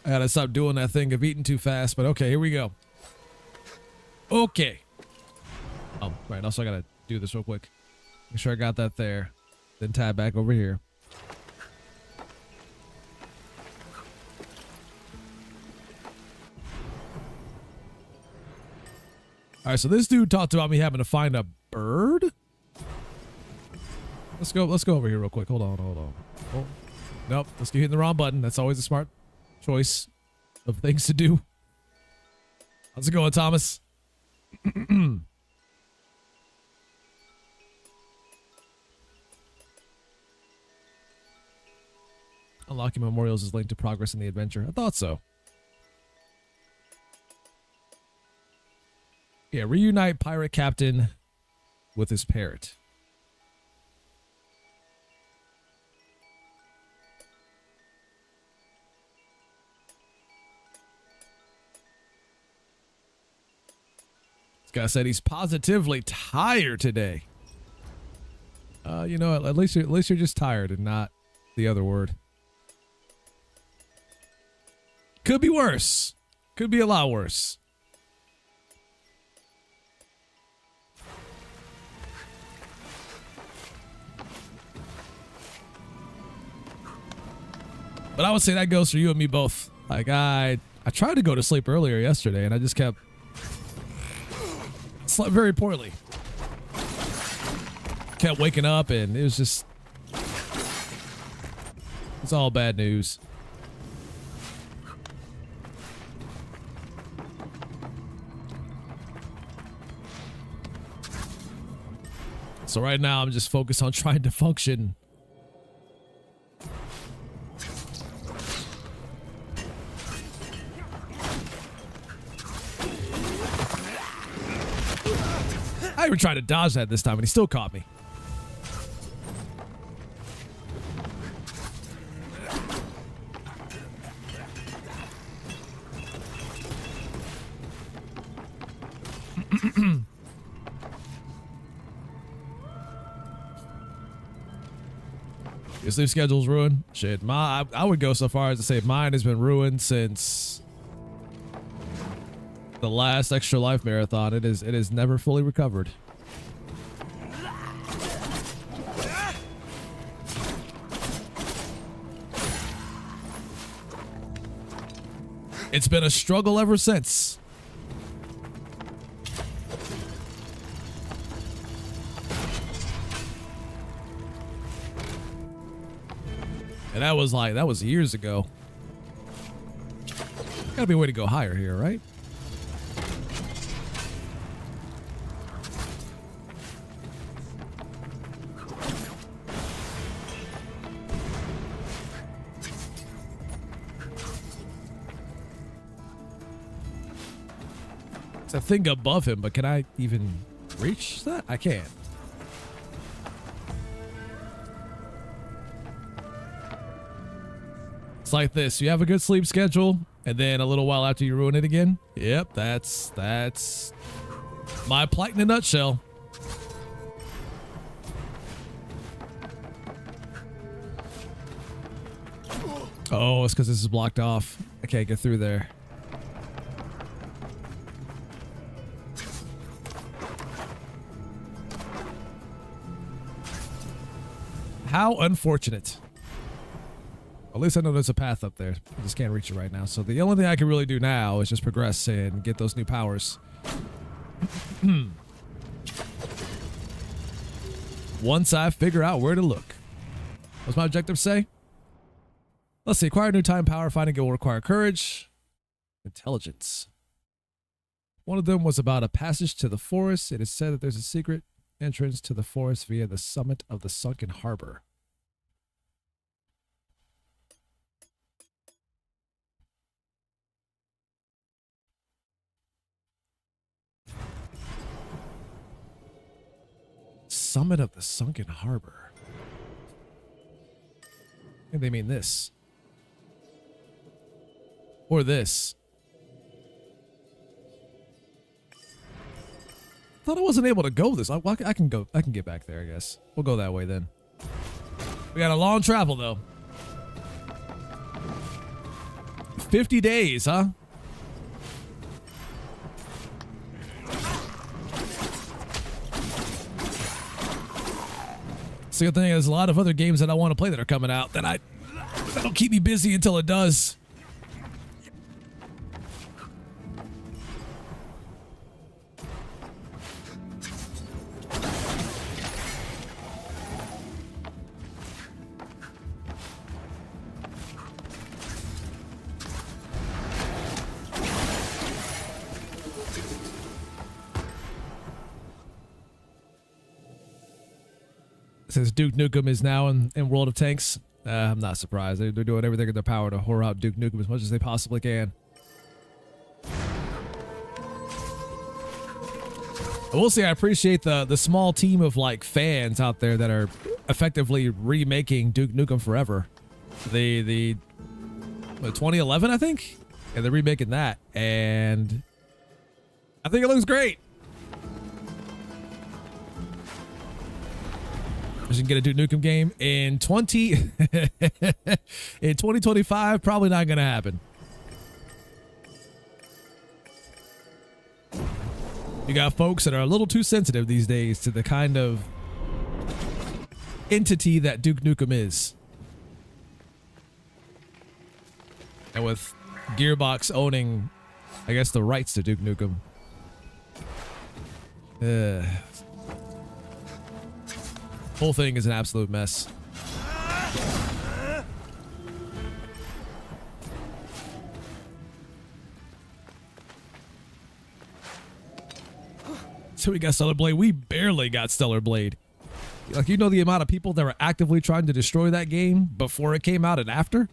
I gotta stop doing that thing of eating too fast, but okay, here we go. Okay. Oh, right, also I gotta do this real quick. Make sure I got that there. Then tie it back over here. Alright, so this dude talked about me having to find a bird? Let's go over here real quick. Hold on. Oh, nope, let's keep hitting the wrong button. That's always a smart choice of things to do. How's it going, Thomas? Unlocking memorials is linked to progress in the adventure. I thought so. Yeah, reunite pirate captain with his parrot. This guy said he's positively tired today. You know, at least you're just tired and not the other word. Could be worse. Could be a lot worse. But I would say that goes for you and me both. Like, I tried to go to sleep earlier yesterday, and I just slept very poorly. Kept waking up, and it was just... It's all bad news. So right now, I'm just focused on trying to function. I even tried to dodge that this time, and he still caught me. Your sleep schedule's ruined? Shit, I would go so far as to say mine has been ruined since the last Extra Life marathon. It is never fully recovered. It's been a struggle ever since. And that was years ago. Gotta be a way to go higher here, right? It's a thing above him, but can I even reach that? I can't. It's like this. You have a good sleep schedule, and then a little while after you ruin it again. Yep, that's my plight in a nutshell. Oh, it's because this is blocked off. I can't get through there. How unfortunate. At least I know there's a path up there. I just can't reach it right now. So the only thing I can really do now is just progress and get those new powers. Once I figure out where to look. What's my objective say? Let's see. Acquire new time power. Finding it will require courage. Intelligence. One of them was about a passage to the forest. It is said that there's a secret entrance to the forest via the summit of the sunken harbor. Summit of the sunken harbor. I think they mean this. Or this. I thought I wasn't able to go this. I can go. I can get back there, I guess. We'll go that way then. We got a long travel, though. 50 days, huh? So the thing is, there's a lot of other games that I want to play that are coming out that'll keep me busy until it does. Since Duke Nukem is now in World of Tanks, I'm not surprised. They're doing everything in their power to whore out Duke Nukem as much as they possibly can. I will say I appreciate the small team of like fans out there that are effectively remaking Duke Nukem Forever. The 2011, I think? Yeah, they're remaking that, and I think it looks great. You can get a Duke Nukem game in 2025. Probably not going to happen. You got folks that are a little too sensitive these days to the kind of entity that Duke Nukem is. And with Gearbox owning, I guess, the rights to Duke Nukem. Whole thing is an absolute mess. So we got Stellar Blade. We barely got Stellar Blade. Like, you know the amount of people that were actively trying to destroy that game before it came out and after?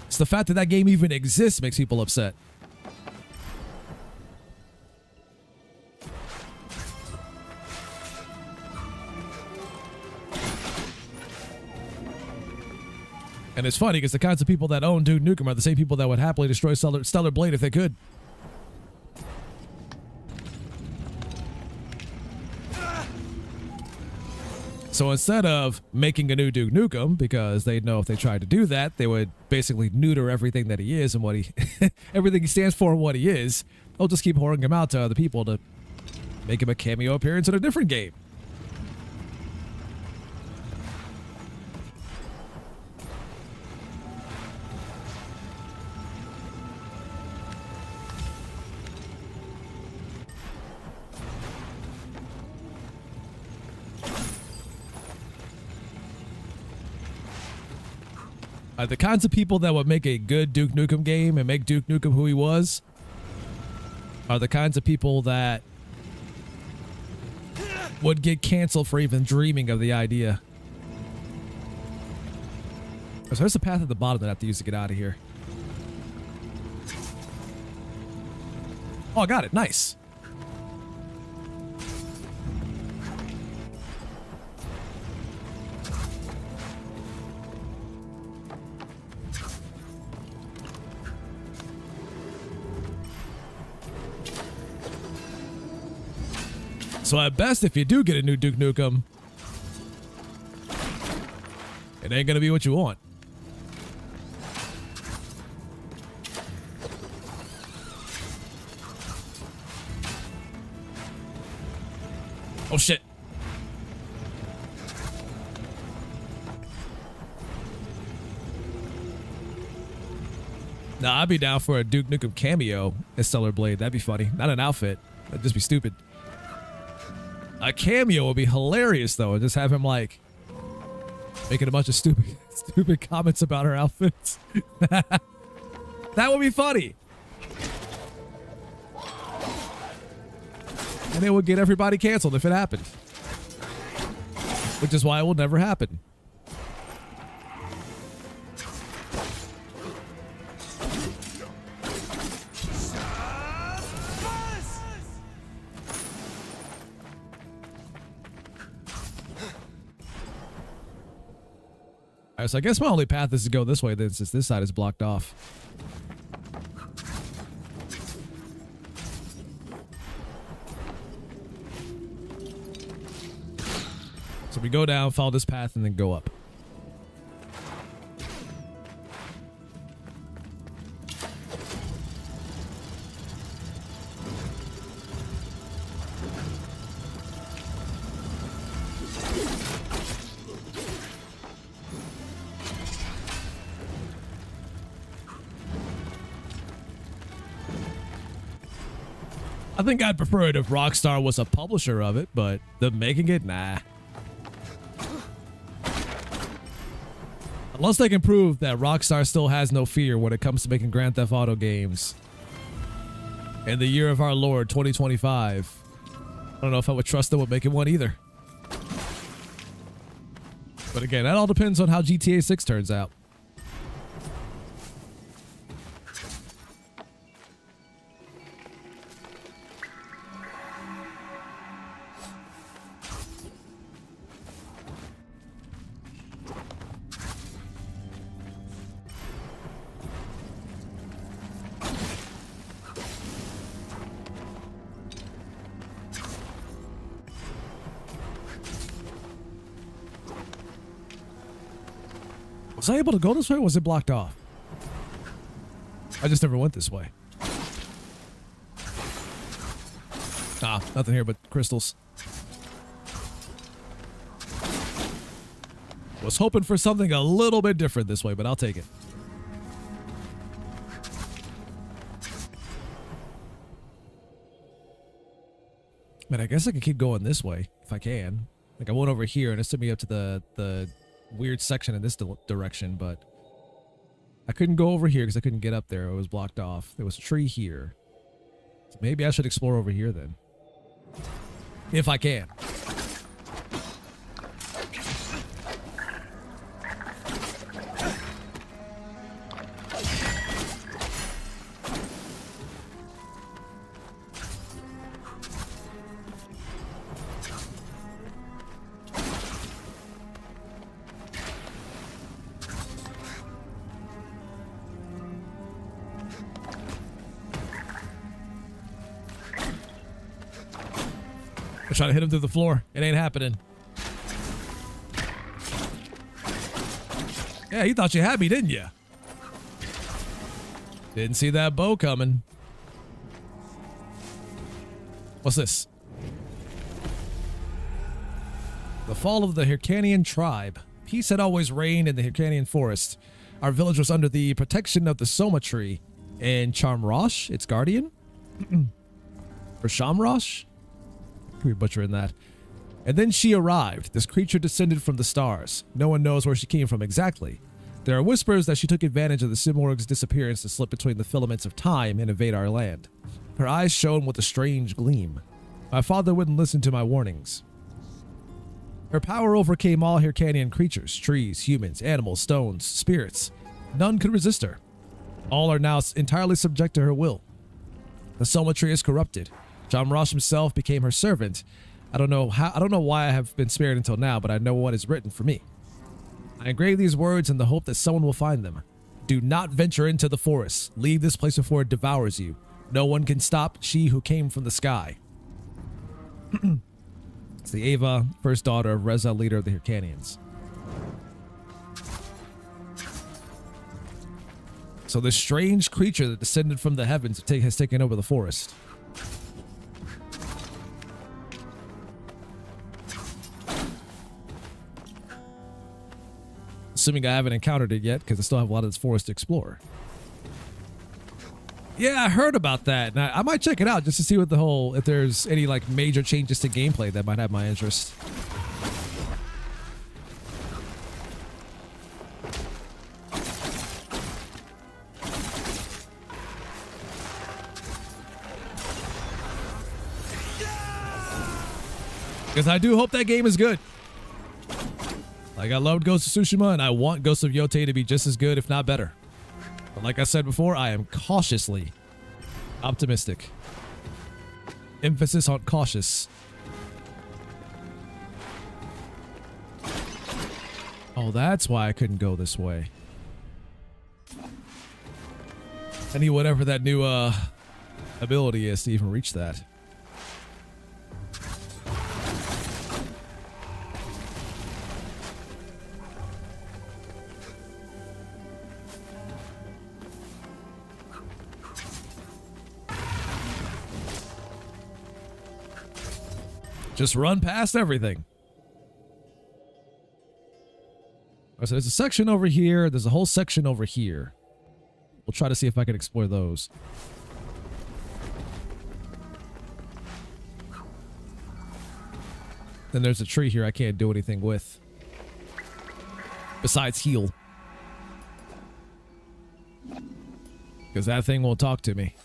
It's the fact that that game even exists makes people upset. And it's funny because the kinds of people that own Duke Nukem are the same people that would happily destroy Stellar Blade if they could. So instead of making a new Duke Nukem, because they know if they tried to do that, they would basically neuter everything that he is and what he, everything he stands for and what he is, they'll just keep whoring him out to other people to make him a cameo appearance in a different game. The kinds of people that would make a good Duke Nukem game and make Duke Nukem who he was are the kinds of people that would get canceled for even dreaming of the idea. So there's a path at the bottom that I have to use to get out of here. Oh, I got it. Nice. So at best, if you do get a new Duke Nukem, it ain't gonna be what you want. Oh shit. Nah, I'd be down for a Duke Nukem cameo as Stellar Blade. That'd be funny. Not an outfit. That'd just be stupid. A cameo would be hilarious, though, and just have him, like, making a bunch of stupid comments about her outfits. That would be funny. And it would get everybody canceled if it happened. Which is why it will never happen. Alright, so I guess my only path is to go this way then, since this side is blocked off. So we go down, follow this path, and then go up. I think I'd prefer it if Rockstar was a publisher of it, but the making it, nah. Unless they can prove that Rockstar still has no fear when it comes to making Grand Theft Auto games. In the year of our Lord, 2025. I don't know if I would trust them with making one either. But again, that all depends on how GTA 6 turns out. Was I able to go this way or was it blocked off? I just never went this way. Ah, nothing here but crystals. Was hoping for something a little bit different this way, but I'll take it. Man, I guess I can keep going this way if I can. Like I went over here and it took me up to the weird section in this direction, but I couldn't go over here because I couldn't get up there. It was blocked off. There was a tree here. So maybe I should explore over here then. If I can. Trying to hit him through the floor. It ain't happening. Yeah, you thought you had me, didn't you? Didn't see that bow coming. What's this? The fall of the Hyrcanian tribe. Peace had always reigned in the Hyrcanian forest. Our village was under the protection of the Soma tree. And Charmrosh, its guardian? Or Shamrosh? Could be butchering that. And then she arrived. This creature descended from the stars. No one knows where she came from exactly. There are whispers that she took advantage of the Simorg's disappearance to slip between the filaments of time and invade our land. Her eyes shone with a strange gleam. My father wouldn't listen to my warnings. Her power overcame all Hyrcanian creatures, trees, humans, animals, stones, spirits. None could resist her. All are now entirely subject to her will. The Soma tree is corrupted. Jamrosh himself became her servant. I don't know why I have been spared until now, but I know what is written for me. I engrave these words in the hope that someone will find them. Do not venture into the forest. Leave this place before it devours you. No one can stop she who came from the sky. It's the Ava, first daughter of Reza, leader of the Hyrcanians. So this strange creature that descended from the heavens has taken over the forest. Assuming I haven't encountered it yet, because I still have a lot of this forest to explore. Yeah, I heard about that. And I might check it out just to see what if there's any like major changes to gameplay that might have my interest. Because I do hope that game is good. Like, I loved Ghost of Tsushima, and I want Ghost of Yotei to be just as good, if not better. But like I said before, I am cautiously optimistic. Emphasis on cautious. Oh, that's why I couldn't go this way. I need whatever that new ability is to even reach that. Just run past everything. So there's a section over here. There's a whole section over here. We'll try to see if I can explore those. Then there's a tree here I can't do anything with. Besides heal. Because that thing won't talk to me.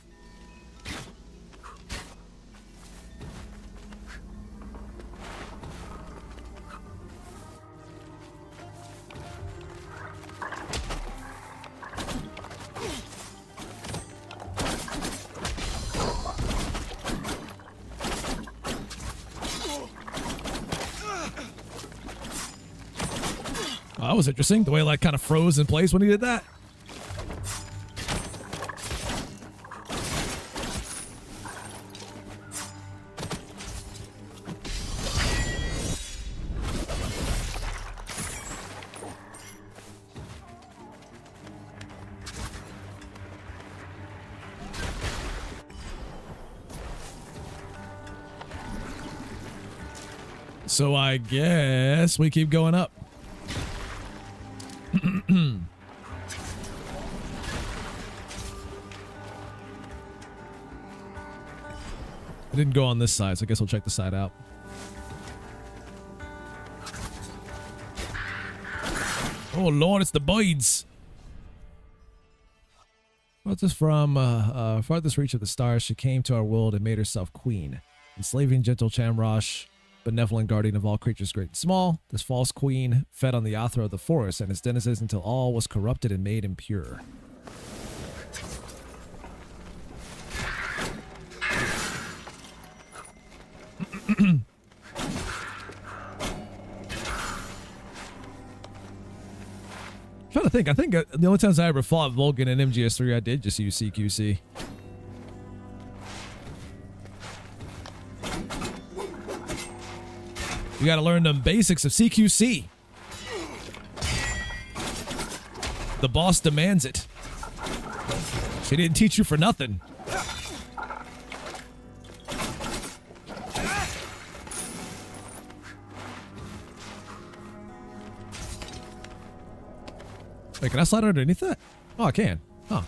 Oh, that was interesting. The way it like kind of froze in place when he did that. So I guess we keep going up. I didn't go on this side, so I guess we'll check the side out. Oh Lord, it's the birds. What's this from? Farthest reach of the stars, she came to our world and made herself queen. Enslaving gentle Chamrosh, benevolent guardian of all creatures great and small, this false queen fed on the Athra of the forest and its denizens until all was corrupted and made impure. Trying to think. I think the only times I ever fought Vulcan in MGS3, I did just use CQC. You gotta learn the basics of CQC. The boss demands it. She didn't teach you for nothing. Wait, can I slide underneath that? Oh, I can. Huh.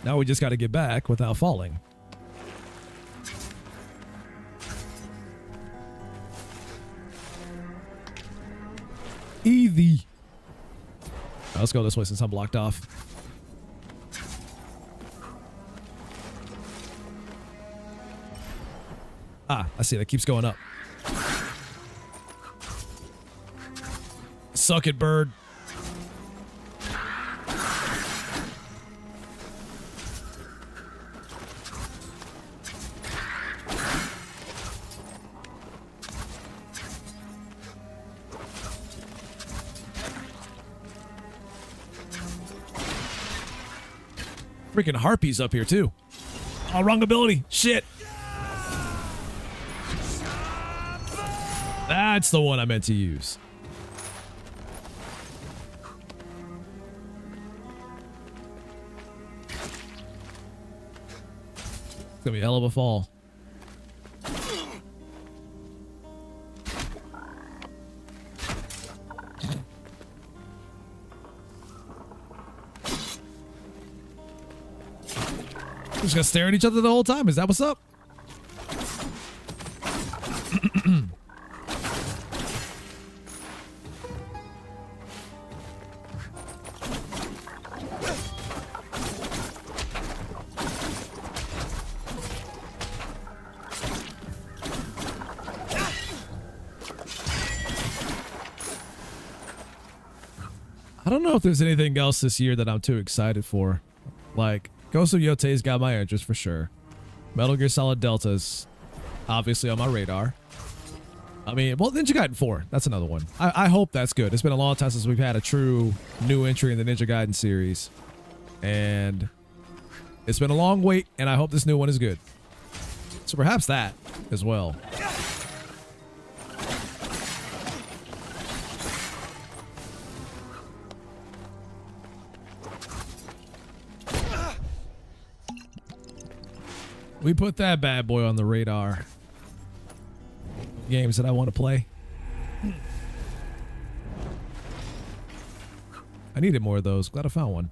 Now we just got to get back without falling. Easy. Right, let's go this way since I'm blocked off. Ah, I see. That keeps going up. Suck it, bird. Freaking harpies up here too. Oh, wrong ability. Shit. That's the one I meant to use. It's gonna be a hell of a fall. We're just gonna stare at each other the whole time. Is that what's up? I don't know if there's anything else this year that I'm too excited for. Like, Ghost of Yotei's got my interest for sure. Metal Gear Solid Delta's obviously on my radar. I mean, well, Ninja Gaiden 4, that's another one. I hope that's good. It's been a long time since we've had a true new entry in the Ninja Gaiden series. And it's been a long wait, and I hope this new one is good. So perhaps that as well. We put that bad boy on the radar. Games that I want to play. I needed more of those. Glad I found one.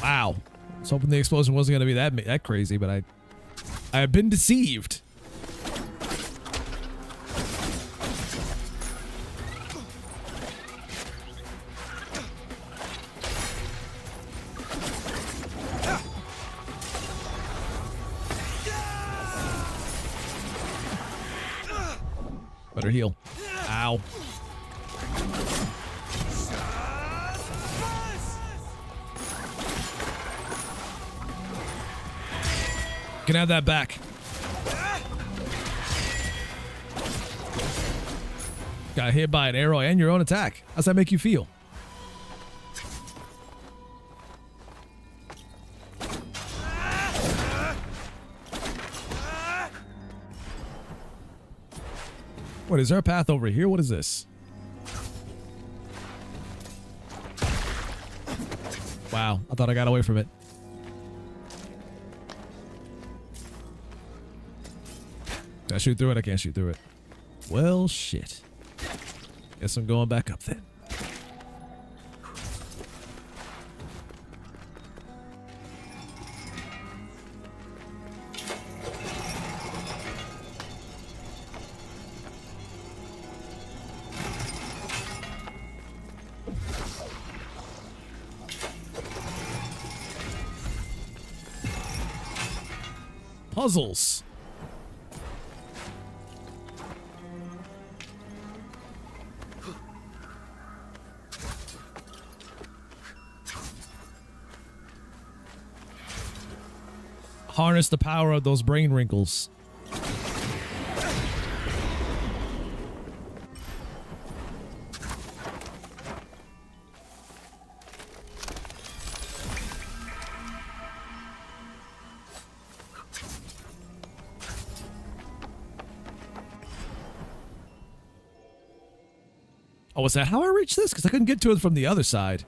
Wow. I was hoping the explosion wasn't going to be that crazy, but I have been deceived. Better heal. Ow. Can have that back. Got hit by an arrow and your own attack. How's that make you feel? What, is there a path over here? What is this? Wow, I thought I got away from it. Can I shoot through it? I can't shoot through it. Well, shit. Guess I'm going back up then. Puzzles. Harness the power of those brain wrinkles. Oh, was that how I reached this? Because I couldn't get to it from the other side.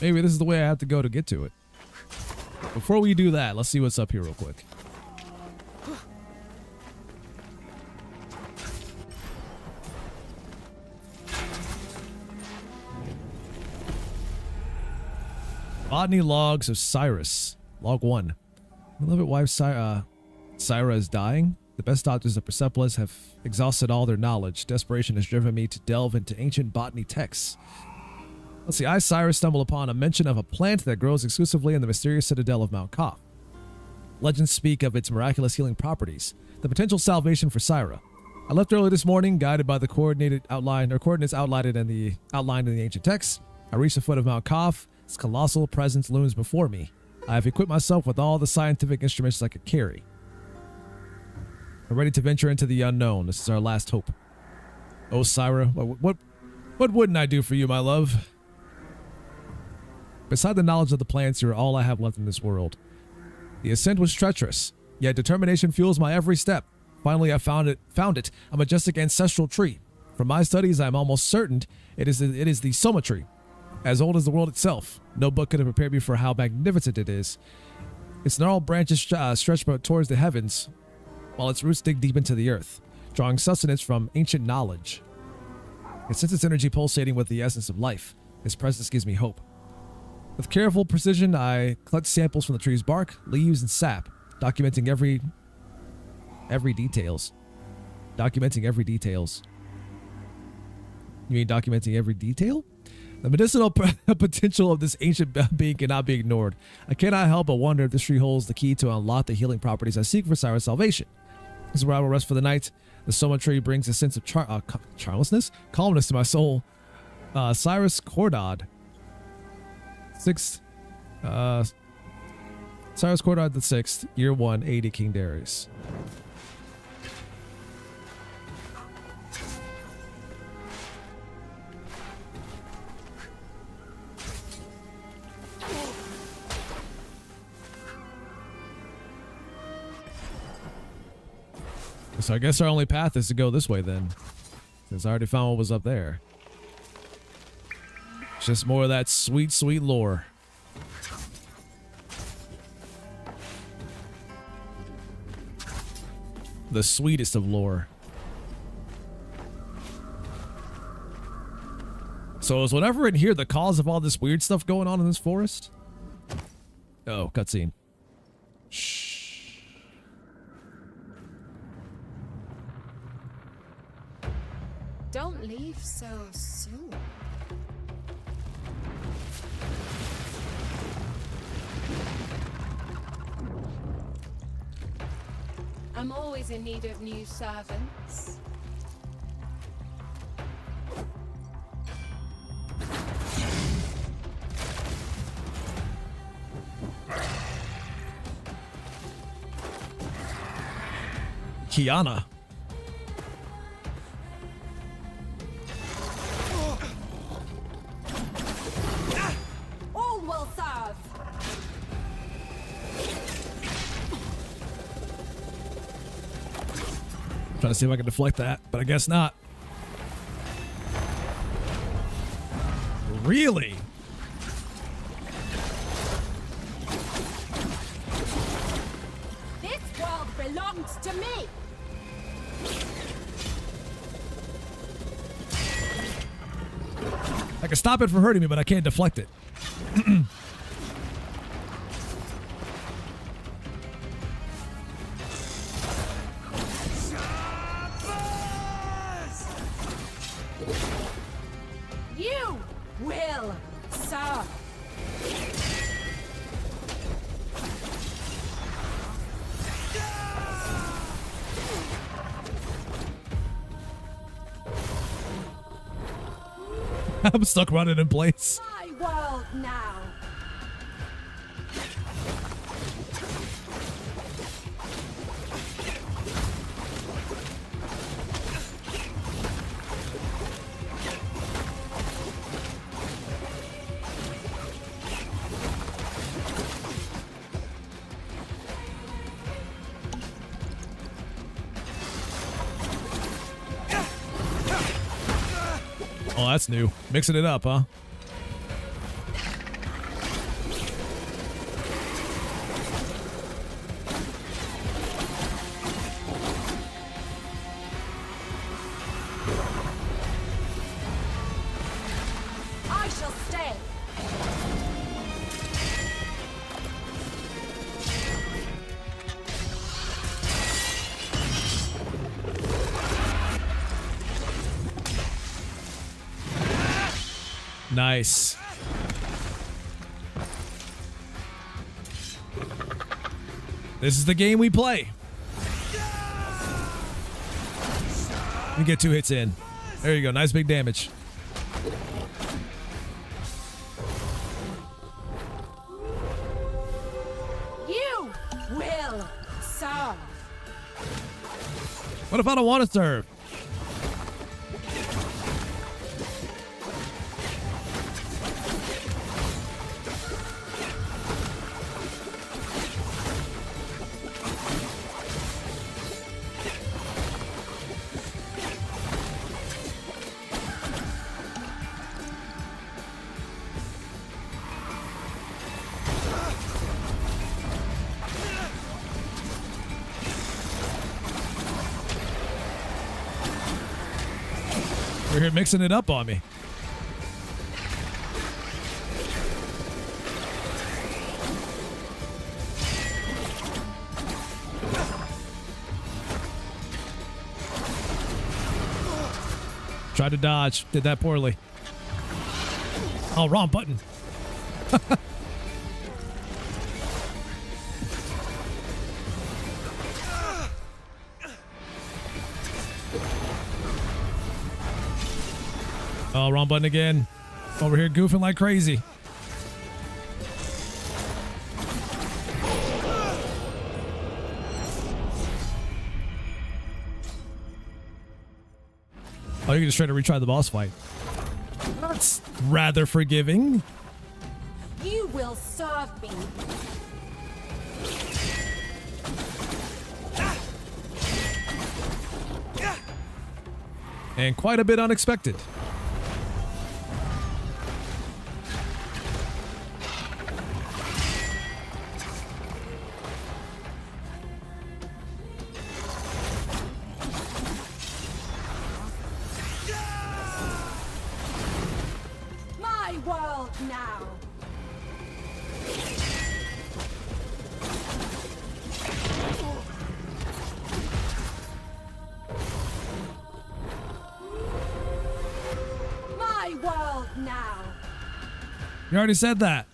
Maybe this is the way I have to go to get to it. Before we do that, let's see what's up here real quick. Botany logs of Cyrus. Log 1. Beloved wife Syra is dying. The best doctors of Persepolis have exhausted all their knowledge. Desperation has driven me to delve into ancient botany texts. Let's see. I, Cyrus, stumble upon a mention of a plant that grows exclusively in the mysterious citadel of Mount Kaf. Legends speak of its miraculous healing properties, the potential salvation for Syra. I left early this morning, guided by the coordinates outlined in the ancient texts. I reached the foot of Mount Kaf. Its colossal presence looms before me. I have equipped myself with all the scientific instruments I could carry. I'm ready to venture into the unknown. This is our last hope. Oh, Syra, what wouldn't I do for you, my love? Beside the knowledge of the plants, you are all I have left in this world. The ascent was treacherous, yet determination fuels my every step. Finally, I found it, a majestic ancestral tree. From my studies, I am almost certain it is the Soma tree, as old as the world itself. No book could have prepared me for how magnificent it is. Its gnarled branches stretch towards the heavens, while its roots dig deep into the earth, drawing sustenance from ancient knowledge. It sends its energy pulsating with the essence of life. Its presence gives me hope. With careful precision, I collect samples from the tree's bark, leaves, and sap, documenting every details. Documenting every details. You mean documenting every detail? The medicinal potential of this ancient being cannot be ignored. I cannot help but wonder if this tree holds the key to unlock the healing properties I seek for Syra's salvation. This is where I will rest for the night. The Soma tree brings a sense of charmlessness, calmness to my soul. Cyrus Cordod. Cyrus Cordod the 6th, year 1, 80 King Darius. So I guess our only path is to go this way then, since I already found what was up there. Just more of that sweet, sweet lore. The sweetest of lore. So is whatever in here the cause of all this weird stuff going on in this forest? Oh, cutscene. Shh. Don't leave so soon. I'm always in need of new servants. Kiana. All will serve. Trying to see if I can deflect that, but I guess not. Really? This world belongs to me. I can stop it from hurting me, but I can't deflect it. You will serve. I'm stuck running in place. My world now. Oh, that's new. Mixing it up, huh? I shall stay. Nice. This is the game we play. We get 2 hits in. There you go. Nice big damage. You will serve. What if I don't want to serve? We're here mixing it up on me. Tried to dodge. Did that poorly. Oh, wrong button. Oh, wrong button again. Over here goofing like crazy. Oh, you can just try to retry the boss fight. That's rather forgiving. You will serve me. And quite a bit unexpected. world now. My world now. You already said that.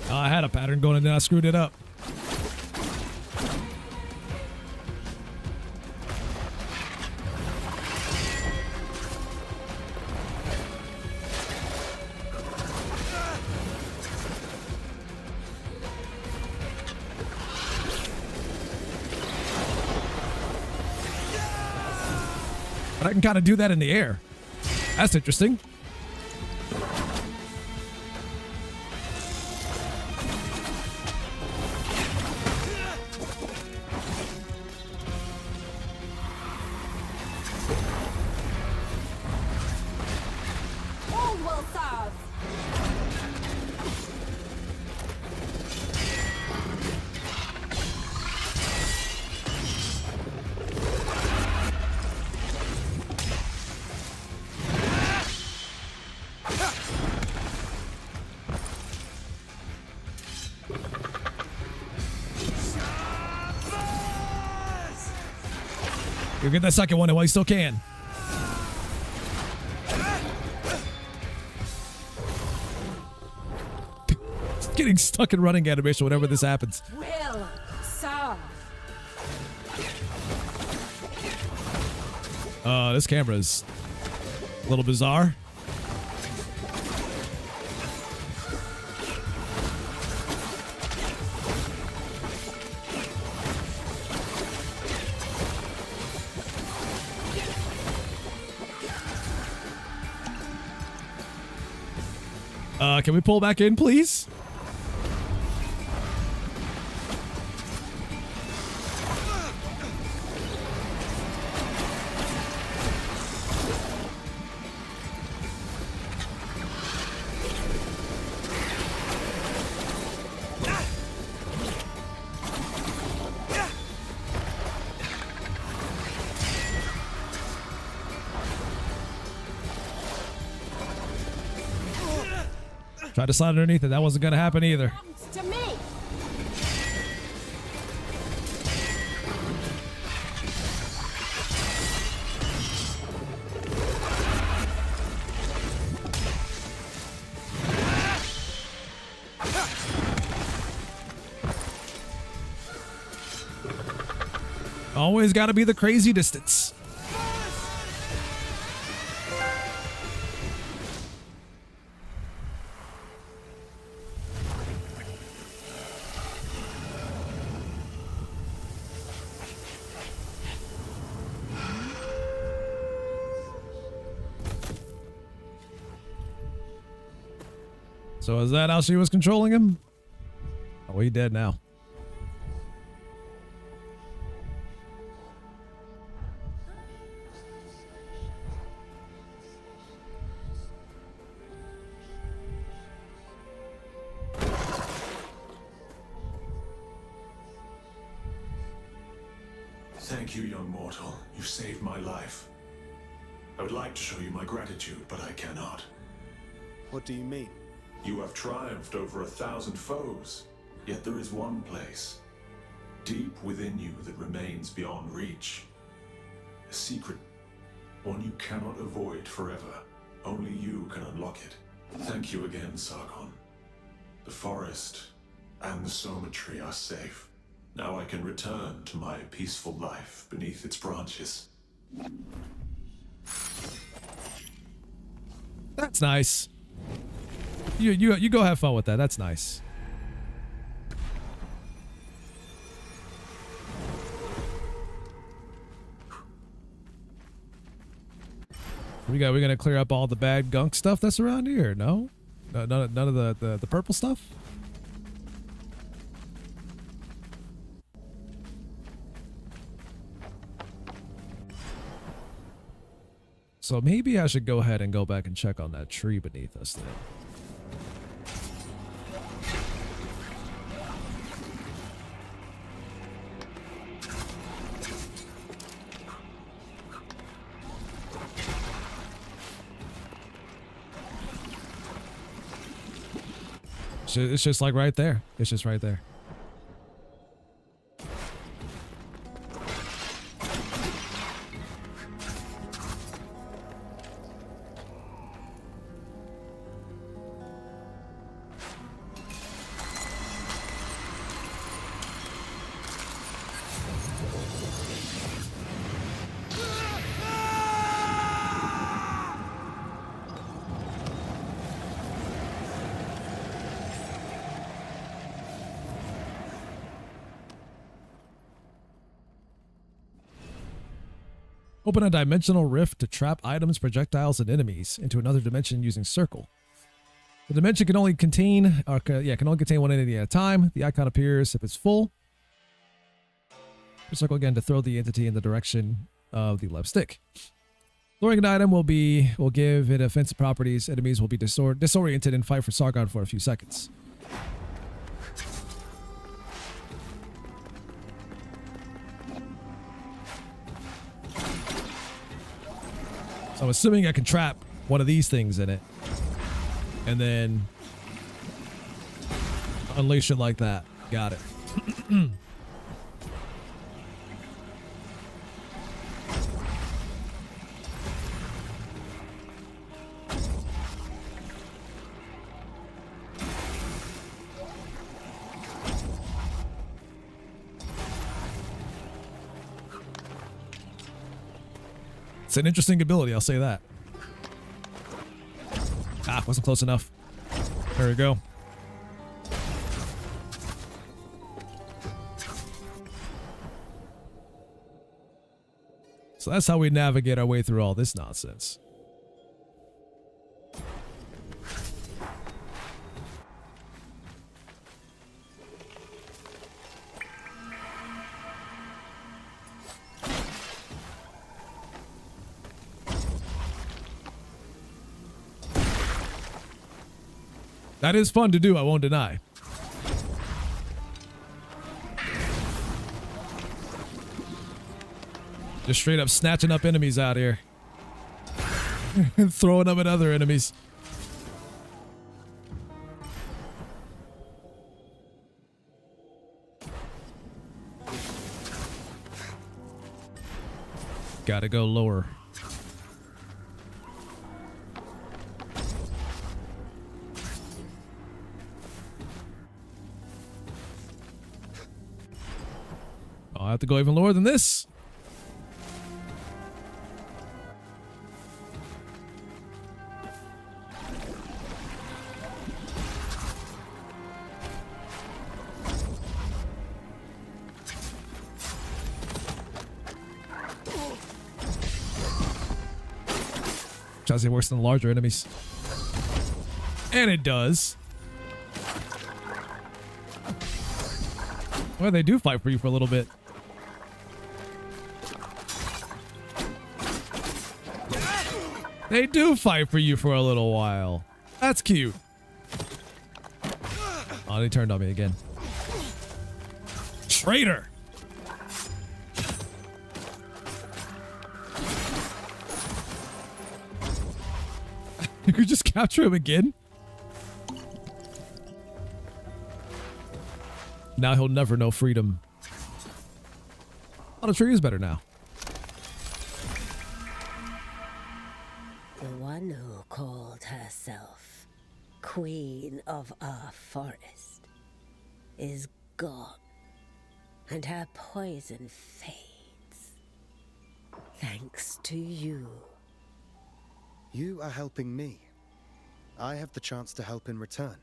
Oh, I had a pattern going and then I screwed it up. But I can kind of do that in the air. That's interesting. All will serve. You'll get that second one while you still can. Getting stuck in running animation whenever this happens. Will serve. This camera is a little bizarre. Can we pull back in, please? Tried to slide underneath it. That wasn't going to happen either. Comes to me. Always got to be the crazy distance. So is that how she was controlling him? Oh, he dead now. Thank you, young mortal. You saved my life. I would like to show you my gratitude, but I cannot. What do you mean? You have triumphed over 1,000 foes, yet there is one place, deep within you, that remains beyond reach. A secret, one you cannot avoid forever. Only you can unlock it. Thank you again, Sargon. The forest and the Soma tree are safe. Now I can return to my peaceful life beneath its branches. That's nice. You go have fun with that. That's nice. We're gonna clear up all the bad gunk stuff that's around here. No, none of the purple stuff. So maybe I should go ahead and go back and check on that tree beneath us then. It's just like right there. It's just right there. Open a dimensional rift to trap items, projectiles, and enemies into another dimension using circle. The dimension can only contain, one entity at a time. The icon appears if it's full. Circle again to throw the entity in the direction of the left stick. Throwing an item will give it offensive properties. Enemies will be disoriented and fight for Sargon for a few seconds. So I'm assuming I can trap one of these things in it and then unleash it like that. Got it. It's an interesting ability, I'll say that. Ah, wasn't close enough. There we go. So that's how we navigate our way through all this nonsense. That is fun to do, I won't deny. Just straight up snatching up enemies out here. And throwing them at other enemies. Gotta go lower. I'll have to go even lower than this. Tries to get worse than larger enemies. And it does. Well, they do fight for you for a little bit. They do fight for you for a little while. That's cute. Oh, they turned on me again. Traitor! You could just capture him again? Now he'll never know freedom. Oh, the tree is better now. The one who called herself Queen of our forest is gone, and her poison fades. Thanks to you. You are helping me. I have the chance to help in return.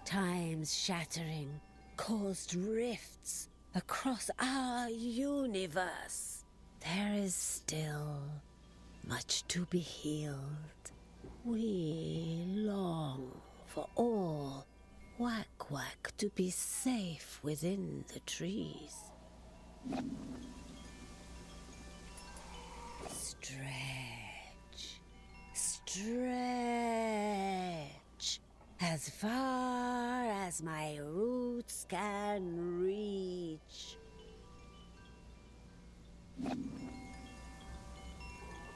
Time's shattering caused rifts across our universe. There is still much to be healed. We long for all Whack-Whack to be safe within the trees. Stretch as far as my roots can reach.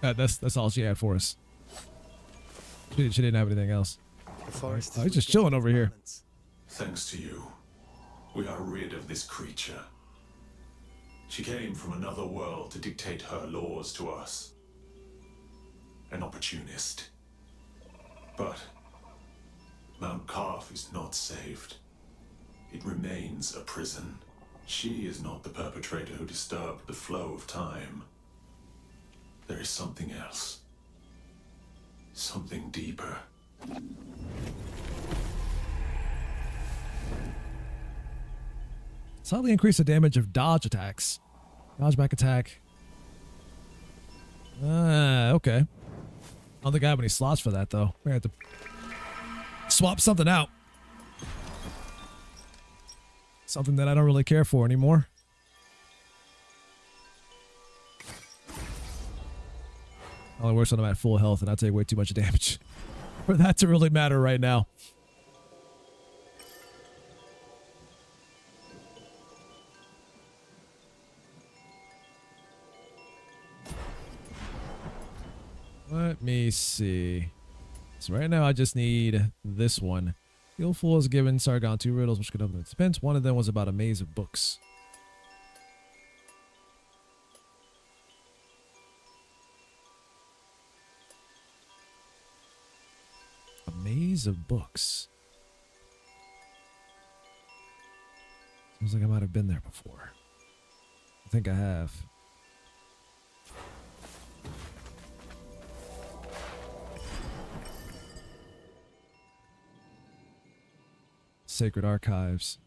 That's all she had for us. She didn't have anything else. The forest He's just chilling over here. balance. Thanks to you, we are rid of this creature. She came from another world to dictate her laws to us. An opportunist. But Mount Karth is not saved. It remains a prison. She is not the perpetrator who disturbed the flow of time. There is something else. Something deeper. Slightly increase the damage of dodge attacks. Dodge back attack. Okay. I don't think I have any slots for that, though. We're going to have to swap something out. Something that I don't really care for anymore. Only works when I'm at full health, and I take way too much damage for that to really matter right now. Let me see. So right now I just need this one. Skillful is given Sargon 2 riddles, which could open the suspense. One of them was about a maze of books. A maze of books. Seems like I might have been there before. I think I have. Sacred Archives.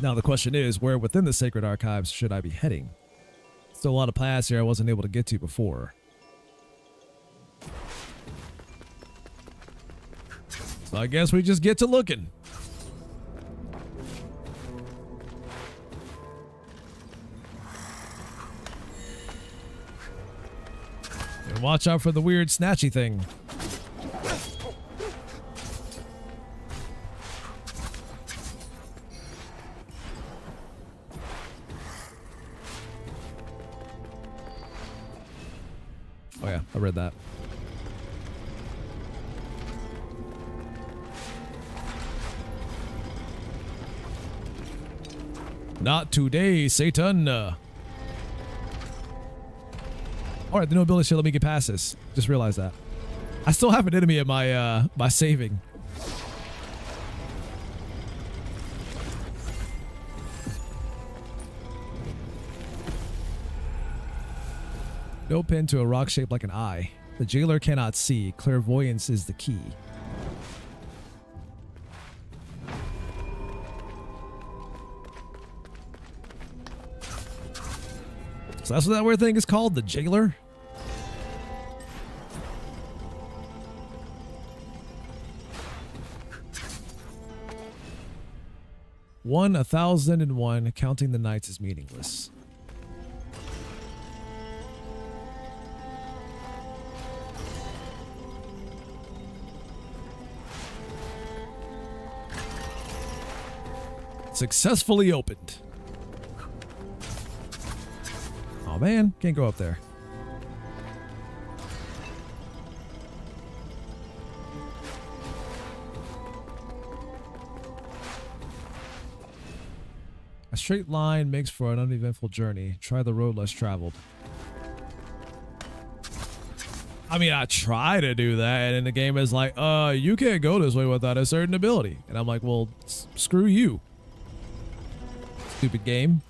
Now the question is, where within the Sacred Archives should I be heading? Still a lot of paths here I wasn't able to get to before. So I guess we just get to looking. And watch out for the weird snatchy thing. Oh yeah, I read that. Not today, Satan. Alright, the no ability should let me get past this. Just realized that. I still have an enemy at my my saving. No pin to a rock shaped like an eye. The jailer cannot see. Clairvoyance is the key. So that's what that weird thing is called? The jailer? One 1,001, counting the nights is meaningless. Successfully opened. Oh man, can't go up there. A straight line makes for an uneventful journey. Try the road less traveled. I mean, I try to do that, and the game is like, you can't go this way without a certain ability. And I'm like, well, screw you. Stupid game.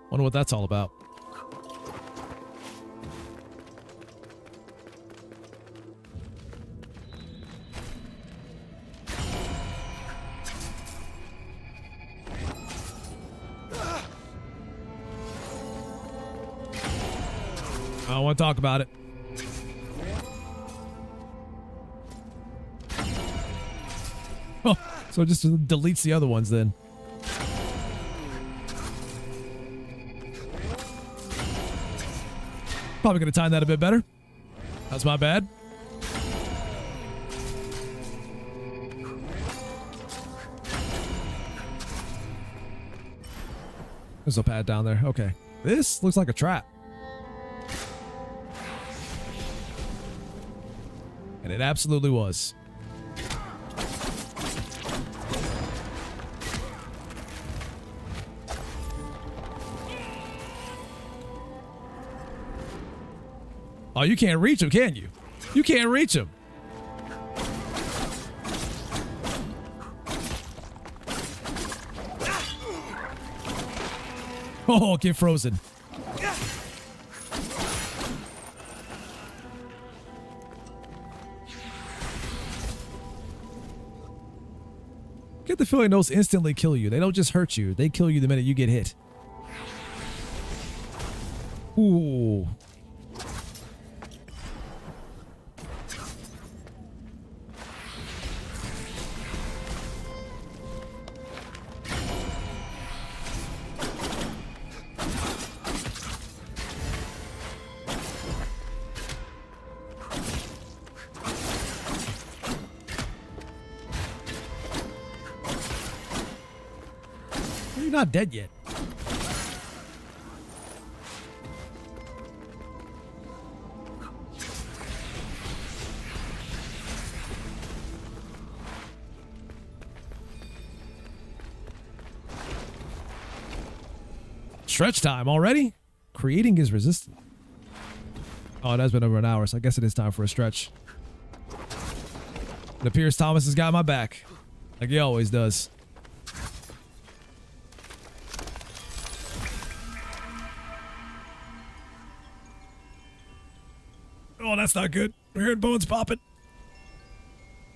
Wonder what that's all about. I don't want to talk about it. Oh, so it just deletes the other ones then. Probably going to time that a bit better. That's my bad. There's a pad down there. Okay. This looks like a trap. And it absolutely was. Oh, you can't reach him, can you? You can't reach him. Oh, get frozen. Get the feeling those instantly kill you. They don't just hurt you. They kill you the minute you get hit. Ooh. You're not dead yet. Stretch time already? Creating is resistant. Oh, it has been over an hour, so I guess it is time for a stretch. It appears Thomas has got my back, like he always does. Oh, that's not good. We're hearing bones popping.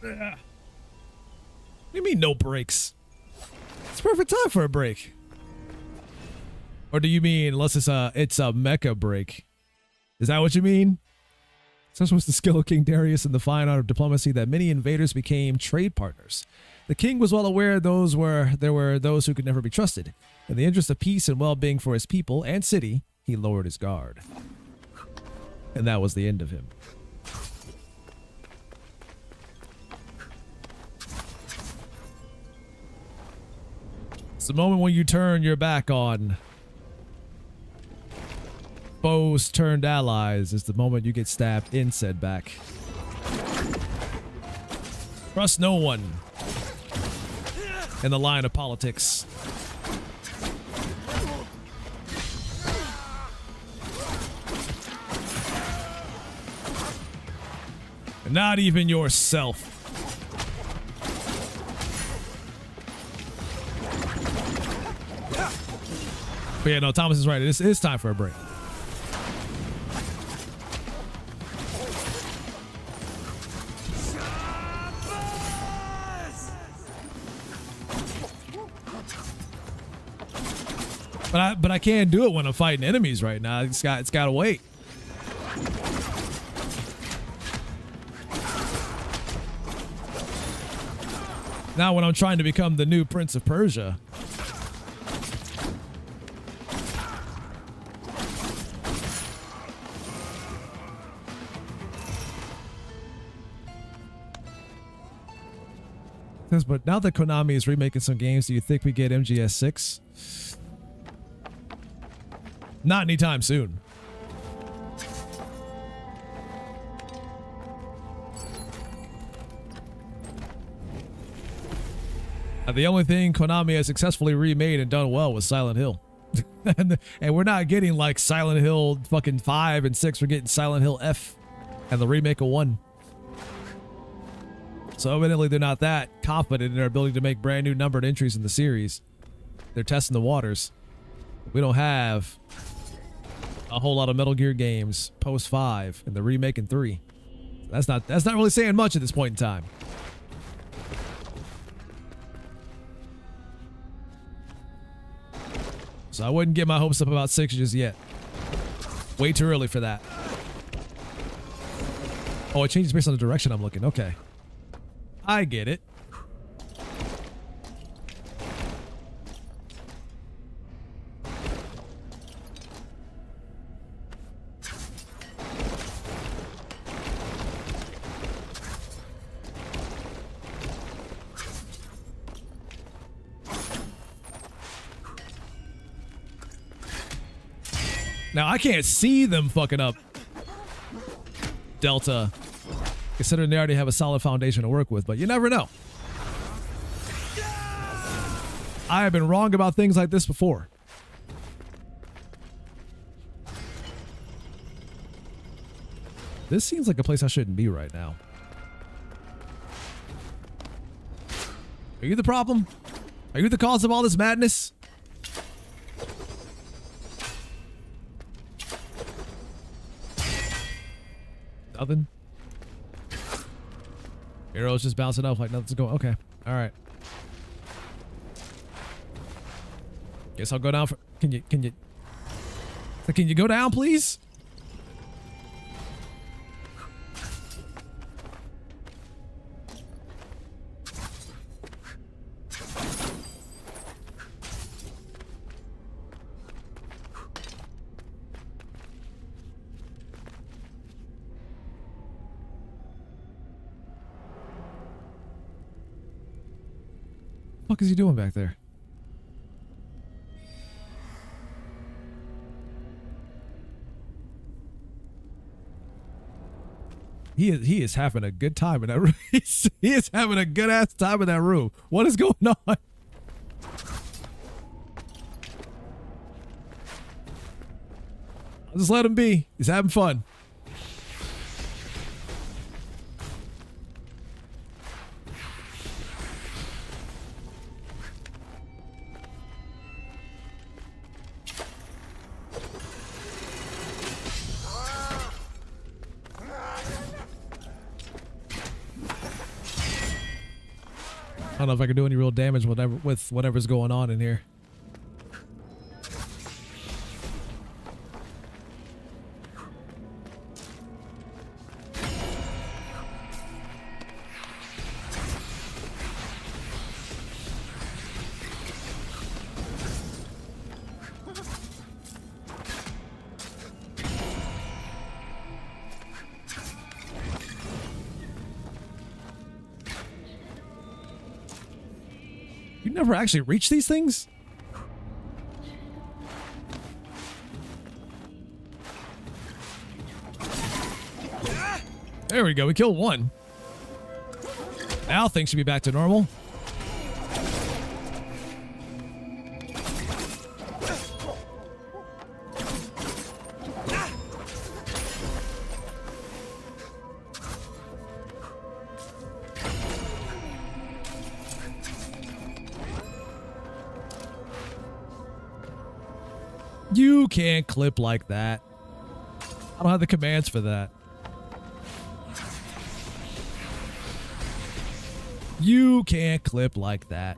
Yeah. What do you mean no breaks? It's perfect time for a break. Or do you mean unless it's a mecha break? Is that what you mean? Such was the skill of King Darius in the fine art of diplomacy that many invaders became trade partners. The king was well aware there were those who could never be trusted. In the interest of peace and well-being for his people and city, he lowered his guard. And that was the end of him. It's the moment when you turn your back on foes turned allies. Is the moment you get stabbed in said back. Trust no one in the line of politics. Not even yourself. But yeah, no, Thomas is right. It is time for a break. But I can't do it when I'm fighting enemies right now. It's got to wait. Now when I'm trying to become the new Prince of Persia. But now that Konami is remaking some games, do you think we get MGS 6? Not anytime soon. The only thing Konami has successfully remade and done well was Silent Hill. and we're not getting like Silent Hill fucking 5 and 6. We're getting Silent Hill F and the remake of 1. So evidently they're not that confident in their ability to make brand new numbered entries in the series. They're testing the waters. We don't have a whole lot of Metal Gear games post 5 and the remake in 3. That's not really saying much at this point in time. So I wouldn't get my hopes up about 6 just yet. Way too early for that. Oh, it changes based on the direction I'm looking. Okay. I get it. Now, I can't see them fucking up Delta, considering they already have a solid foundation to work with, but you never know. I have been wrong about things like this before. This seems like a place I shouldn't be right now. Are you the problem? Are you the cause of all this madness? Nothing. Arrows just bouncing up like nothing's going. Okay. All right. Guess I'll go down for. Can you go down, please? What the fuck is he doing back there? He is having a good time in that room. He is having a good ass time in that room. What is going on? I'll just let him be. He's having fun. I don't know if I can do any real damage with whatever's going on in here. You never actually reach these things? There we go. We killed one. Now things should be back to normal. You can't clip like that. I don't have the commands for that. You can't clip like that.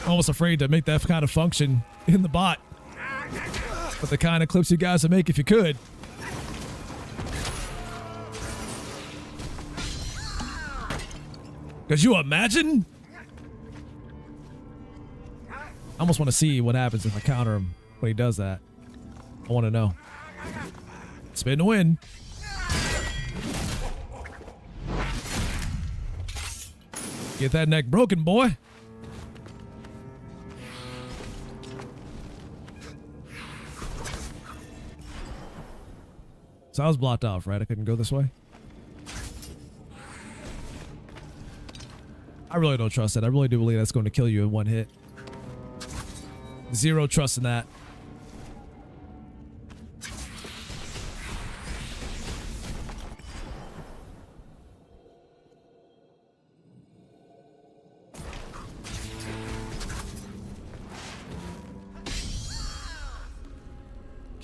I'm almost afraid to make that kind of function in the bot. But the kind of clips you guys would make if you could. Could you imagine? I almost want to see what happens if I counter him when he does that. I want to know. Spin to win. Get that neck broken, boy. So I was blocked off, right? I couldn't go this way. I really don't trust it. I really do believe that's going to kill you in one hit. Zero trust in that.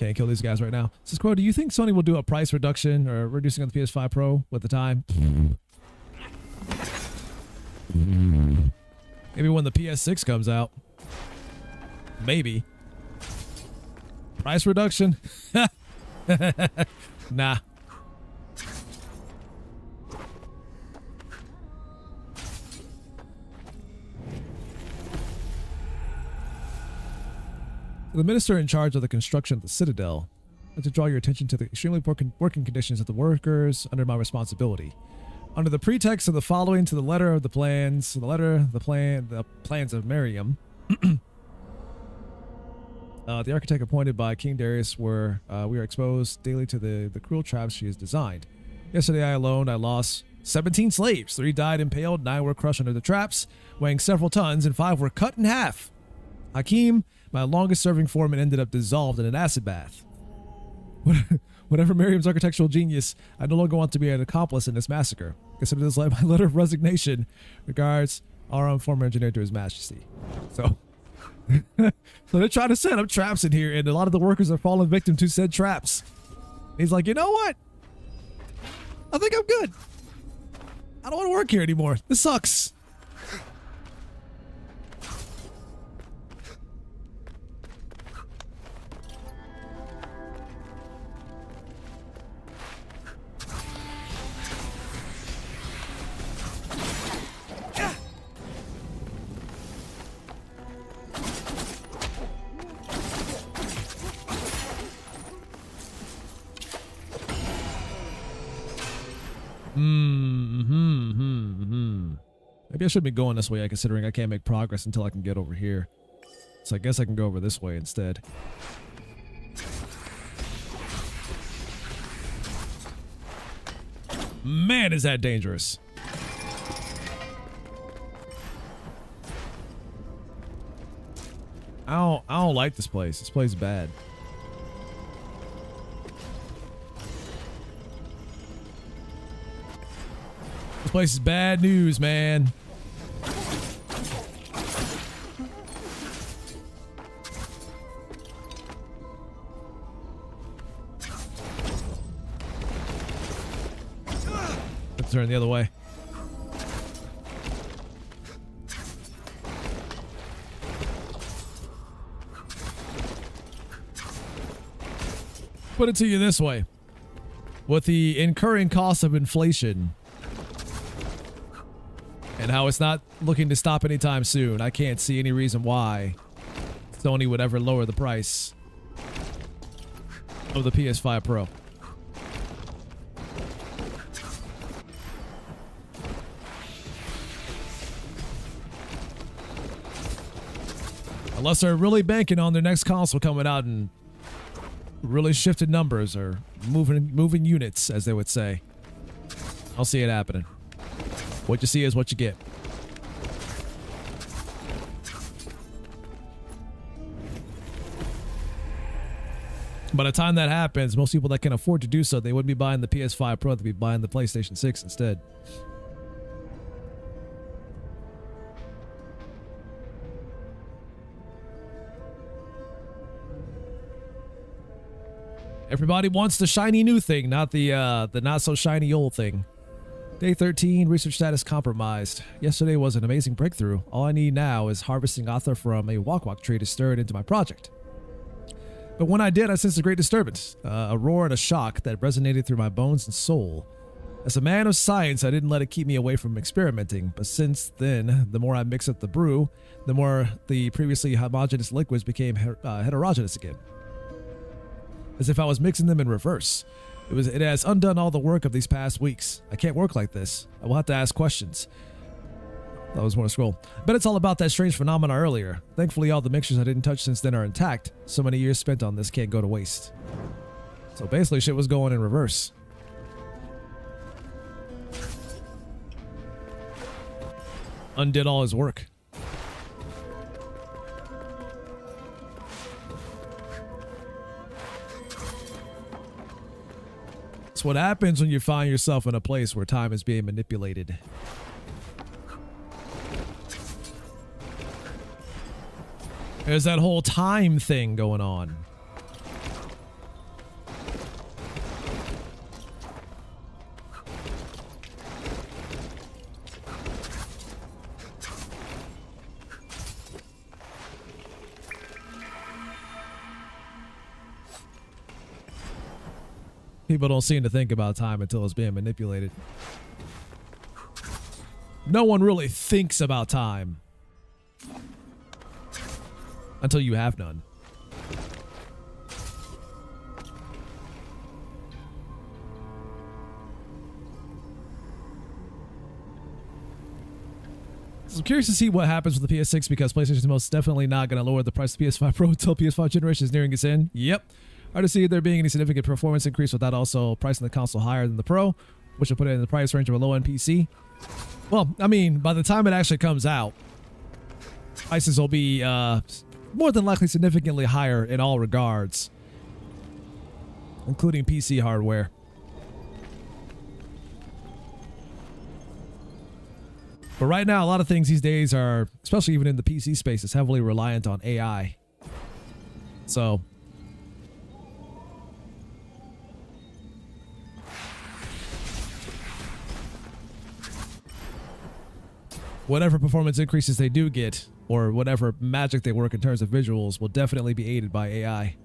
Can't kill these guys right now. Says Quo, do you think Sony will do a price reduction or reducing on the PS5 Pro with the time? Maybe when the PS6 comes out. Maybe. Price reduction? Nah. The minister in charge of the construction of the Citadel, I'd like to draw your attention to the extremely poor working conditions of the workers under my responsibility. Under the pretext of the following to the letter of the plans, the plans of Miriam, the architect appointed by King Darius we are exposed daily to the cruel traps she has designed. Yesterday alone, I lost 17 slaves. 3 died impaled, 9 were crushed under the traps, weighing several tons, and 5 were cut in half. Hakim, my longest-serving foreman, ended up dissolved in an acid bath. Whatever Miriam's architectural genius, I no longer want to be an accomplice in this massacre. Consider this my letter of resignation. Regards, our own former engineer to His Majesty. So they're trying to set up traps in here, and a lot of the workers are falling victim to said traps. He's like, you know what? I think I'm good. I don't want to work here anymore. This sucks. Maybe I should be going this way, considering I can't make progress until I can get over here. So I guess I can go over this way instead. Man, is that dangerous. I don't like this place. This place is bad. This place is bad news, man. Let's turn the other way. Put it to you this way. With the incurring cost of inflation and how it's not looking to stop anytime soon, I can't see any reason why Sony would ever lower the price of the PS5 Pro. Unless they're really banking on their next console coming out and really shifted numbers or moving units, as they would say. I'll see it happening. What you see is what you get. By the time that happens, most people that can afford to do so, they wouldn't be buying the PS5 Pro, they'd be buying the PlayStation 6 instead. Everybody wants the shiny new thing, not the not so shiny old thing. Day 13, research status compromised. Yesterday was an amazing breakthrough. All I need now is harvesting Atha from a wok-wok tree to stir it into my project. But when I did, I sensed a great disturbance, a roar and a shock that resonated through my bones and soul. As a man of science, I didn't let it keep me away from experimenting, but since then, the more I mix up the brew, the more the previously homogeneous liquids became heterogeneous again. As if I was mixing them in reverse. It has undone all the work of these past weeks. I can't work like this. I will have to ask questions. That was more scroll. Bet it's all about that strange phenomena earlier. Thankfully, all the mixtures I didn't touch since then are intact. So many years spent on this can't go to waste. So basically, shit was going in reverse. Undid all his work. It's what happens when you find yourself in a place where time is being manipulated. There's that whole time thing going on. People don't seem to think about time until it's being manipulated. No one really thinks about time until you have none. So I'm curious to see what happens with the PS6 because PlayStation is most definitely not going to lower the price of PS5 Pro until PS5 generation is nearing its end. Yep. Hard to see there being any significant performance increase without also pricing the console higher than the Pro, which will put it in the price range of a low-end PC. Well, I mean, by the time it actually comes out, prices will be more than likely significantly higher in all regards, including PC hardware. But right now, a lot of things these days are, especially even in the PC space, is heavily reliant on AI. So whatever performance increases they do get, or whatever magic they work in terms of visuals, will definitely be aided by AI.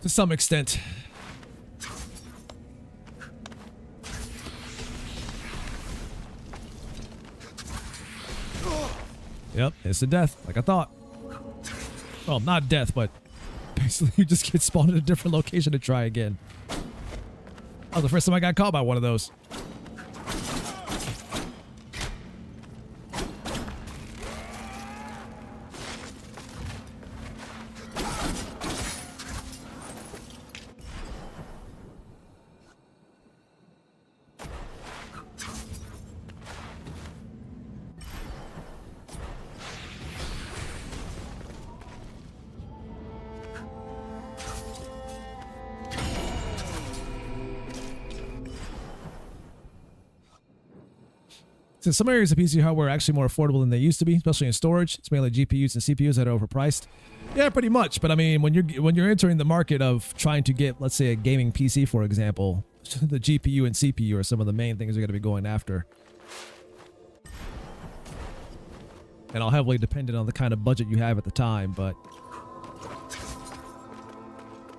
To some extent. Yep, it's a death, like I thought. Well, not death, but basically you just get spawned in a different location to try again. That was the first time I got caught by one of those. So some areas of PC hardware are actually more affordable than they used to be, especially in storage. It's mainly GPUs and CPUs that are overpriced. Yeah, pretty much. But I mean, when you're entering the market of trying to get, let's say, a gaming PC, for example, the GPU and CPU are some of the main things you're going to be going after. And all heavily dependent on the kind of budget you have at the time, but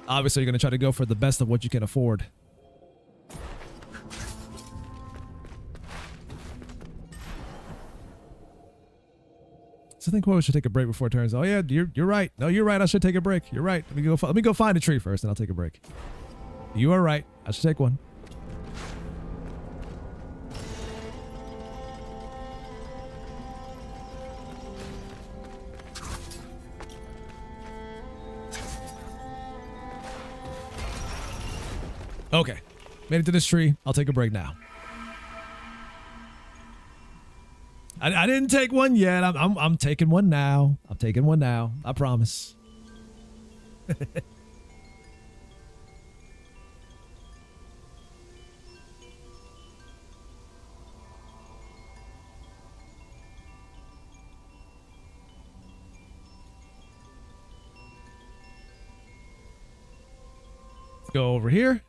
obviously you're going to try to go for the best of what you can afford. I think we should take a break before it turns. Oh yeah, you're right. No, you're right. I should take a break. You're right. Let me go find a tree first, and I'll take a break. You are right. I should take one. Okay, made it to this tree. I'll take a break now. I didn't take one yet. I'm taking one now. I'm taking one now. I promise. Let's go over here.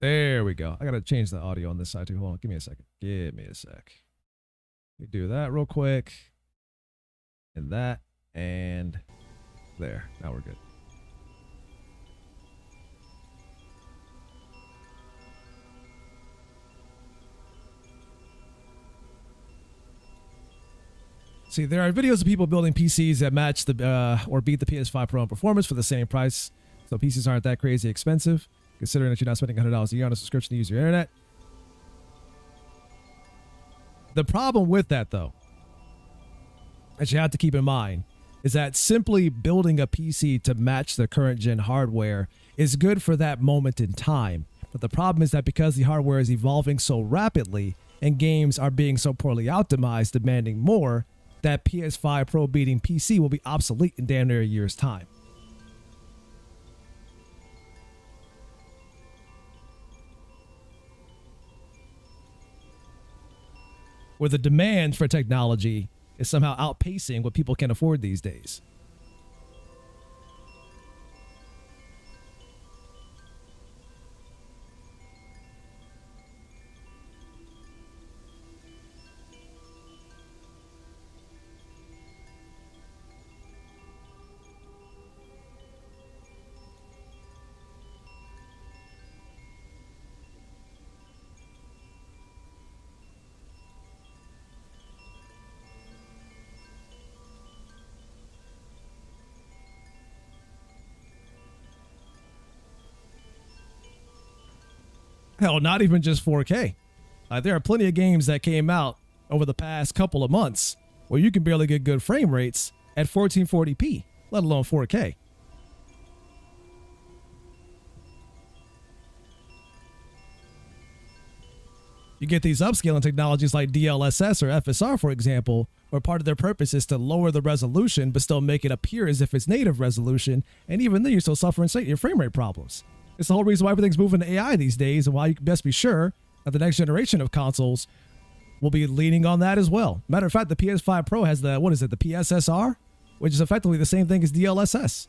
There we go. I gotta change the audio on this side too. Hold on. Give me a second. Give me a sec. Let me do that real quick. And that. And there. Now we're good. See, there are videos of people building PCs that match the or beat the PS5 Pro in performance for the same price. So PCs aren't that crazy expensive, considering that you're not spending $100 a year on a subscription to use your internet. The problem with that, though, that you have to keep in mind, is that simply building a PC to match the current gen hardware is good for that moment in time. But the problem is that because the hardware is evolving so rapidly and games are being so poorly optimized, demanding more, that PS5 Pro beating PC will be obsolete in damn near a year's time. Where the demand for technology is somehow outpacing what people can afford these days. Hell, not even just 4K. There are plenty of games that came out over the past couple of months where you can barely get good frame rates at 1440p, let alone 4K. You get these upscaling technologies like DLSS or FSR, for example, where part of their purpose is to lower the resolution but still make it appear as if it's native resolution, and even then you're still suffering your frame rate problems. It's the whole reason why everything's moving to AI these days, and why you can best be sure that the next generation of consoles will be leaning on that as well. Matter of fact, the PS5 Pro has the PSSR, which is effectively the same thing as DLSS.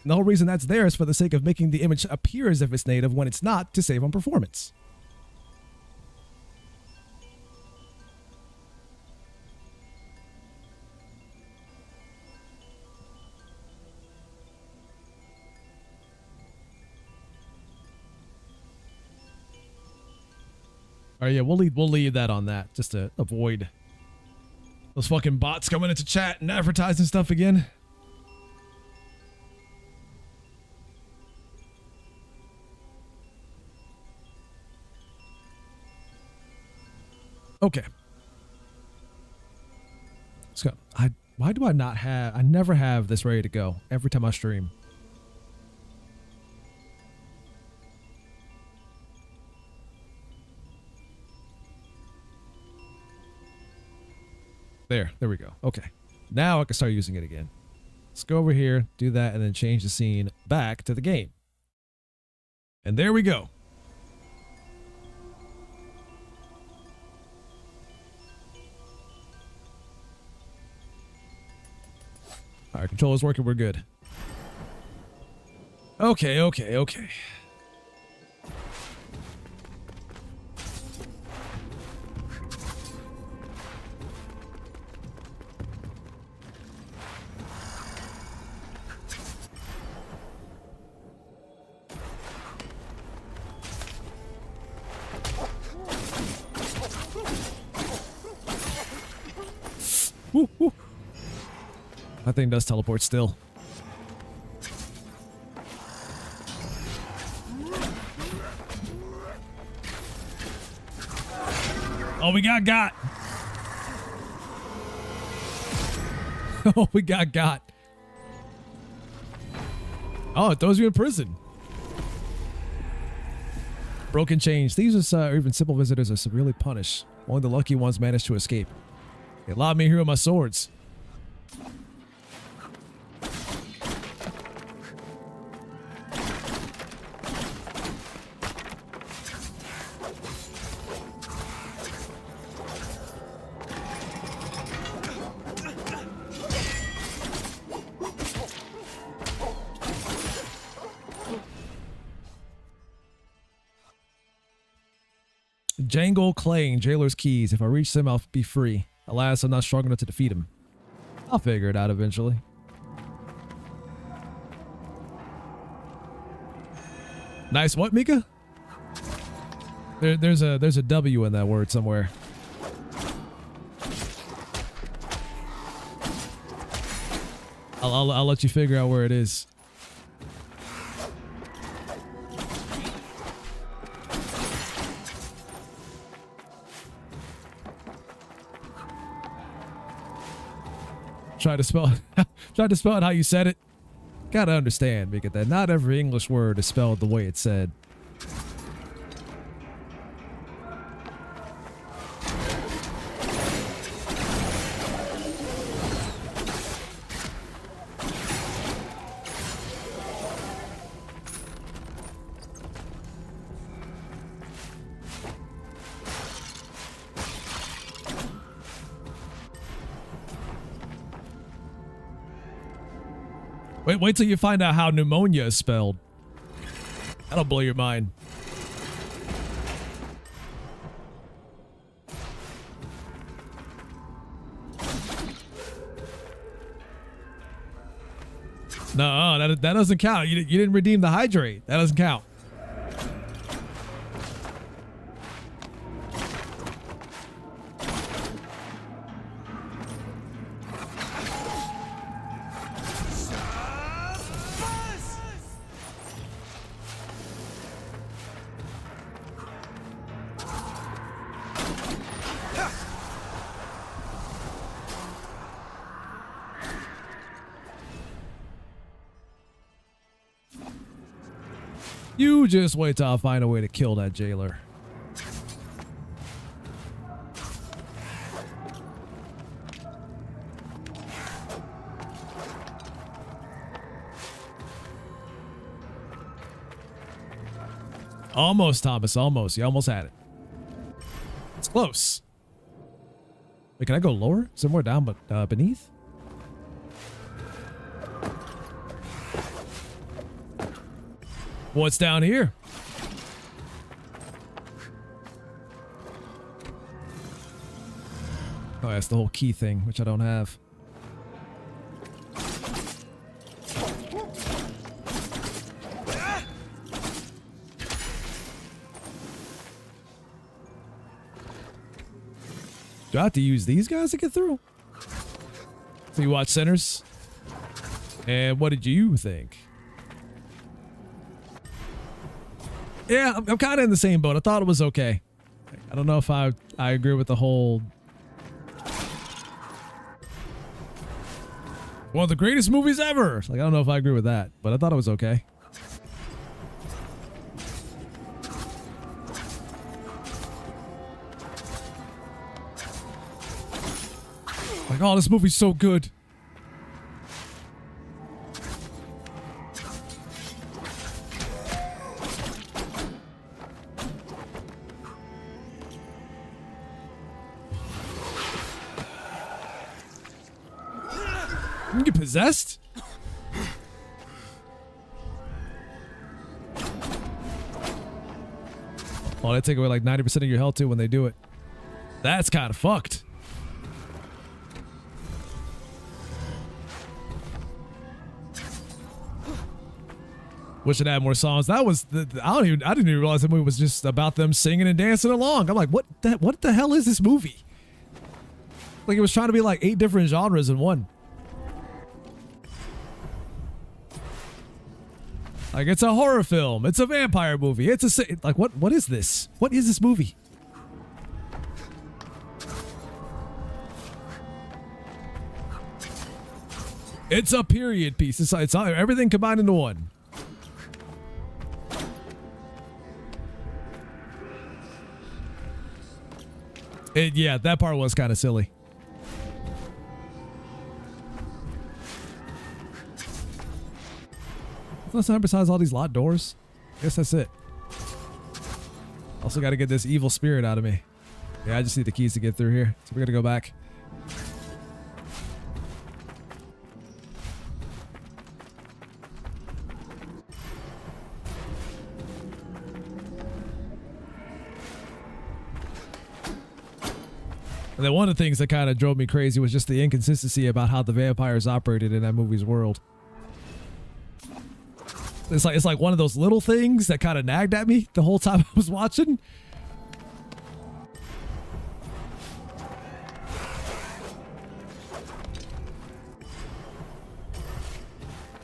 And the whole reason that's there is for the sake of making the image appear as if it's native when it's not, to save on performance. All right, yeah, we'll leave that on that just to avoid those fucking bots coming into chat and advertising stuff again. Okay. Let's go. Why do I not have? I never have this ready to go every time I stream. There we go. Okay. Now I can start using it again. Let's go over here, do that, and then change the scene back to the game. And there we go. All right, controller's working. We're good. Okay. Woo, woo. That thing does teleport still. Oh, we got. Oh, we got. Oh, it throws you in prison. Broken chains. Thieves or even simple visitors are severely punished. Only the lucky ones manage to escape. They allowed me here with my swords. Jangle Clay, Jailer's Keys. If I reach them, I'll be free. Alas, I'm not strong enough to defeat him. I'll figure it out eventually. Nice what, Mika? There's a W in that word somewhere. I'll let you figure out where it is. Try to spell it how you said it. Gotta understand, Mika, that not every English word is spelled the way it's said. Wait till you find out how pneumonia is spelled. That'll blow your mind. No, that doesn't count. You didn't redeem the hydrate. That doesn't count. You just wait till I find a way to kill that jailer. Almost, Thomas. Almost. You almost had it. It's close. Wait, can I go lower? Somewhere down but beneath? What's down here? Oh, that's the whole key thing, which I don't have. Do I have to use these guys to get through? So you watch Sinners? And what did you think? Yeah, I'm kind of in the same boat. I thought it was okay. I don't know if I agree with the whole... One of the greatest movies ever! Like, I don't know if I agree with that, but I thought it was okay. Like, oh, this movie's so good. You get possessed? Oh, they take away like 90% of your health too when they do it. That's kind of fucked. Wish it had more songs. That was I didn't even realize the movie was just about them singing and dancing along. I'm like, what the hell is this movie? Like it was trying to be like 8 different genres in one. Like it's a horror film, it's a vampire movie, it's a like what is this? What is this movie? It's a period piece. It's everything combined into one. Yeah, that part was kind of silly. What's that besides all these locked doors? I guess that's it. Also got to get this evil spirit out of me. Yeah, I just need the keys to get through here. So we're going to go back. And then one of the things that kind of drove me crazy was just the inconsistency about how the vampires operated in that movie's world. It's like one of those little things that kind of nagged at me the whole time I was watching.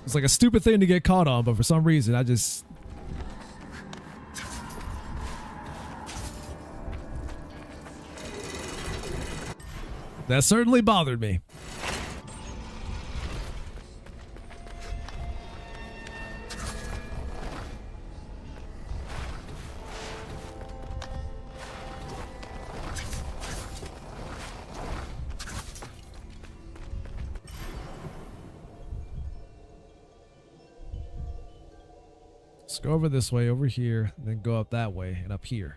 It's like a stupid thing to get caught on, but for some reason I just... That certainly bothered me. Let's go over this way, over here, and then go up that way and up here.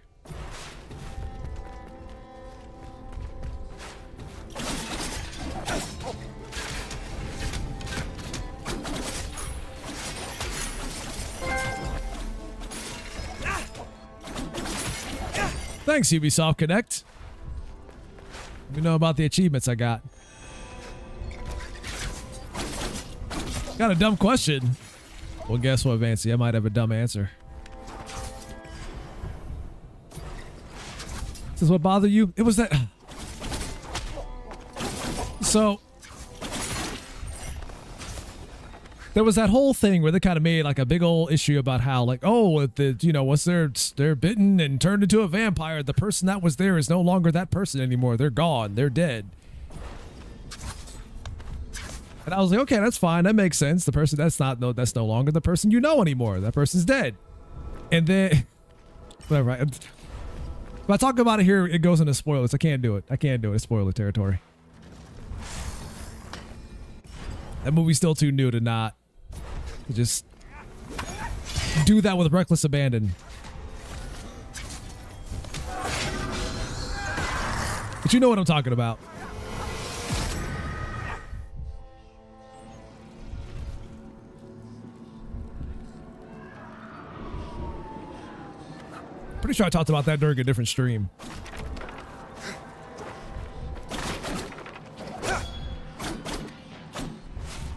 Thanks, Ubisoft Connect. Let me know about the achievements I got. Got a dumb question. Well, guess what, Vancy? I might have a dumb answer. This is what bothered you? It was that... So... There was that whole thing where they kind of made like a big old issue about how like, oh, once they're bitten and turned into a vampire, the person that was there is no longer that person anymore. They're gone. They're dead. And I was like, okay, that's fine. That makes sense. The person that's no longer the person you know anymore. That person's dead. And then, whatever. If I talk about it here, it goes into spoilers. I can't do it. I can't do it. It's spoiler territory. That movie's still too new to not just do that with reckless abandon. But you know what I'm talking about. Pretty sure I talked about that during a different stream.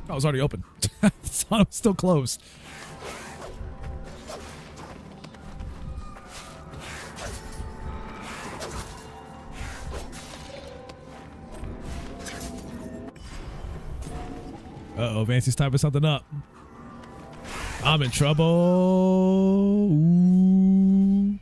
Oh, it was already open. I thought it was still closed. Uh-oh, Vancy's typing something up. I'm in trouble. Ooh.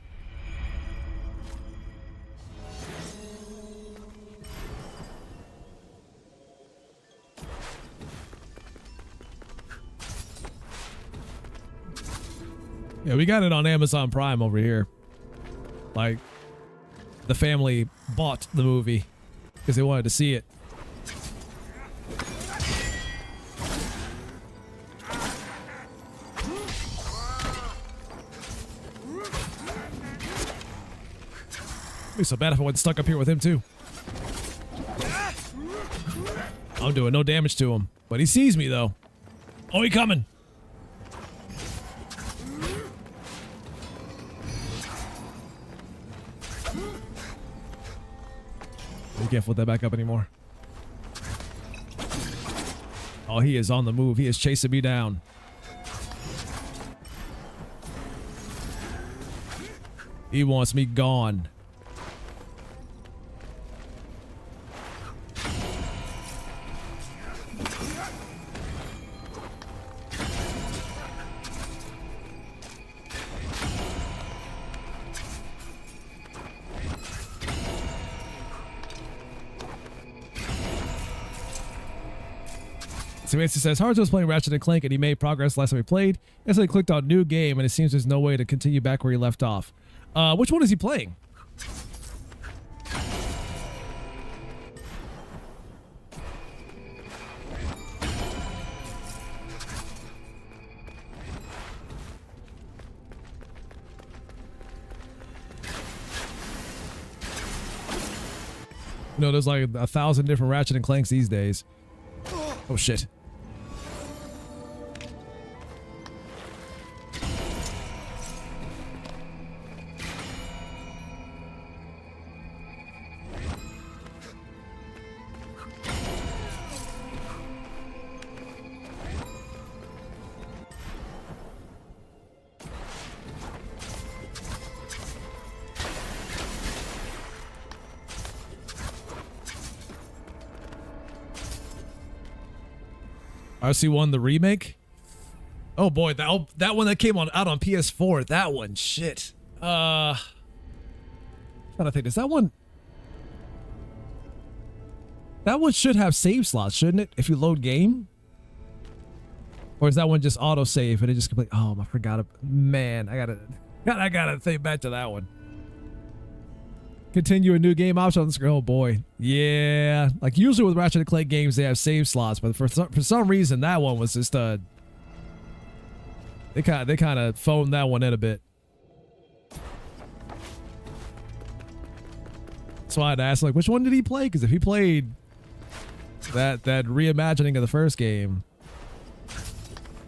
Yeah, we got it on Amazon Prime over here. Like, the family bought the movie because they wanted to see it. It'd be so bad if I wasn't stuck up here with him too. I'm doing no damage to him, but he sees me though. Oh, he coming. You can't flip that back up anymore. Oh, he is on the move. He is chasing me down. He wants me gone. So Nancy says, Haruto was playing Ratchet & Clank and he made progress last time he played. And so he clicked on new game and it seems there's no way to continue back where he left off. Which one is he playing? You know, there's like 1,000 different Ratchet & Clanks these days. Oh, shit. RC1 the remake? Oh boy, that one that came out on PS4, that one, shit. Trying to think, is that one? That one should have save slots, shouldn't it? If you load game? Or is that one just auto save and it just complete? Oh, I forgot it. Man, I gotta think back to that one. Continue a new game option on the screen. Oh boy, yeah. Like usually with Ratchet & Clank games, they have save slots, but for some reason that one was just they kind of phoned that one in a bit. So I had to ask, like, which one did he play? Because if he played that reimagining of the first game,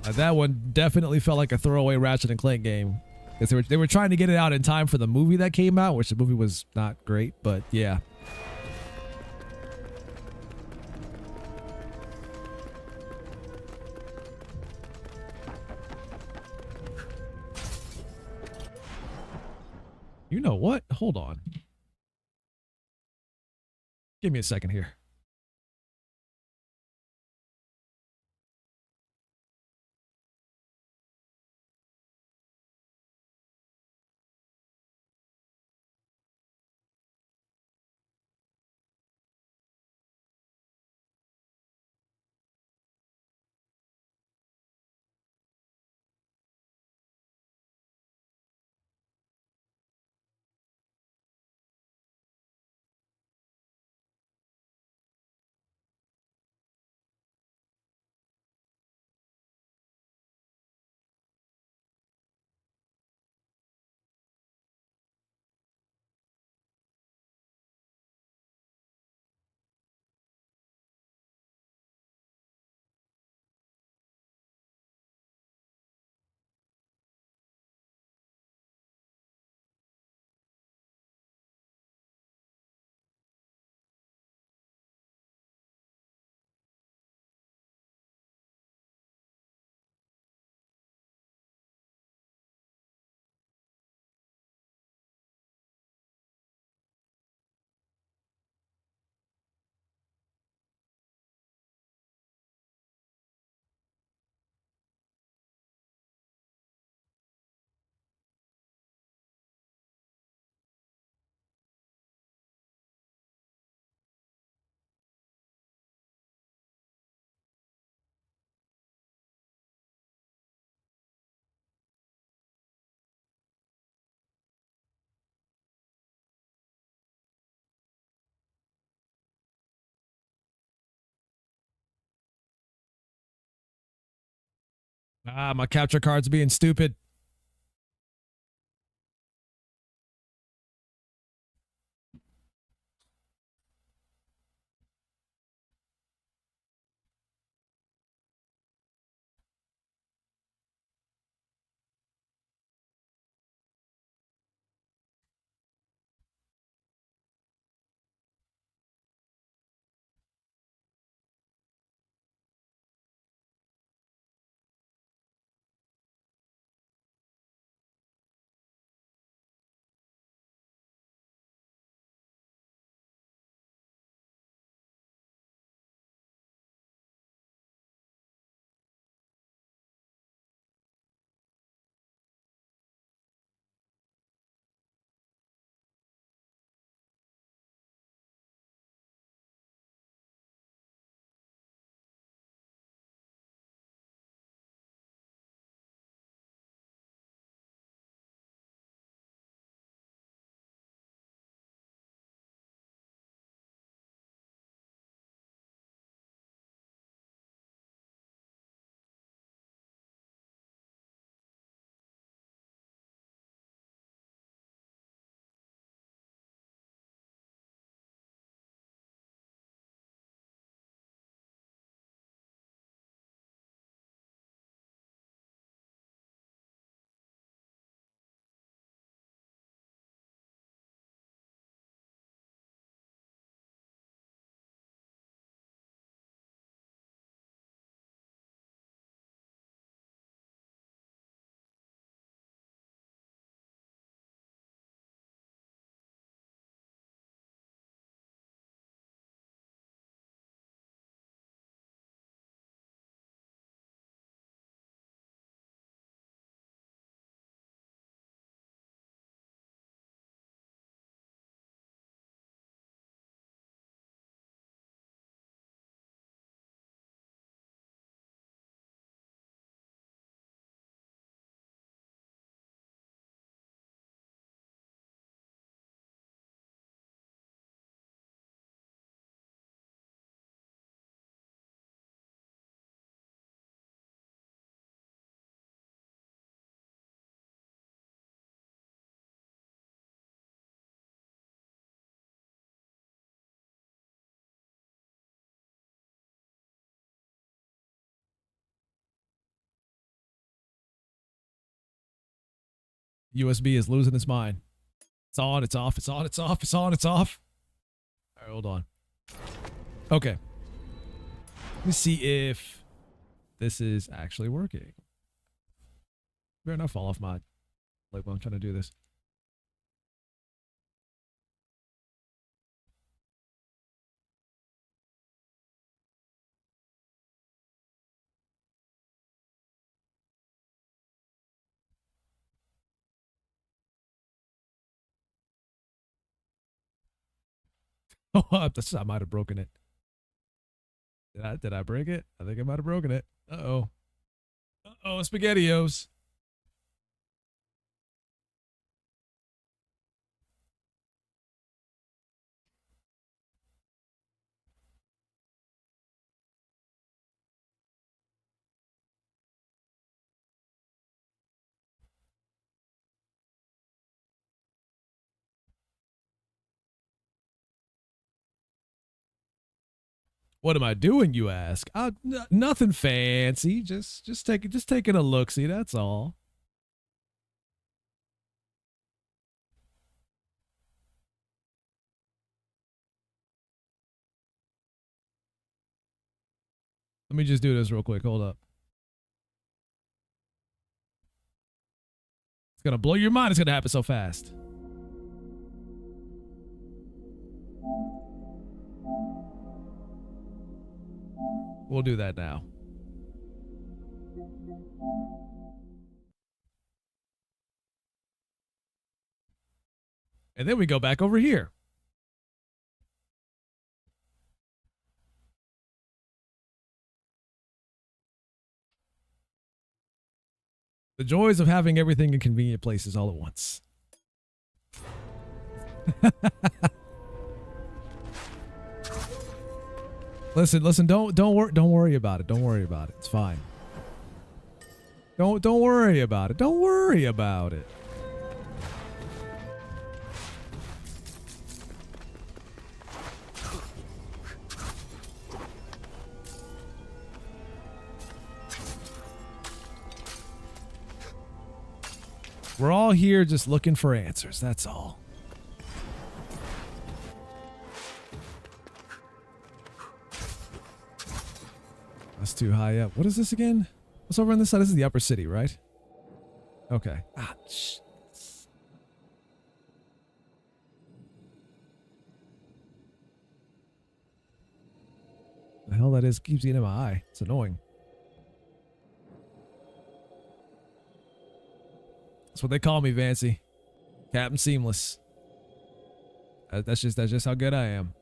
that one definitely felt like a throwaway Ratchet & Clank game. Because they were trying to get it out in time for the movie that came out, which the movie was not great, but yeah. You know what? Hold on. Give me a second here. Ah, my capture card's being stupid. USB is losing its mind. It's on, it's off, it's on, it's off, it's on, it's off. All right, hold on. Okay. Let me see if this is actually working. Better not fall off my leg while I'm trying to do this. Oh, I might have broken it. Did I break it? I think I might have broken it. Uh-oh. Uh-oh, SpaghettiOs. What am I doing, you ask? Nothing fancy. Just taking a look. See, that's all. Let me just do this real quick. Hold up. It's gonna blow your mind. It's gonna happen so fast. We'll do that now. And then we go back over here. The joys of having everything in convenient places all at once. Listen, don't worry about it. Don't worry about it. It's fine. Don't worry about it. Don't worry about it. We're all here just looking for answers. That's all. That's too high up. What is this again? What's over on this side? This is the upper city, right? Okay. Ah, shh. The hell that is keeps eating in my eye. It's annoying. That's what they call me, Vancy. Captain Seamless. That's just how good I am.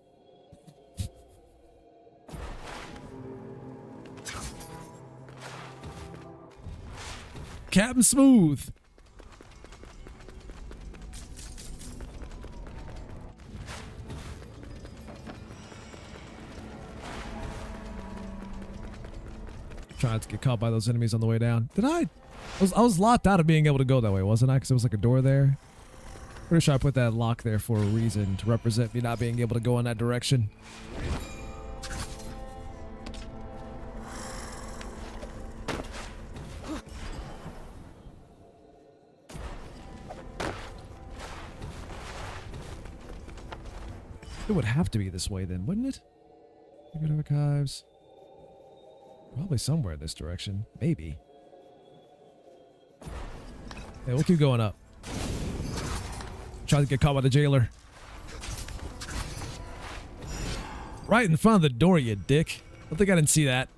Captain Smooth. Trying to get caught by those enemies on the way down. Did I? I was locked out of being able to go that way, wasn't I? Because there was like a door there. Pretty sure I put that lock there for a reason, to represent me not being able to go in that direction. It would have to be this way then, wouldn't it? Secret archives. Probably somewhere in this direction. Maybe. Yeah, we'll keep going up. Try to get caught by the jailer. Right in front of the door, you dick. I think I didn't see that.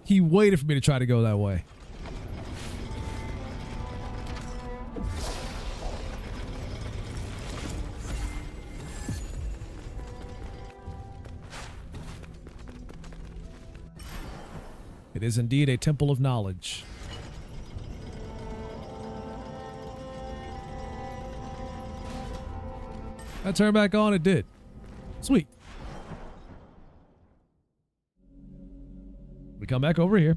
He waited for me to try to go that way. It is indeed a temple of knowledge. I turned back on, it did. Sweet. We come back over here.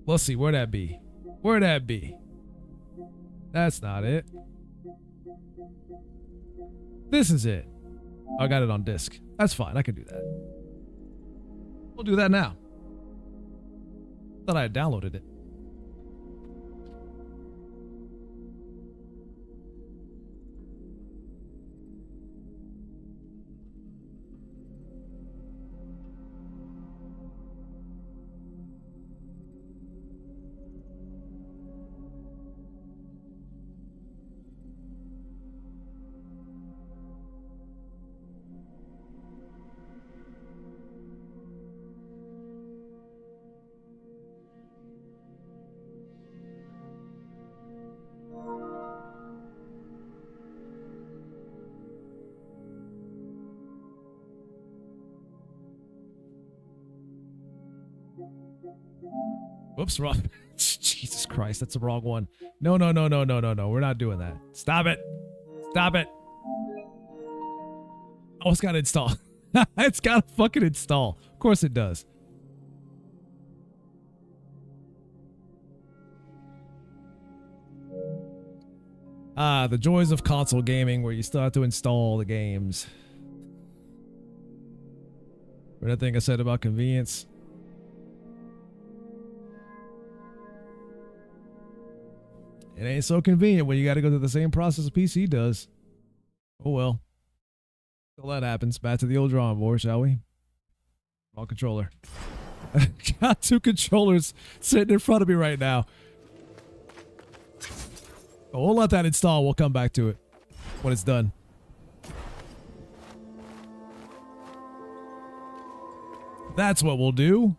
Let's see, where'd that be? Where'd that be? That's not it. This is it. I got it on disc. That's fine, I can do that. We'll do that now. Thought I had downloaded it. Whoops, wrong. Jesus Christ, that's the wrong one. No. We're not doing that. Stop it. Stop it. Oh, it's got to install. It's got to fucking install. Of course it does. Ah, the joys of console gaming where you still have to install the games. What I think I said about convenience. It ain't so convenient when you got to go through the same process a PC does. Oh well. Till that happens, back to the old drawing board, shall we? Wrong controller. Got two controllers sitting in front of me right now. Oh, we'll let that install. We'll come back to it when it's done. That's what we'll do.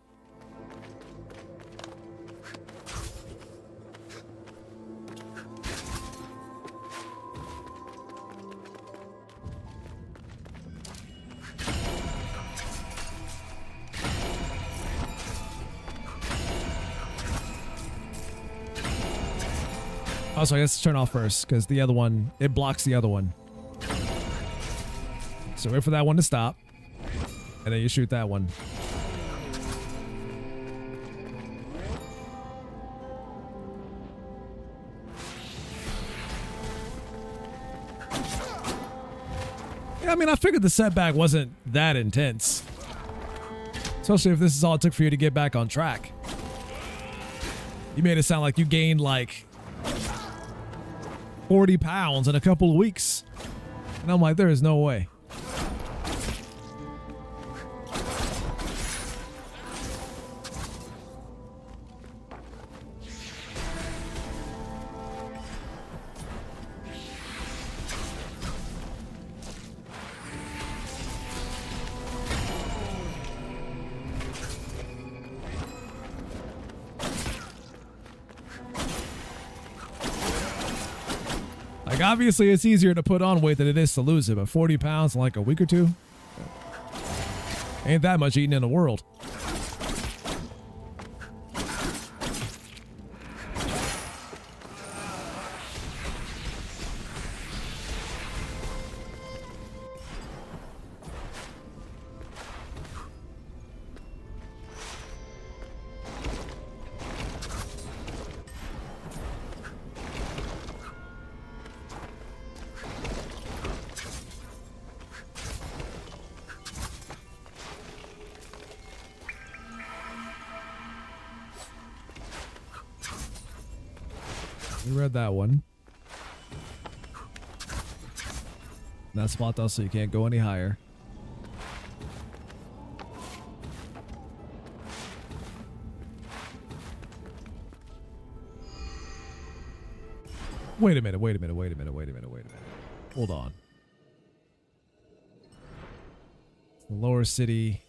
Also, I guess turn off first because the other one, it blocks the other one. So wait for that one to stop. And then you shoot that one. Yeah, I mean, I figured the setback wasn't that intense. Especially if this is all it took for you to get back on track. You made it sound like you gained like 40 pounds in a couple of weeks. And I'm like, there is no way. Like, obviously, it's easier to put on weight than it is to lose it, but 40 pounds in like a week or two? Ain't that much eating in the world. We read that one. That spot though, so you can't go any higher. Wait a minute, wait a minute, wait a minute, wait a minute, wait a minute. Hold on. The lower city.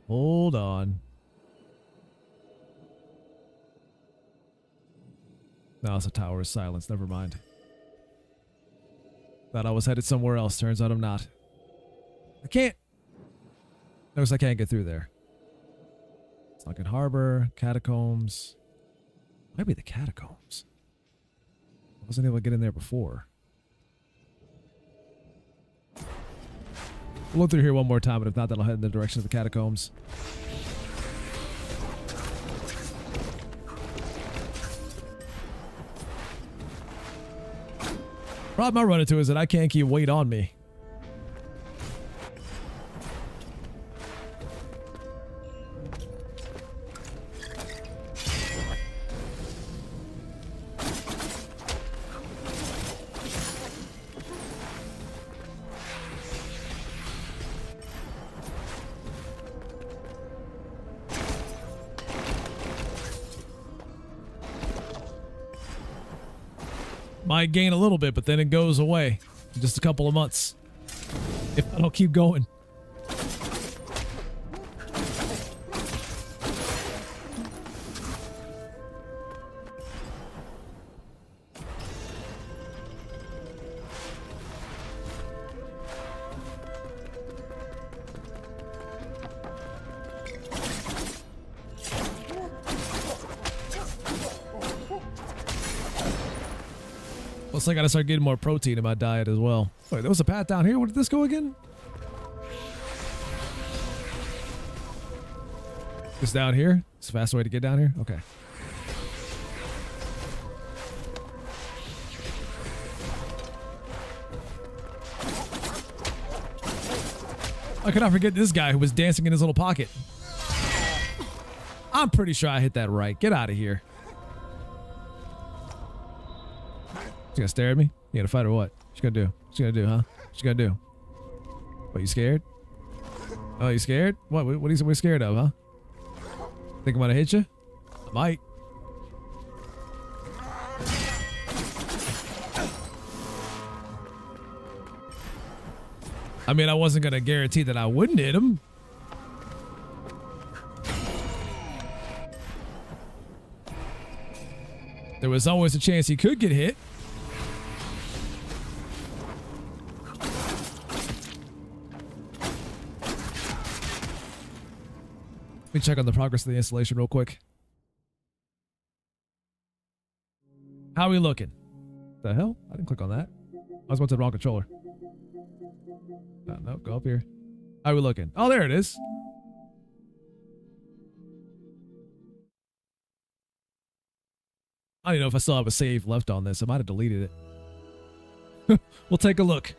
Hold on. No, it's a tower of silence. Never mind. Thought I was headed somewhere else. Turns out I'm not. I can't. Notice I can't get through there. Sunken Harbor, catacombs. Might be the catacombs. I wasn't able to get in there before. We'll look through here one more time, but if not, then I'll head in the direction of the catacombs. Problem I run into is that I can't keep weight on me. Might gain a little bit, but then it goes away in just a couple of months. If I don't keep going. Plus, I gotta start getting more protein in my diet as well. Wait, there was a path down here. Where did this go again? It's down here? It's a fast way to get down here? Okay. I could not forget this guy who was dancing in his little pocket. I'm pretty sure I hit that right. Get out of here. She gonna stare at me? You gonna fight or what? What you gonna do? What you gonna do, huh? What you gonna do? What, you scared? Oh, you scared? What are you scared of, huh? Think I'm gonna hit you? I might. I mean, I wasn't gonna guarantee that I wouldn't hit him. There was always a chance he could get hit. Let me check on the progress of the installation real quick. How are we looking? The hell? I didn't click on that. I was going to the wrong controller. No, go up here. How are we looking? Oh, there it is. I don't even know if I still have a save left on this. I might have deleted it. We'll take a look.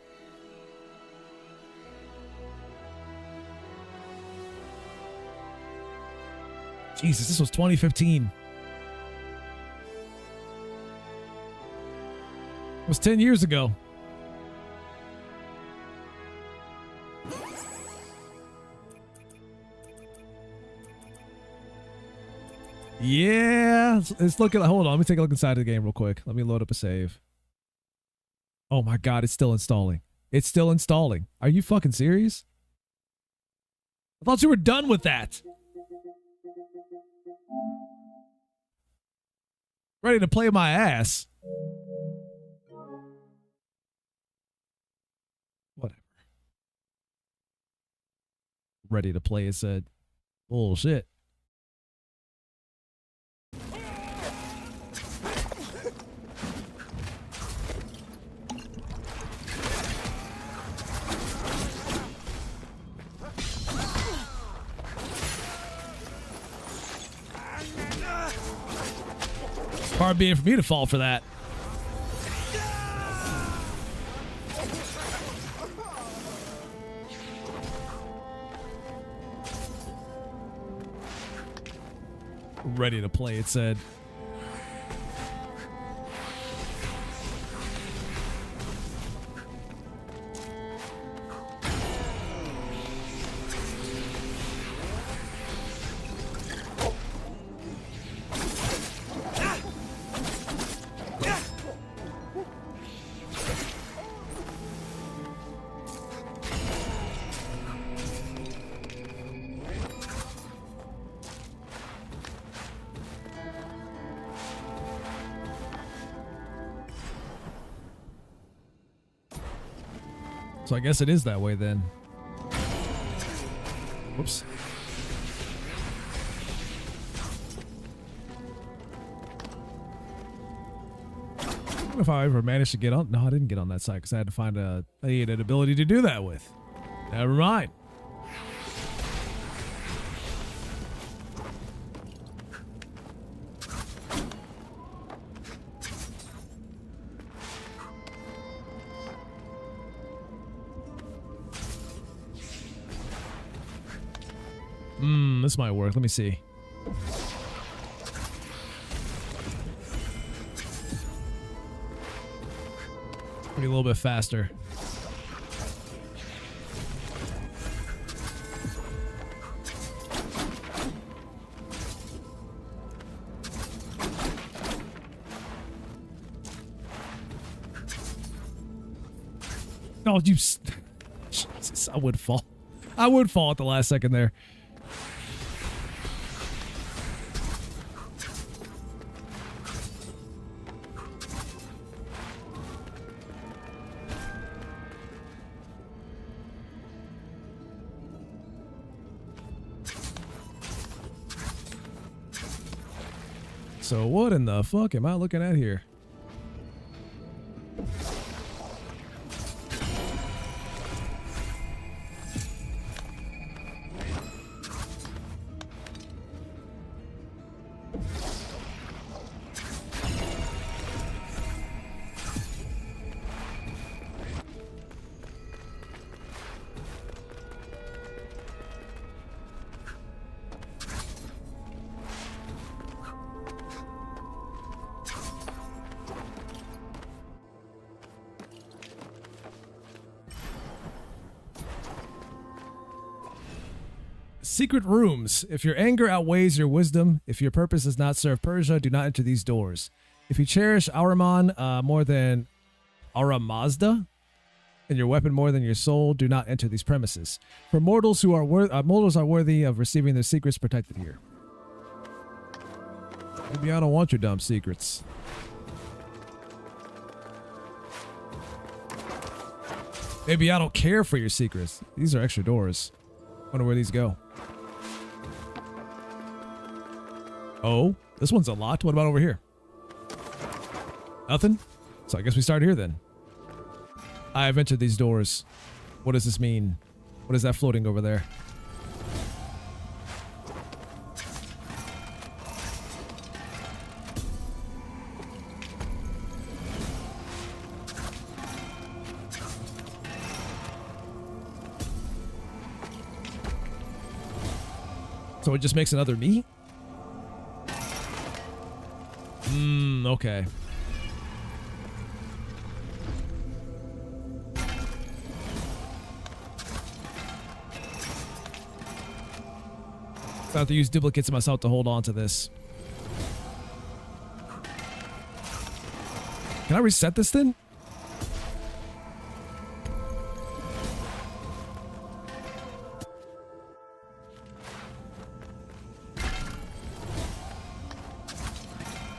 Jesus, this was 2015. It was 10 years ago. Yeah, let's look at. Hold on, let me take a look inside of the game real quick. Let me load up a save. Oh my God, it's still installing. It's still installing. Are you fucking serious? I thought you were done with that. Ready to play my ass. Whatever. Ready to play, it said. Bullshit. Far be it for me to fall for that. Ready to play, it said. So I guess it is that way then. Whoops. I don't know if I ever managed to get on. No, I didn't get on that side because I had to find an ability to do that with. Never mind. This might work. Let me see. Be a little bit faster. Oh, you! Jesus, I would fall. I would fall at the last second there. So what in the fuck am I looking at here? Secret rooms. If your anger outweighs your wisdom, if your purpose does not serve Persia, do not enter these doors. If you cherish Ahriman more than Aramazda, and your weapon more than your soul, do not enter these premises. For mortals who are mortals are worthy of receiving their secrets protected here. Maybe I don't want your dumb secrets. Maybe I don't care for your secrets. These are extra doors. Wonder where these go. Oh, this one's unlocked. What about over here? Nothing? So I guess we start here then. I have entered these doors. What does this mean? What is that floating over there? So it just makes another me? Okay. So I have to use duplicates of myself to hold on to this. Can I reset this then?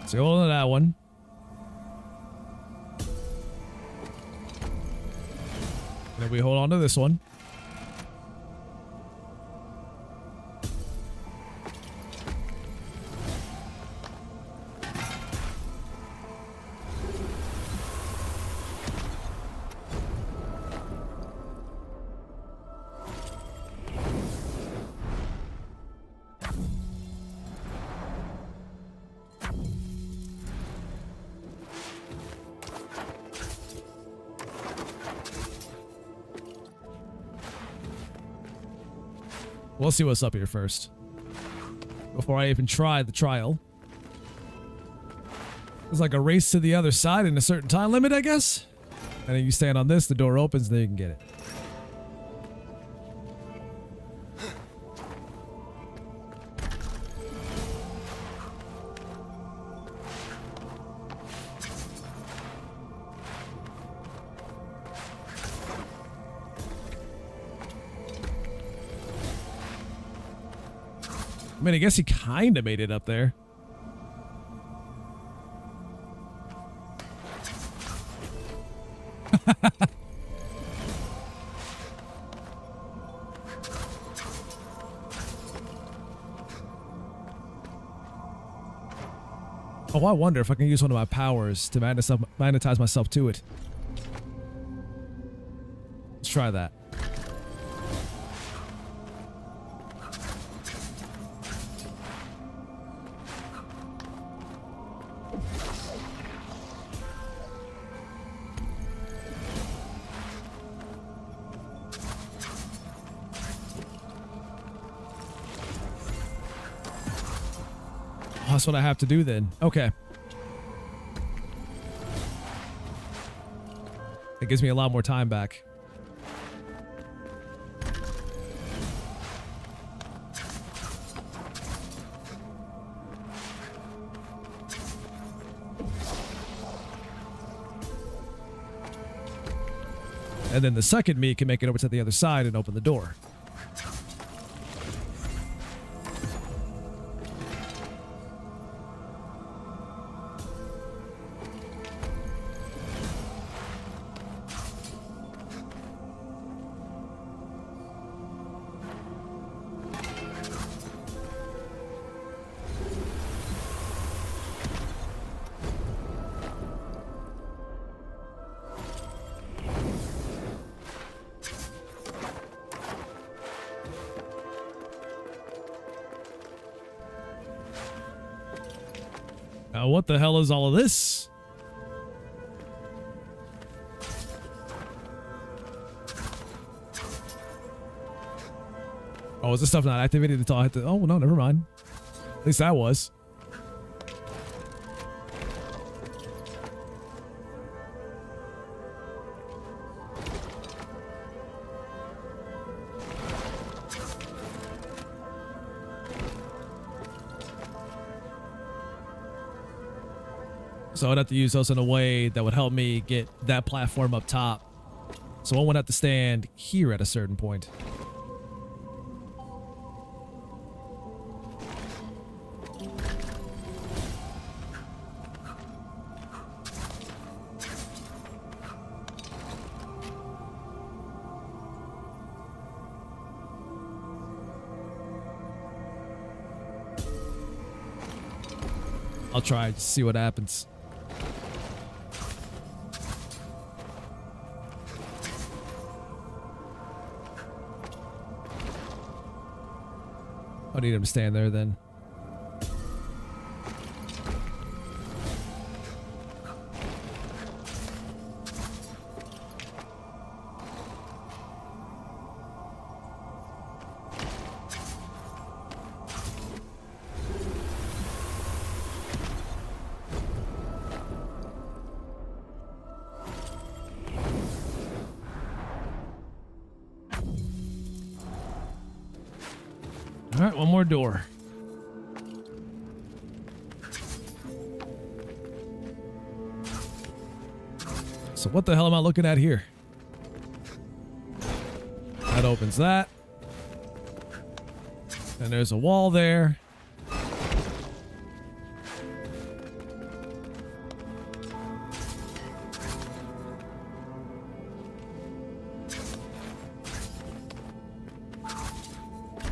So hold on to that one. And then we hold on to this one. We'll see what's up here first. Before I even try the trial. It's like a race to the other side in a certain time limit, I guess. And then you stand on this, the door opens, then you can get it. I mean, I guess he kind of made it up there. Oh, I wonder if I can use one of my powers to magnetize myself to it. Let's try that. That's what I have to do then. Okay. It gives me a lot more time back. And then the second me can make it over to the other side and open the door. What the hell is all of this? Oh, is this stuff not activated until I hit the... Oh, no, never mind. At least that was. So I'd have to use those in a way that would help me get that platform up top. So I won't have to stand here at a certain point. I'll try to see what happens. I'll need him to stand there then. All right, one more door. So what the hell am I looking at here? That opens that. And there's a wall there.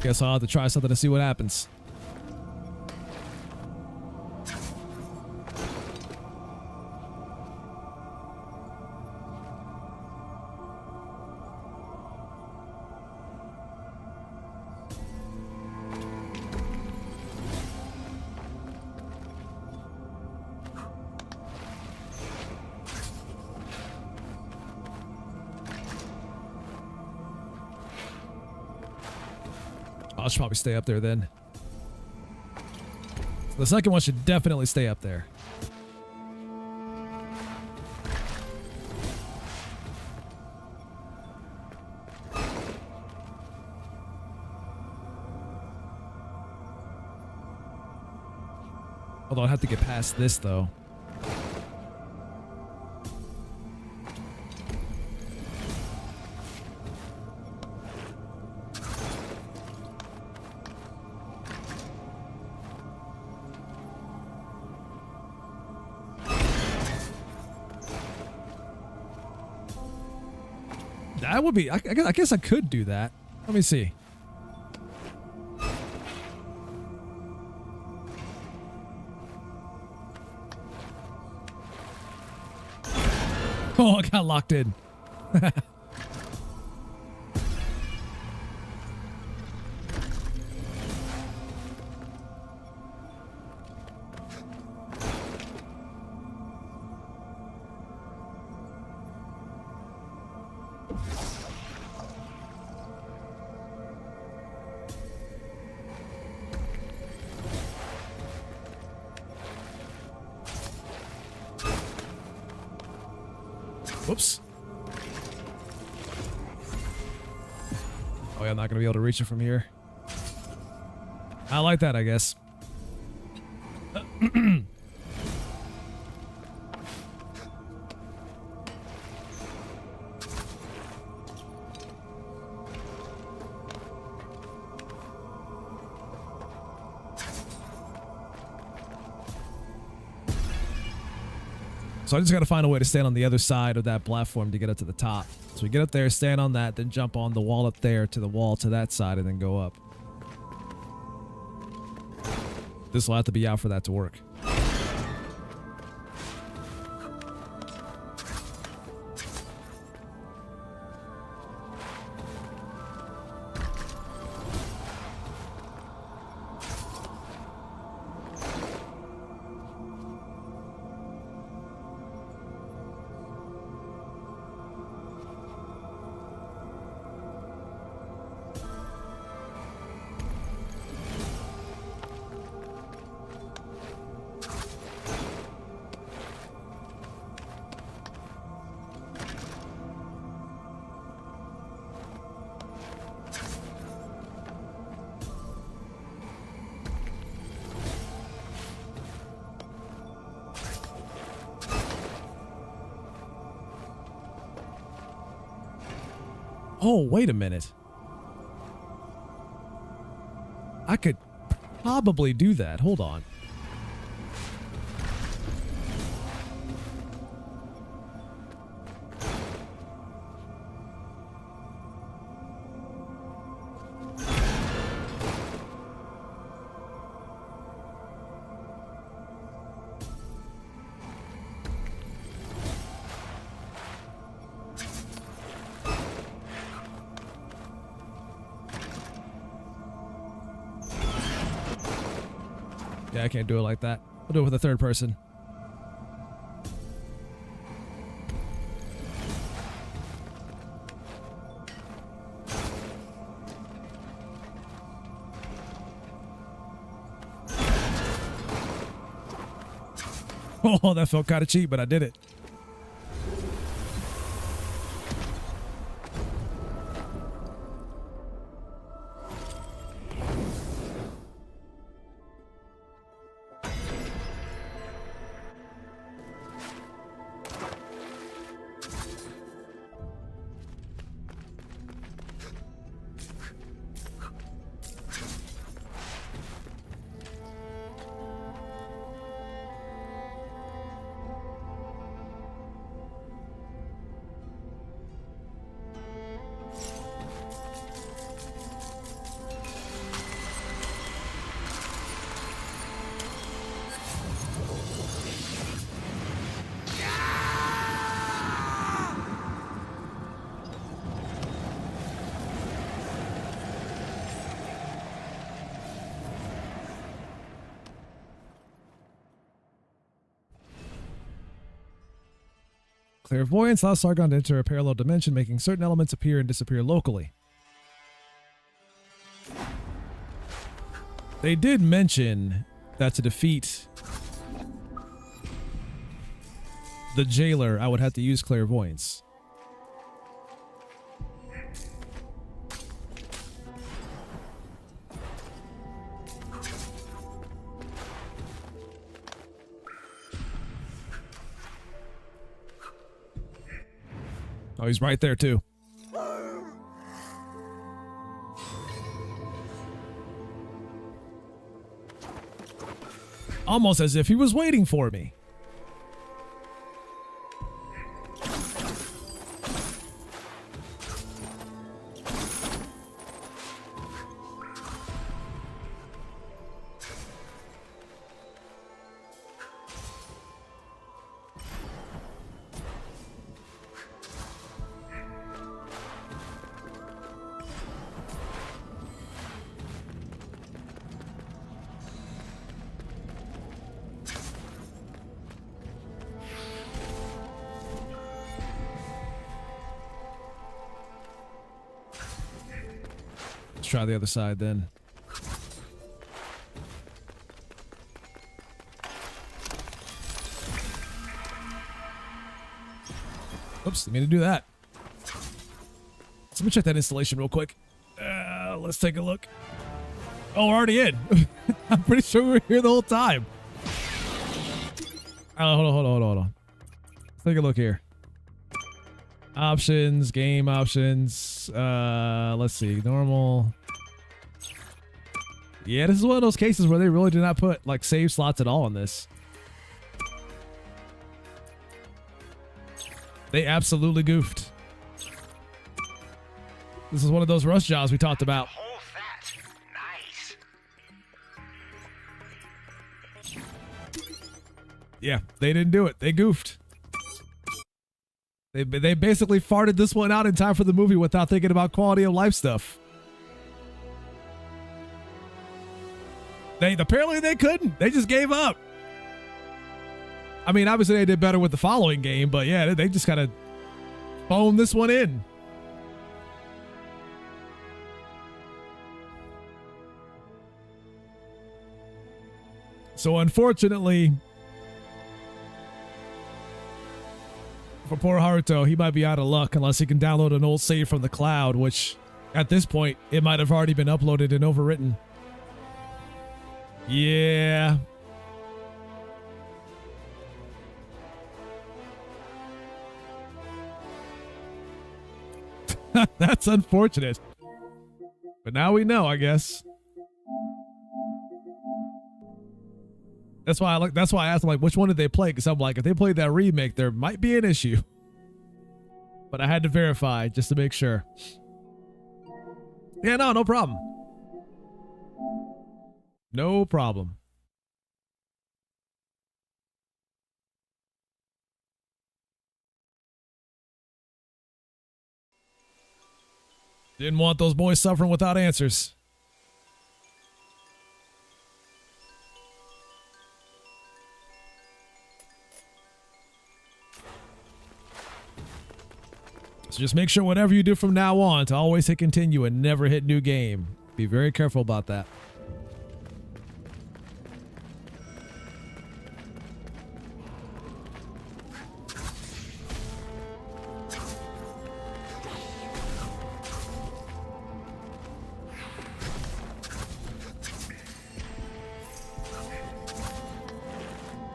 Guess I'll have to try something to see what happens. I should probably stay up there then. The second one should definitely stay up there. Although I'd have to get past this though. That would be, I guess I could do that. Let me see. Oh, I got locked in. Whoops. Oh yeah, I'm not gonna be able to reach it from here. I like that, I guess. So I just got to find a way to stand on the other side of that platform to get up to the top. So we get up there, stand on that, then jump on the wall up there to the wall to that side, and then go up. This will have to be out for that to work. Oh, wait a minute. I could probably do that. Hold on. Yeah, I can't do it like that. I'll do it with a third person. Oh, that felt kind of cheap, but I did it. Clairvoyance allows Sargon to enter a parallel dimension, making certain elements appear and disappear locally. They did mention that to defeat the jailer, I would have to use clairvoyance. Oh, he's right there too. Almost as if he was waiting for me. Let's try the other side then. Oops, didn't mean to do that. Let me check that installation real quick. Let's take a look. Oh, we're already in. I'm pretty sure we were here the whole time. Hold on. Let's take a look here. Options, game options. Let's see, normal. Yeah, this is one of those cases where they really did not put like save slots at all on this. They absolutely goofed. This is one of those rush jobs we talked about. Yeah, they didn't do it. They goofed. They basically farted this one out in time for the movie without thinking about quality of life stuff. Apparently they couldn't. They just gave up. I mean, obviously they did better with the following game, but yeah, they just kind of phoned this one in. So unfortunately, for poor Haruto, he might be out of luck unless he can download an old save from the cloud, which at this point, it might have already been uploaded and overwritten. Yeah. That's unfortunate. But now we know, I guess. That's why I asked him, like, which one did they play? Because I'm like, if they played that remake, there might be an issue. But I had to verify just to make sure. Yeah, no problem. No problem. Didn't want those boys suffering without answers. So just make sure whatever you do from now on to always hit continue and never hit new game. Be very careful about that.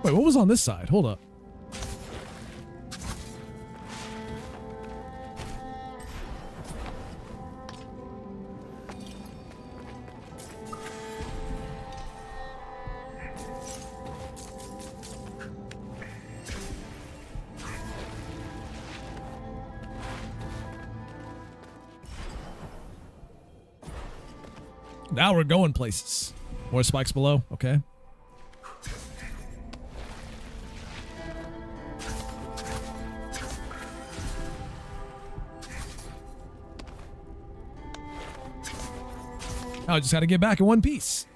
Wait, what was on this side? Hold up. Now we're going places. More spikes below. Okay. I just got to get back in one piece.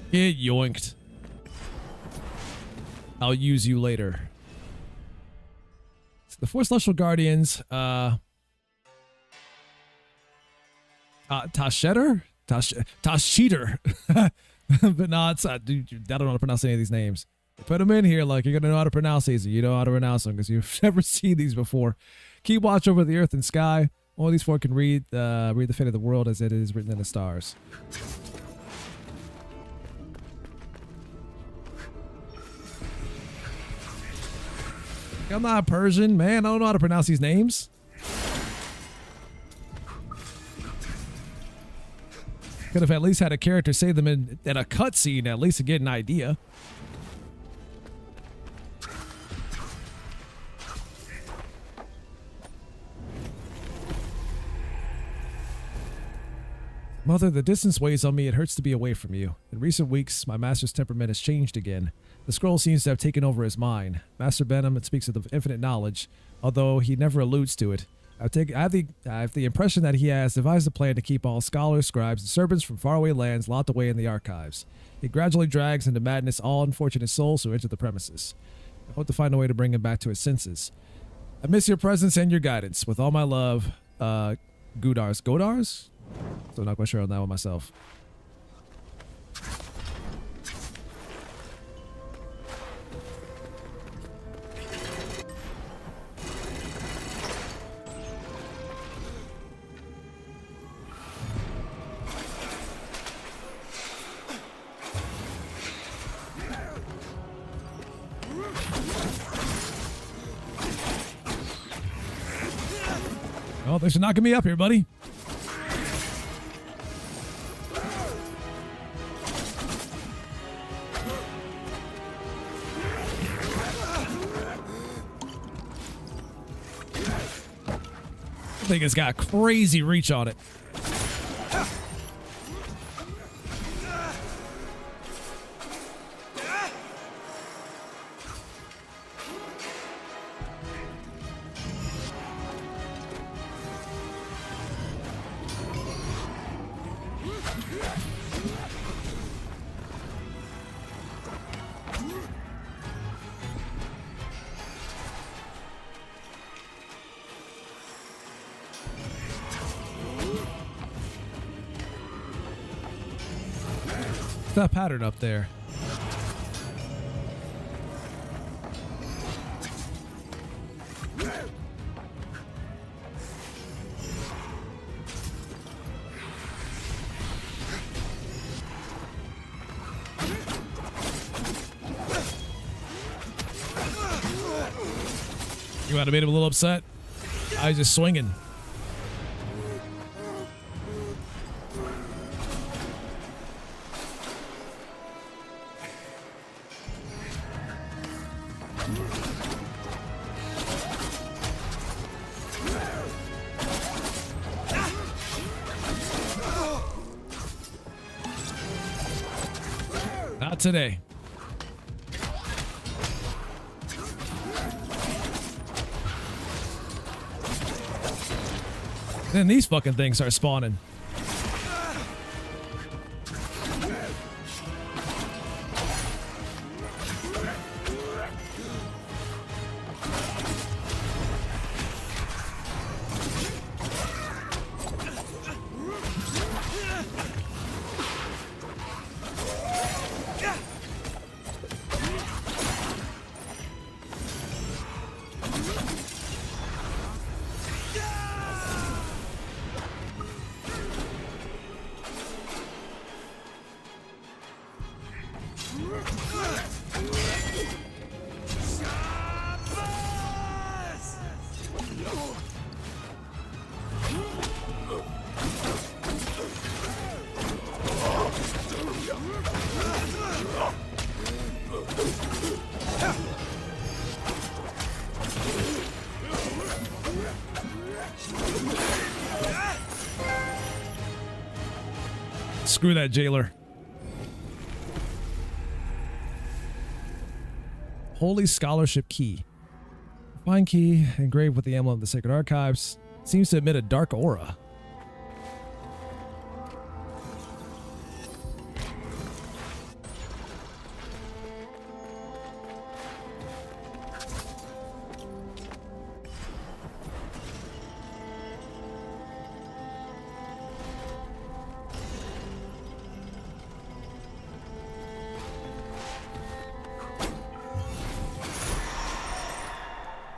Get yoinked. I'll use you later. So the four celestial guardians, Tashetter? Tasheter. But no, it's dude, I don't know how to pronounce any of these names. Put them in here like you're gonna know how to pronounce these, and you know how to pronounce them because you've never seen these before. Keep watch over the earth and sky. All these four can read the fate of the world as it is written in the stars. I'm not Persian, man. I don't know how to pronounce these names. Could have at least had a character say them in a cutscene, at least to get an idea. Mother, the distance weighs on me. It hurts to be away from you. In recent weeks, my master's temperament has changed again. The scroll seems to have taken over his mind. Master Benham speaks of the infinite knowledge, although he never alludes to it. I have the impression that he has devised a plan to keep all scholars, scribes, and servants from faraway lands locked away in the archives. He gradually drags into madness all unfortunate souls who enter the premises. I hope to find a way to bring him back to his senses. I miss your presence and your guidance. With all my love, Godars? So I'm not quite sure on that one myself. Oh, thanks for knocking me up here, buddy. I think it's got crazy reach on it. That pattern up there. You might have made him a little upset. I was just swinging. Not today. Then these fucking things start spawning. Screw that jailer. Holy Scholarship Key. Fine key engraved with the emblem of the Sacred Archives. Seems to emit a dark aura.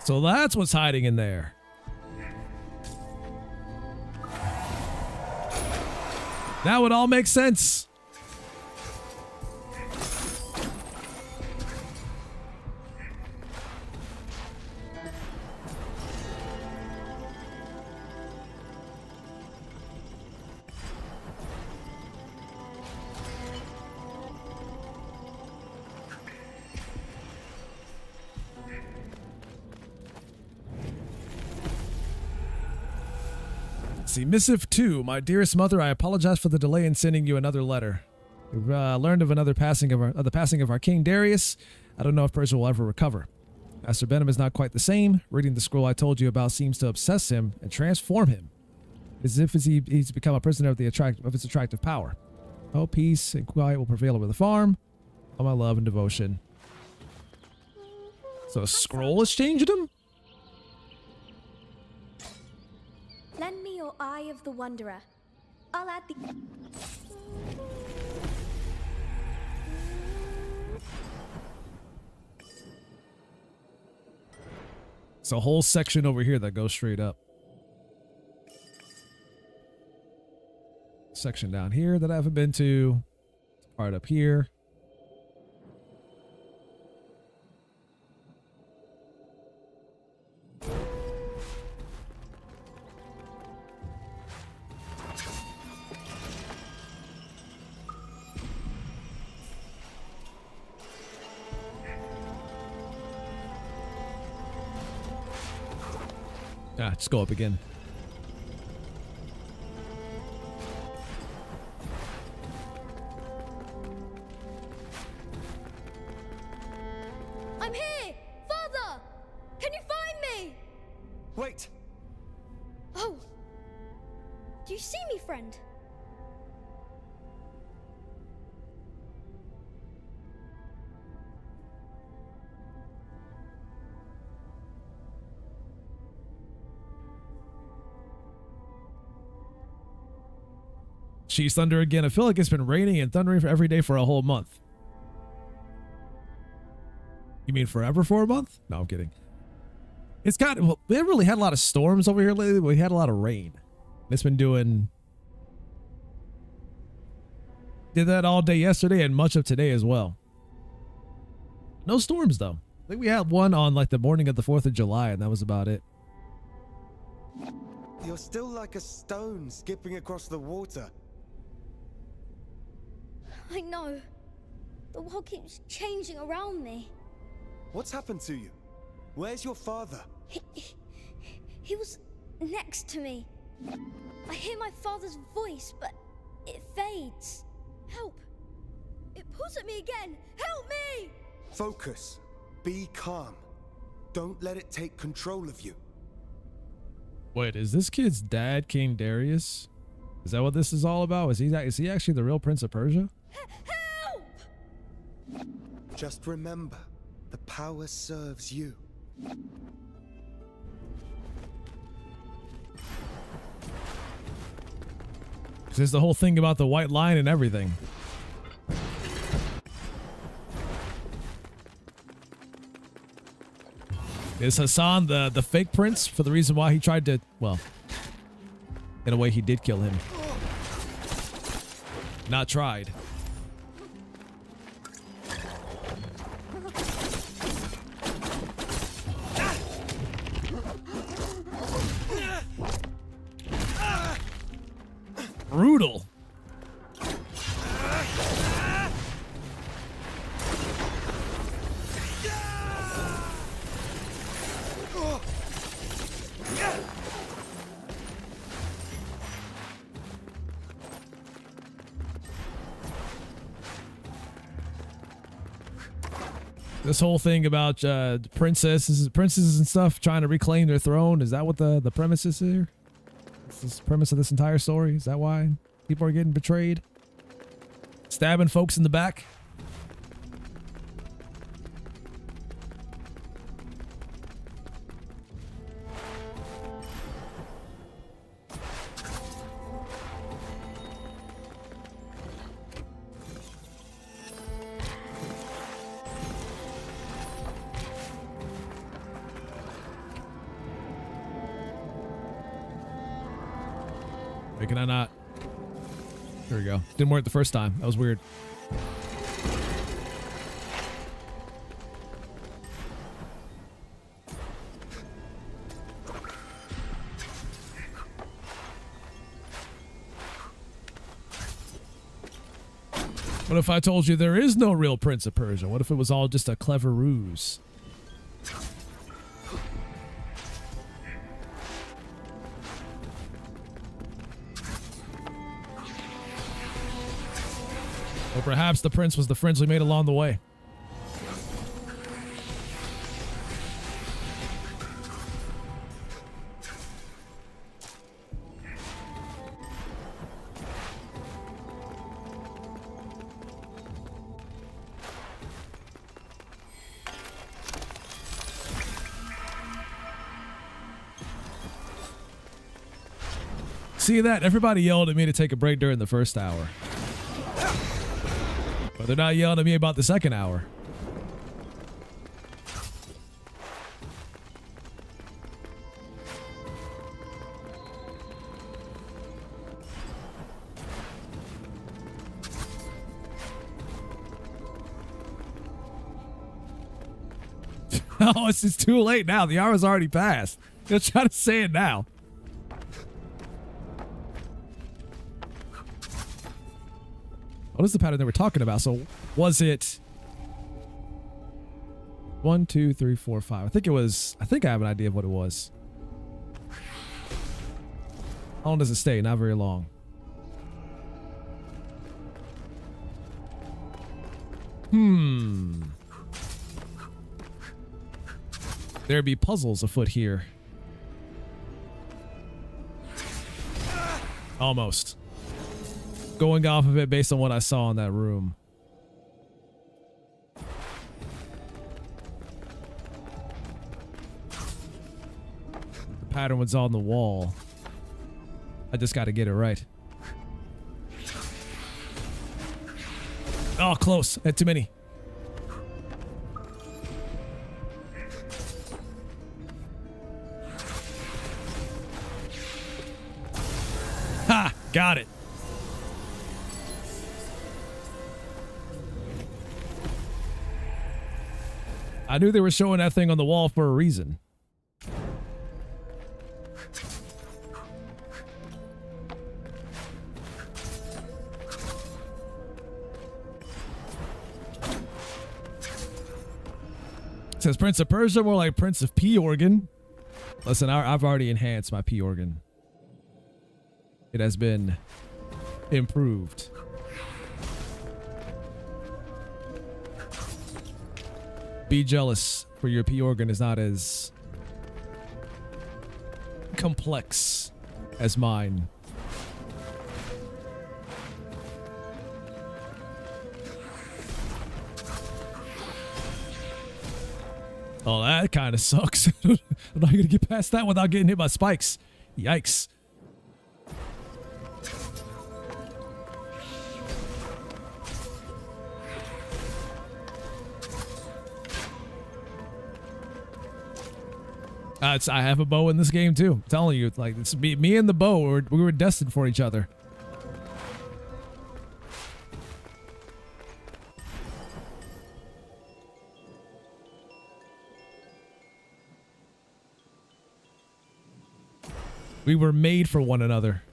So that's what's hiding in there. That would all make sense. See, Missive 2, my dearest mother, I apologize for the delay in sending you another letter. We've learned of another passing of the passing of our king Darius. I don't know if Persia will ever recover. Master Benham is not quite the same. Reading the scroll I told you about seems to obsess him and transform him, as if he's become a prisoner of its attractive power. Oh, peace and quiet will prevail over the farm. All my love and devotion. So a scroll has changed him? Lend me your Eye of the Wanderer. I'll add the... It's a whole section over here that goes straight up. Section down here that I haven't been to. Part up here. Ah, just go up again. I'm here! Father! Can you find me? Wait! Oh! Do you see me, friend? She's thunder again. I feel like it's been raining and thundering every day for a whole month. You mean forever for a month? No, I'm kidding. It's got, well, we haven't really had a lot of storms over here lately, but we had a lot of rain. It's been doing, did that all day yesterday and much of today as well. No storms though. think we had one on like the morning of the 4th of July, and that was about it. You're still like a stone skipping across the water. I know. The world keeps changing around me. What's happened to you? Where's your father? He was next to me. I hear my father's voice, but it fades. Help! It pulls at me again! Help me! Focus. Be calm. Don't let it take control of you. Wait, is this kid's dad King Darius? Is that what this is all about? Is he actually the real Prince of Persia? Help! Just remember, the power serves you. There's the whole thing about the white line and everything. Is Hassan the fake prince for the reason why he tried to, well, in a way he did kill him. Not tried. Brutal. This whole thing about princesses and stuff trying to reclaim their throne, is that what the premise is here? Is this the premise of this entire story? Is that why people are getting betrayed? Stabbing folks in the back? Wait, can I not? There we go. Didn't work the first time. That was weird. What if I told you there is no real Prince of Persia? What if it was all just a clever ruse? Or perhaps the prince was the friends we made along the way. See that? Everybody yelled at me to take a break during the first hour. But they're not yelling at me about the second hour. Oh, it's too late now. The hour's already passed. They're trying to say it now. What is the pattern that we're talking about? So was it 1, 2, 3, 4, 5? I think it was. I think I have an idea of what it was. How long does it stay? Not very long. There be puzzles afoot here. Almost. Going off of it based on what I saw in that room. The pattern was on the wall. I just got to get it right. Oh, close. Had too many. Ha! Got it. I knew they were showing that thing on the wall for a reason. It says Prince of Persia, more like Prince of P organ. Listen, I've already enhanced my P organ. It has been improved. Be jealous, for your P organ is not as complex as mine. Oh, that kind of sucks. I'm not going to get past that without getting hit by spikes. Yikes. I have a bow in this game too. I'm telling you, like it's me and the bow. We were destined for each other. We were made for one another.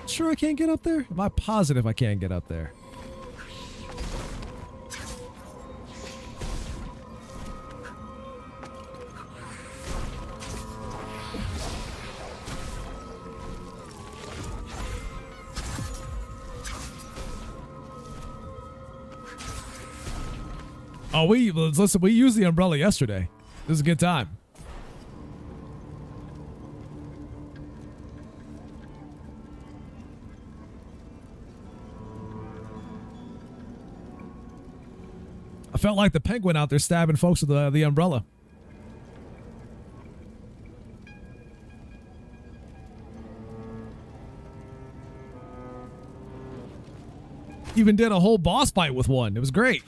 Sure I can't get up there? Am I positive I can't get up there? Oh, listen, we used the umbrella yesterday. This is a good time. I felt like the penguin out there stabbing folks with the umbrella. Even did a whole boss fight with one. It was great.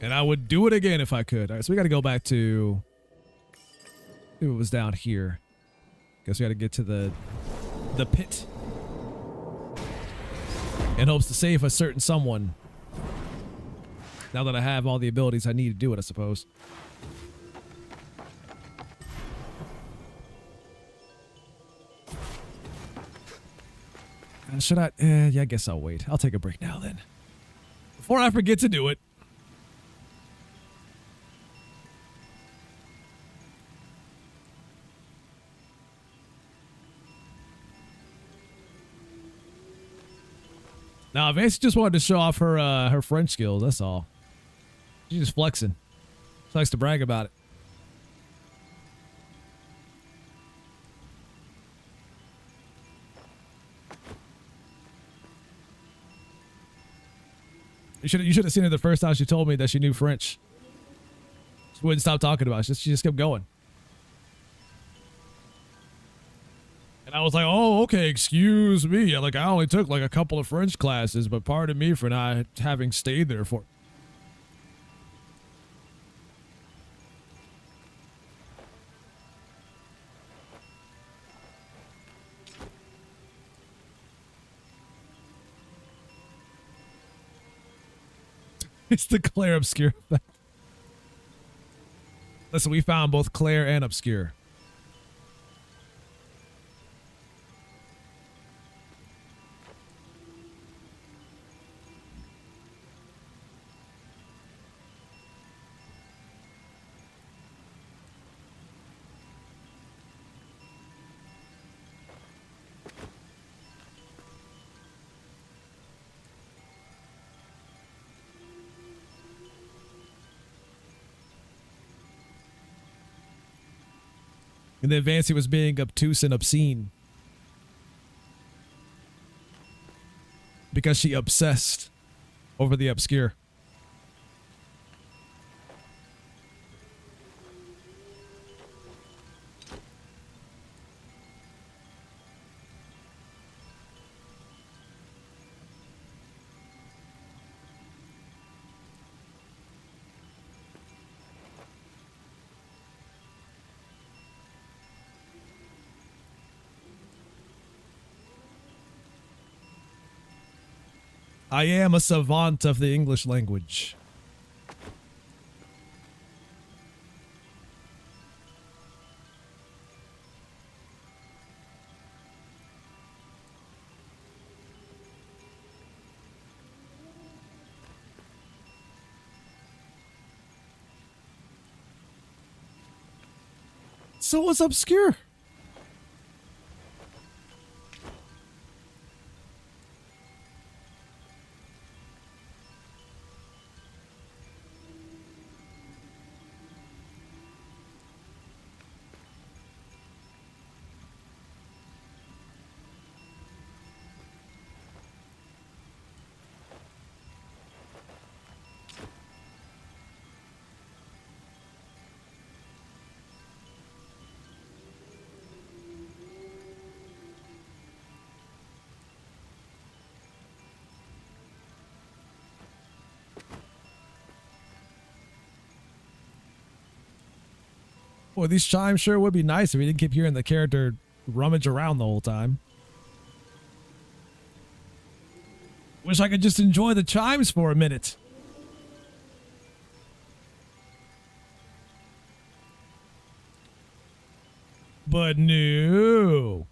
And I would do it again if I could. All right, so we got to go back to... It was down here. Guess we got to get to the pit. In hopes to save a certain someone. Now that I have all the abilities I need to do it, I suppose. Should I? Yeah, I guess I'll wait. I'll take a break now then. Before I forget to do it. Now, Vance just wanted to show off her French skills. That's all. She's just flexing. She likes to brag about it. You should have seen her the first time she told me that she knew French. She wouldn't stop talking about it. She just kept going. And I was like, oh, okay, excuse me. Like, I only took like a couple of French classes, but pardon me for not having stayed there for... It's the Claire Obscure effect. Listen, we found both Claire and Obscure. And then Vancy was being obtuse and obscene. Because she obsessed over the obscure. I am a savant of the English language. So what's obscure? Boy, these chimes sure would be nice if we didn't keep hearing the character rummage around the whole time. Wish I could just enjoy the chimes for a minute. But no.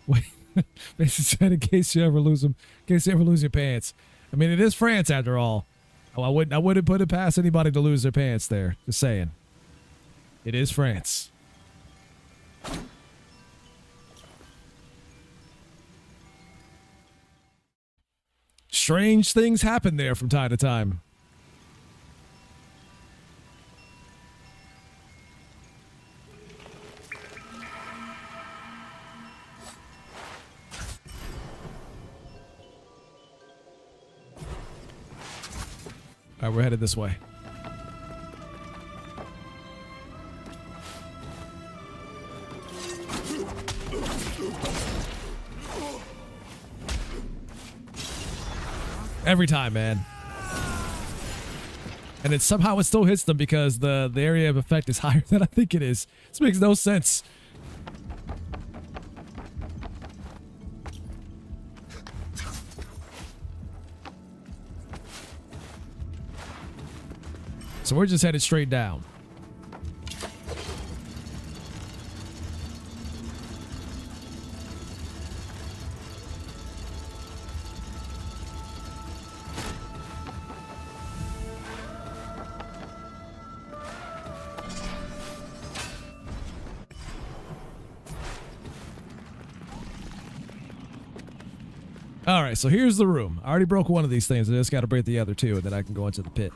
Wait. Basically said in case you ever lose them, in case you ever lose your pants. I mean, it is France after all. Oh, I wouldn't put it past anybody to lose their pants there. Just saying. It is France. Strange things happen there from time to time. All right, we're headed this way. Every time, man. And it somehow it still hits them because the area of effect is higher than I think it is. This makes no sense. So we're just headed straight down. All right, so here's the room. I already broke one of these things. I just got to break the other two, and then I can go into the pit.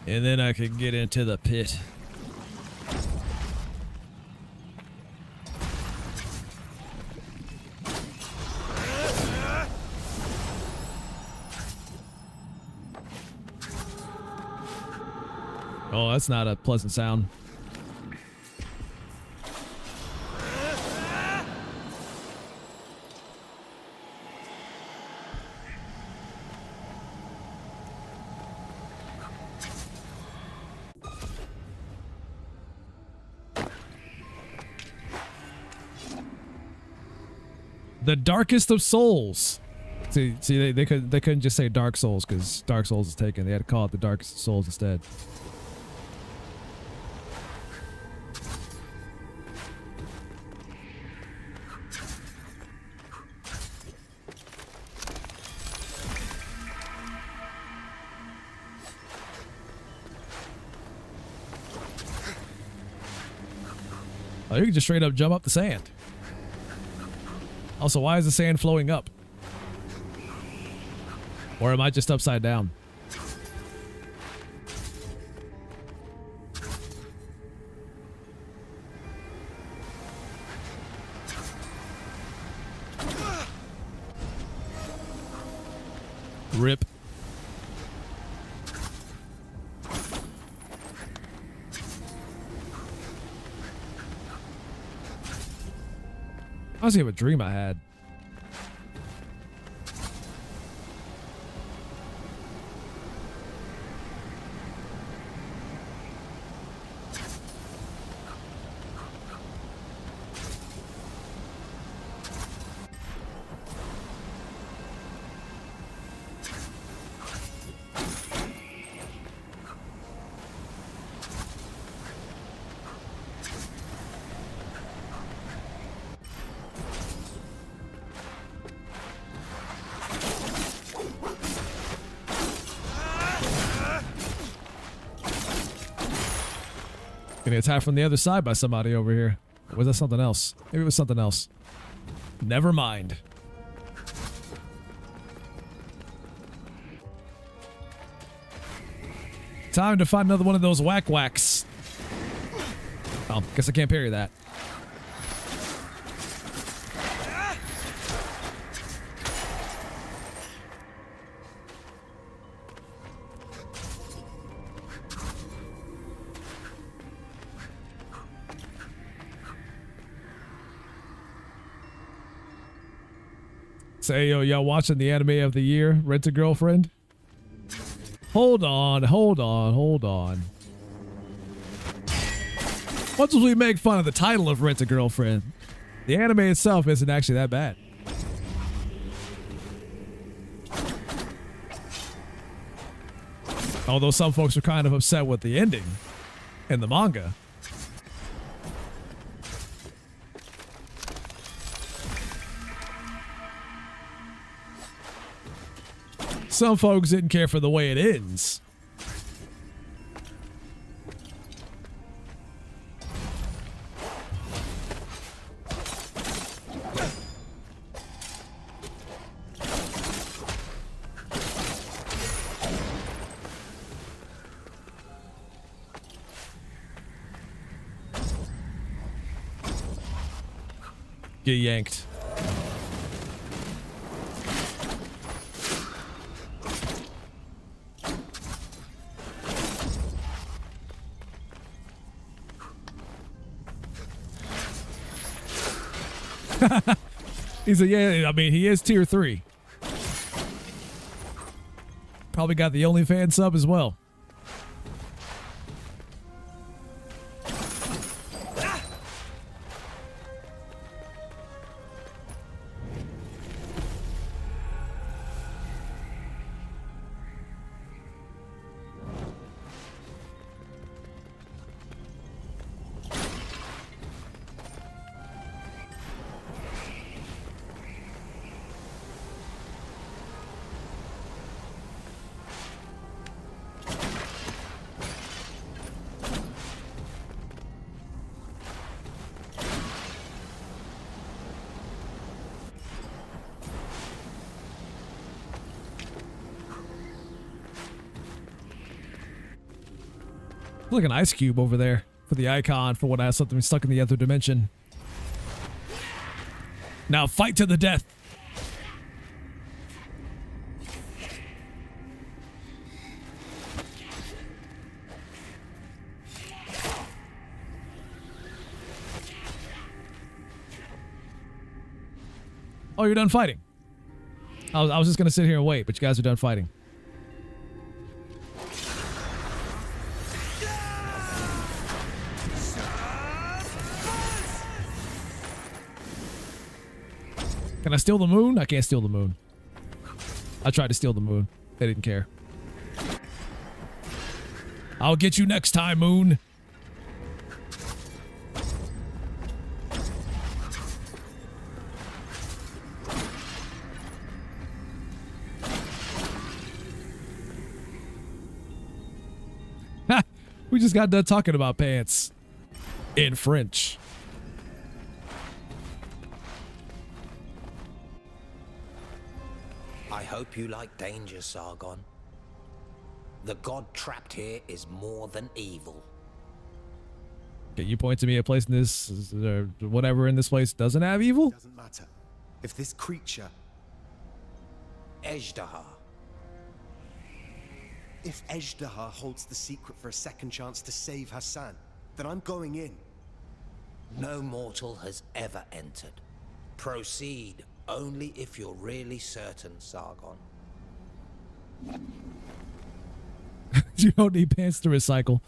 And then I can get into the pit. Oh, that's not a pleasant sound. The darkest of souls. See, they couldn't just say Dark Souls because Dark Souls is taken. They had to call it the Darkest of Souls instead. Oh, you can just straight up jump up the sand. Also, why is the sand flowing up? Or am I just upside down? RIP. I was have a dream I had. Getting attacked from the other side by somebody over here. Or was that something else? Maybe it was something else. Never mind. Time to find another one of those whack whacks. Oh, guess I can't parry that. Say, yo, y'all watching the anime of the year, Rent a Girlfriend? Hold on. Once we make fun of the title of Rent a Girlfriend, the anime itself isn't actually that bad. Although some folks are kind of upset with the ending in the manga. Some folks didn't care for the way it ends. Get yanked. He's a, yeah, I mean, he is tier 3. Probably got the OnlyFans sub as well. Look, an ice cube over there for the icon for when I have something stuck in the other dimension. Now fight to the death. Oh, you're done fighting. I was just gonna sit here and wait, but you guys are done fighting. Can I steal the moon? I can't steal the moon. I tried to steal the moon. They didn't care. I'll get you next time, moon. Ha! We just got done talking about pants. In French. I hope you like danger, Sargon. The god trapped here is more than evil. Can you point to me a place in this, or whatever in this place doesn't have evil? Doesn't matter. If this creature... Ejdaha. If Ejdaha holds the secret for a second chance to save Hassan, then I'm going in. No mortal has ever entered. Proceed only if you're really certain, Sargon. You don't need pants to recycle.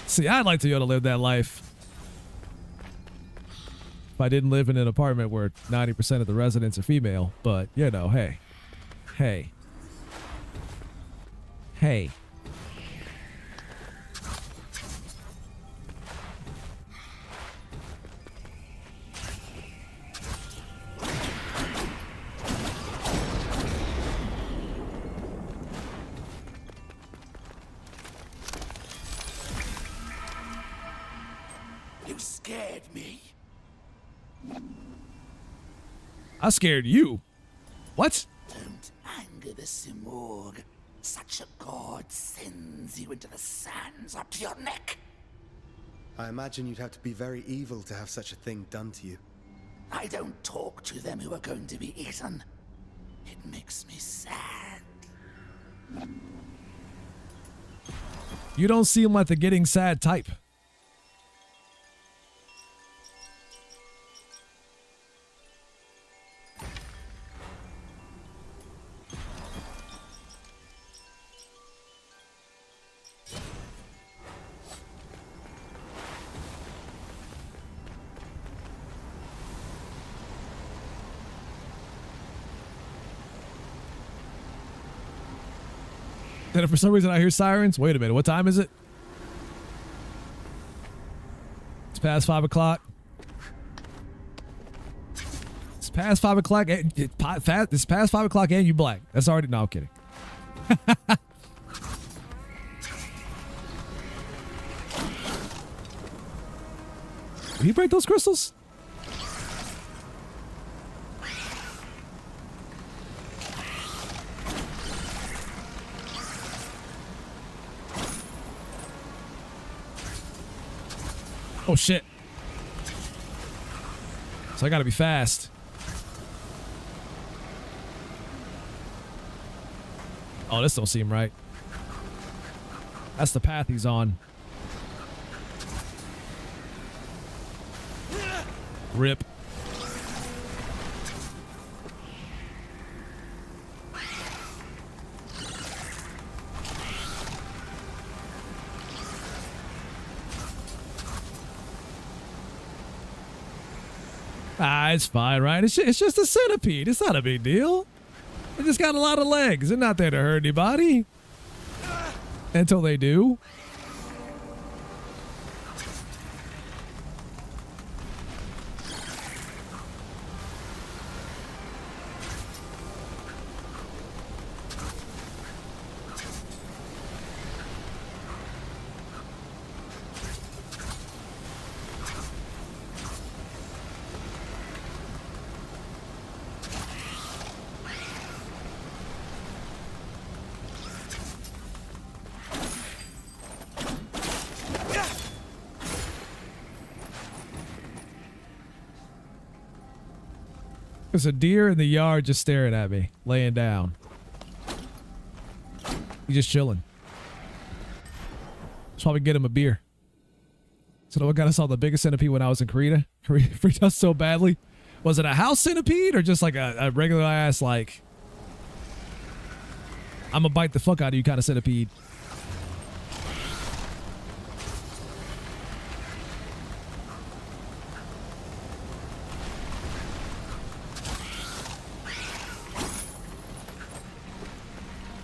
See, I'd like to be able to live that life. If I didn't live in an apartment where 90% of the residents are female, but, you know, hey. Hey. Hey. You scared me. I scared you. What? Don't anger the Simorg. Such a god sends you into the sands up to your neck. I imagine you'd have to be very evil to have such a thing done to you. I don't talk to them who are going to be eaten. It makes me sad. You don't seem like the getting sad type. And if for some reason I hear sirens, wait a minute, what time is it? It's past 5 o'clock. It's past 5 o'clock. It's past 5 o'clock and you black. That's already, no, I'm kidding. Did he break those crystals? Oh shit. So I gotta be fast. Oh, this don't seem right. That's the path he's on. Rip. Ah, it's fine, right? It's just a centipede. It's not a big deal. It just got a lot of legs. They're not there to hurt anybody. Until they do. There's a deer in the yard just staring at me, laying down. He's just chilling. Should probably get him a beer. So I got us all the biggest centipede when I was in Korea. Korea freaked us so badly. Was it a house centipede or just like a regular ass, like, I'm gonna bite the fuck out of you kind of centipede?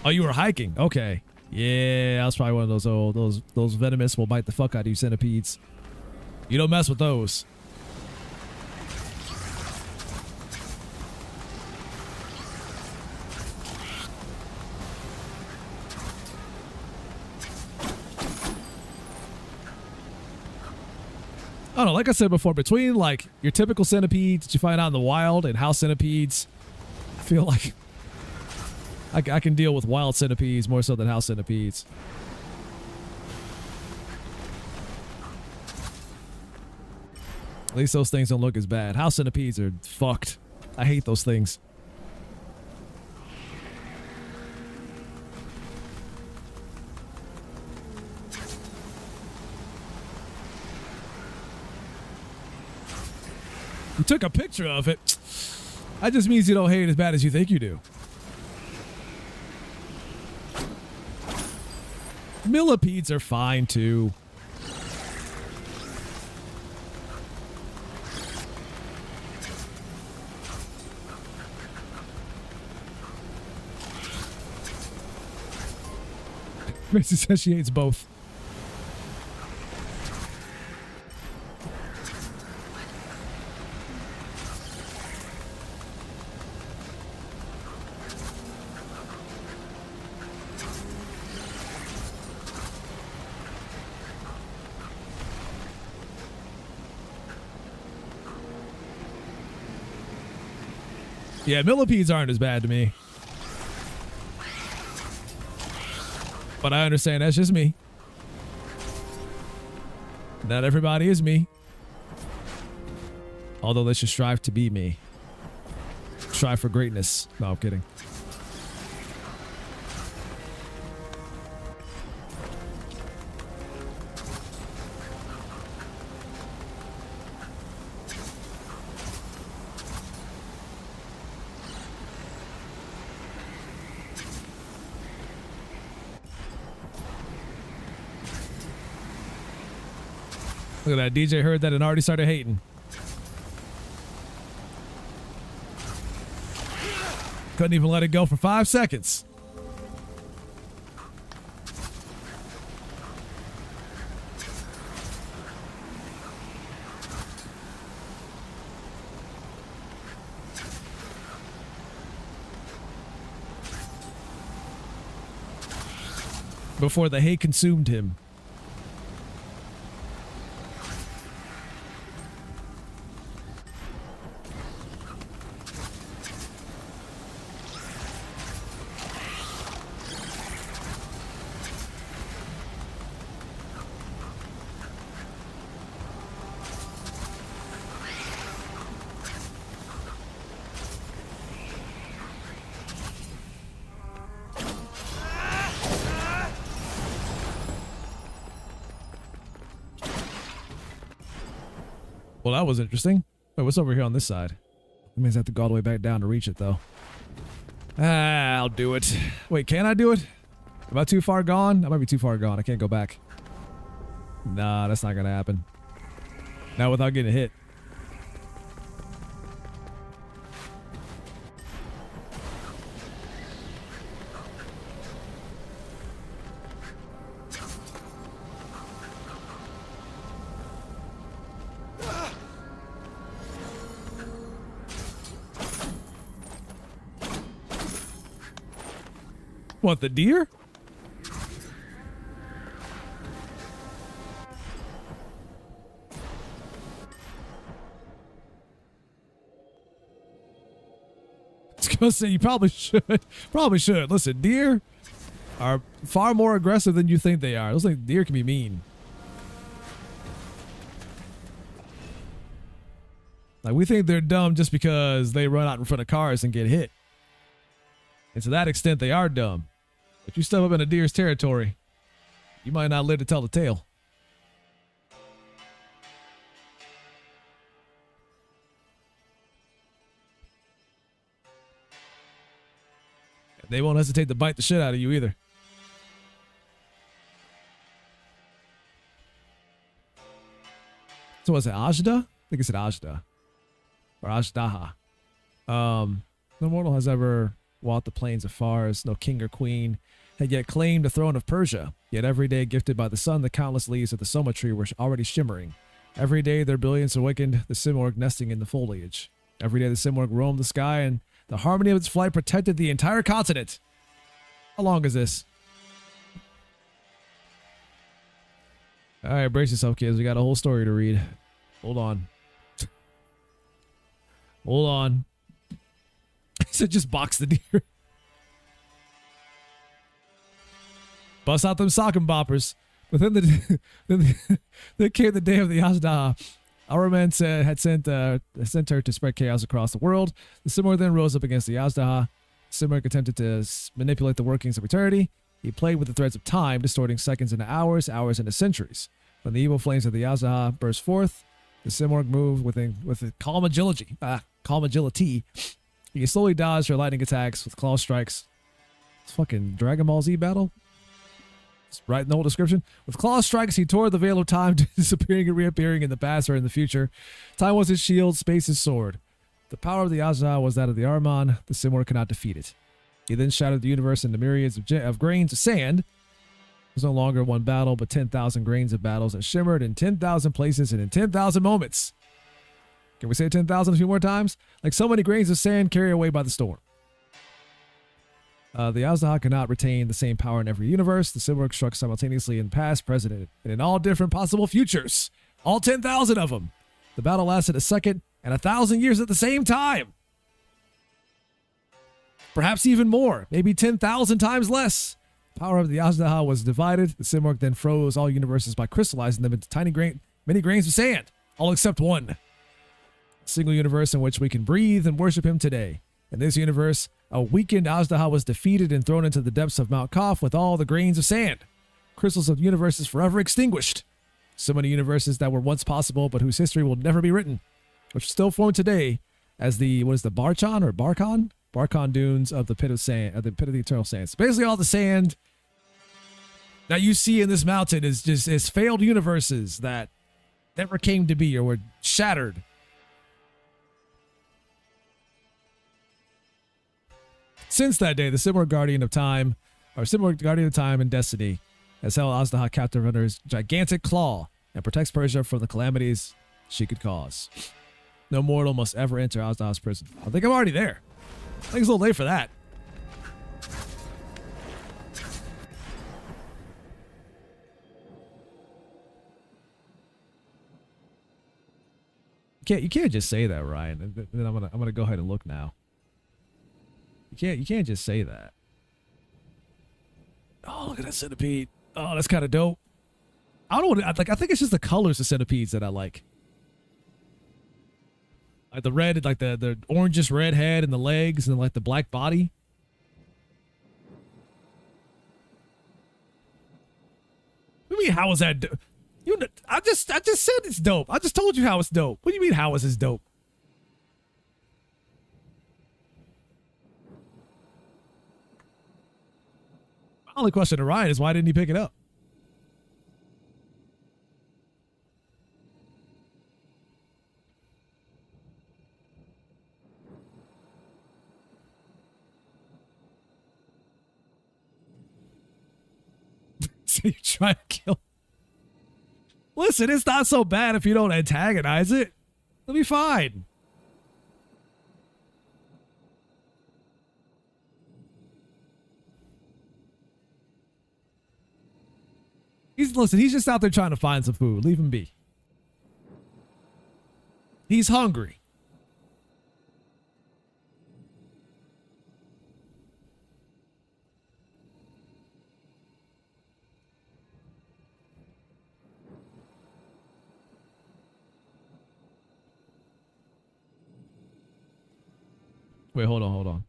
Oh, you were hiking. Okay. Yeah, that was probably one of those old, those venomous will bite the fuck out of you centipedes. You don't mess with those. I don't know, like I said before, between like your typical centipedes that you find out in the wild and house centipedes, I feel like I can deal with wild centipedes more so than house centipedes. At least those things don't look as bad. House centipedes are fucked. I hate those things. You took a picture of it. That just means you don't hate it as bad as you think you do. Millipedes are fine too. Missy says she hates both. Yeah, millipedes aren't as bad to me. But I understand that's just me. Not everybody is me. Although they should strive to be me. Strive for greatness. No, I'm kidding. Look at that. DJ heard that and already started hating. Couldn't even let it go for 5 seconds. Before the hate consumed him. Well, that was interesting. Wait, what's over here on this side? That means I have to go all the way back down to reach it, though. I'll do it. Wait, can I do it? Am I too far gone? I might be too far gone. I can't go back. Nah, that's not gonna happen. Not without getting hit. What, the deer? I was gonna say you probably should. Probably should. Listen, deer are far more aggressive than you think they are. Those like deer can be mean. Like we think they're dumb just because they run out in front of cars and get hit. And to that extent, they are dumb. If you step up in a deer's territory, you might not live to tell the tale. They won't hesitate to bite the shit out of you either. So was it Ajda? I think it said Ajda. Or Ajdaha. No mortal has ever walked the plains of Fars, no king or queen had yet claimed the throne of Persia. Yet every day, gifted by the sun, the countless leaves of the Soma tree were already shimmering. Every day, their brilliance awakened the Simorgh nesting in the foliage. Every day, the Simorgh roamed the sky, and the harmony of its flight protected the entire continent. How long is this? All right, brace yourself, kids. We got a whole story to read. Hold on. Hold on. So just box the deer. Bust out them sock and boppers. But then came the day of the Ajdaha. Our men had sent her to spread chaos across the world. The Simorgh then rose up against the Ajdaha. Simorgh attempted to manipulate the workings of eternity. He played with the threads of time, distorting seconds into hours, hours into centuries. When the evil flames of the Ajdaha burst forth, The Simorg move with calm agility. Calm agility. You can slowly dodge her lightning attacks with claw strikes. It's fucking Dragon Ball Z battle. It's right in the whole description. With claw strikes, he tore the veil of time, disappearing and reappearing in the past or in the future. Time was his shield, space his sword. The power of the Azra was that of the Armon. The Simorg could not defeat it. He then shattered the universe into myriads of grains of sand. It was no longer one battle, but 10,000 grains of battles that shimmered in 10,000 places and in 10,000 moments. Can we say 10,000 a few more times? Like so many grains of sand carried away by the storm. The Azra cannot retain the same power in every universe. The Simorg struck simultaneously in past, present, and in all different possible futures. All 10,000 of them. The battle lasted a second and 1,000 years at the same time. Perhaps even more. Maybe 10,000 times less. The power of the Azra was divided. The Simorg then froze all universes by crystallizing them into many grains of sand. All except one. A single universe in which we can breathe and worship him today. In this universe, a weakened Azra was defeated and thrown into the depths of Mount Kof with all the grains of sand. Crystals of universes forever extinguished. So many universes that were once possible, but whose history will never be written, which still form today as the Barchan or Barcon? Barcon dunes of the pit of sand, of the pit of the eternal sands. Basically, all the sand that you see in this mountain is failed universes that never came to be or were shattered. Since that day, the Simorg Guardian of Time, or Simorg Guardian of Time and Destiny, has held Azra captive under his gigantic claw and protects Persia from the calamities she could cause. No mortal must ever enter Azra's prison. I think I'm already there. I think it's a little late for that. You can't just say that, Ryan. Then I'm gonna go ahead and look now. You can't just say that. Oh, look at that centipede. Oh, that's kind of dope. I don't like. I think it's just the colors of centipedes that I like. Like the red, like the orangish red head and the legs, and like the black body. What do you mean? How is that? I just said it's dope. I just told you how it's dope. What do you mean? How is this dope? My only question to Ryan is why didn't he pick it up? So you're trying to kill. Listen, it's not so bad if you don't antagonize it. It'll be fine. He's just out there trying to find some food. Leave him be. He's hungry. Wait, hold on.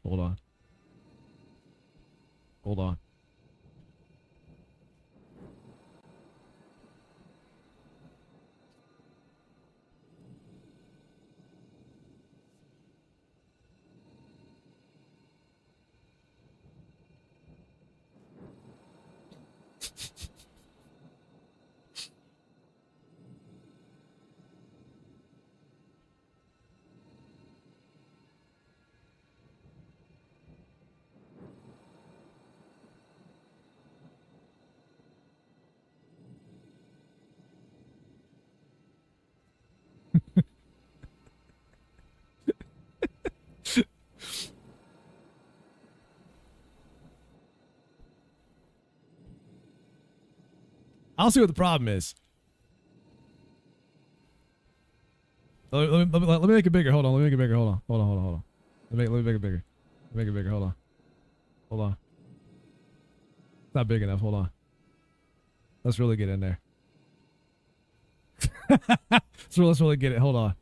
I'll see what the problem is. Let me make it bigger. Hold on. Let me make it bigger. Hold on. Let me make it bigger. Make it bigger. Hold on. It's not big enough. Hold on. Let's really get in there. Let's really get it. Hold on.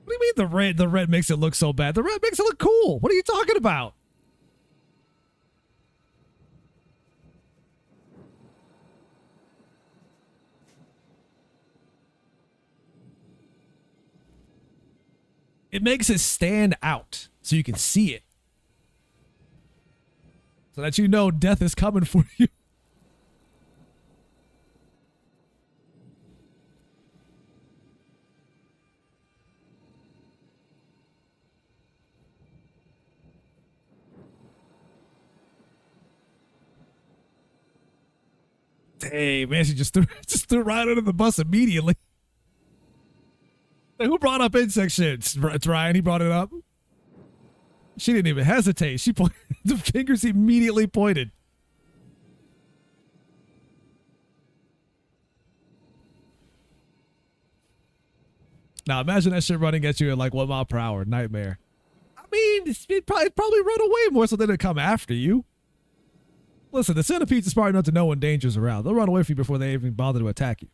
What do you mean the red? The red makes it look so bad. The red makes it look cool. What are you talking about? It makes it stand out so you can see it. So that you know death is coming for you. Hey, man, she just threw right under the bus immediately. Like, who brought up insect shit? It's Ryan. He brought it up. She didn't even hesitate. She pointed. The fingers immediately pointed. Now imagine that shit running at you at like 1 mile per hour. Nightmare. I mean, it'd probably run away more so than it'd come after you. Listen, the centipedes are smart enough to know when danger's around. They'll run away from you before they even bother to attack you.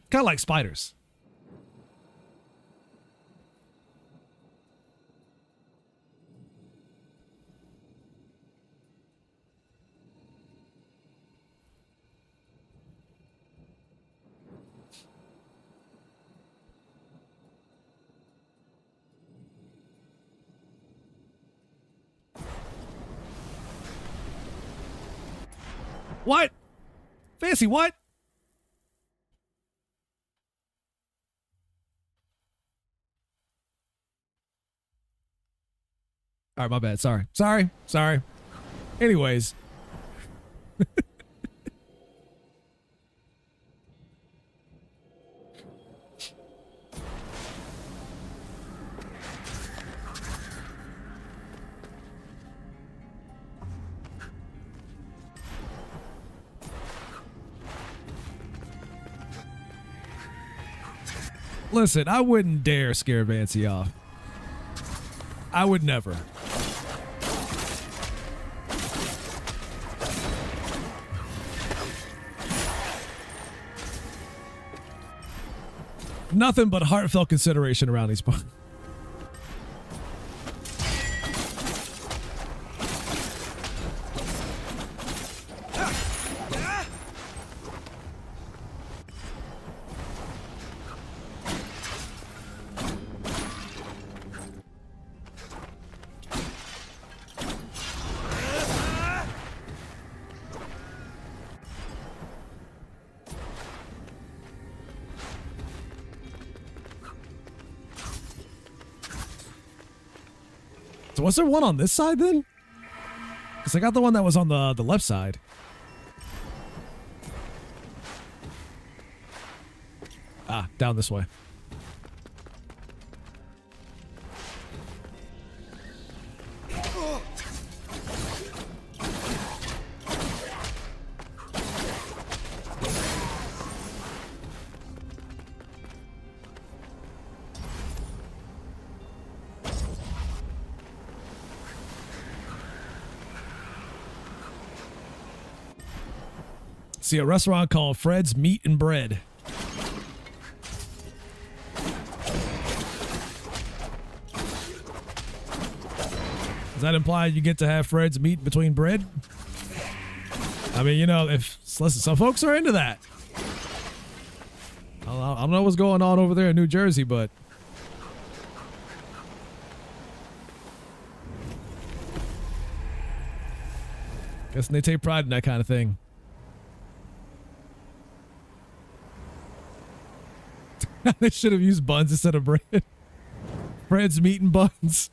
Kind of like spiders. What? Fancy what? All right, my bad. Sorry. Anyways. Listen, I wouldn't dare scare Vancy off. I would never. Nothing but heartfelt consideration around these points. So was there one on this side then? Because I got the one that was on the left side. Ah, down this way. See a restaurant called Fred's Meat and Bread. Does that imply you get to have Fred's meat between bread? I mean, you know, listen, some folks are into that. I don't know what's going on over there in New Jersey, but guessing they take pride in that kind of thing. They should have used buns instead of bread. Fred's meat and buns.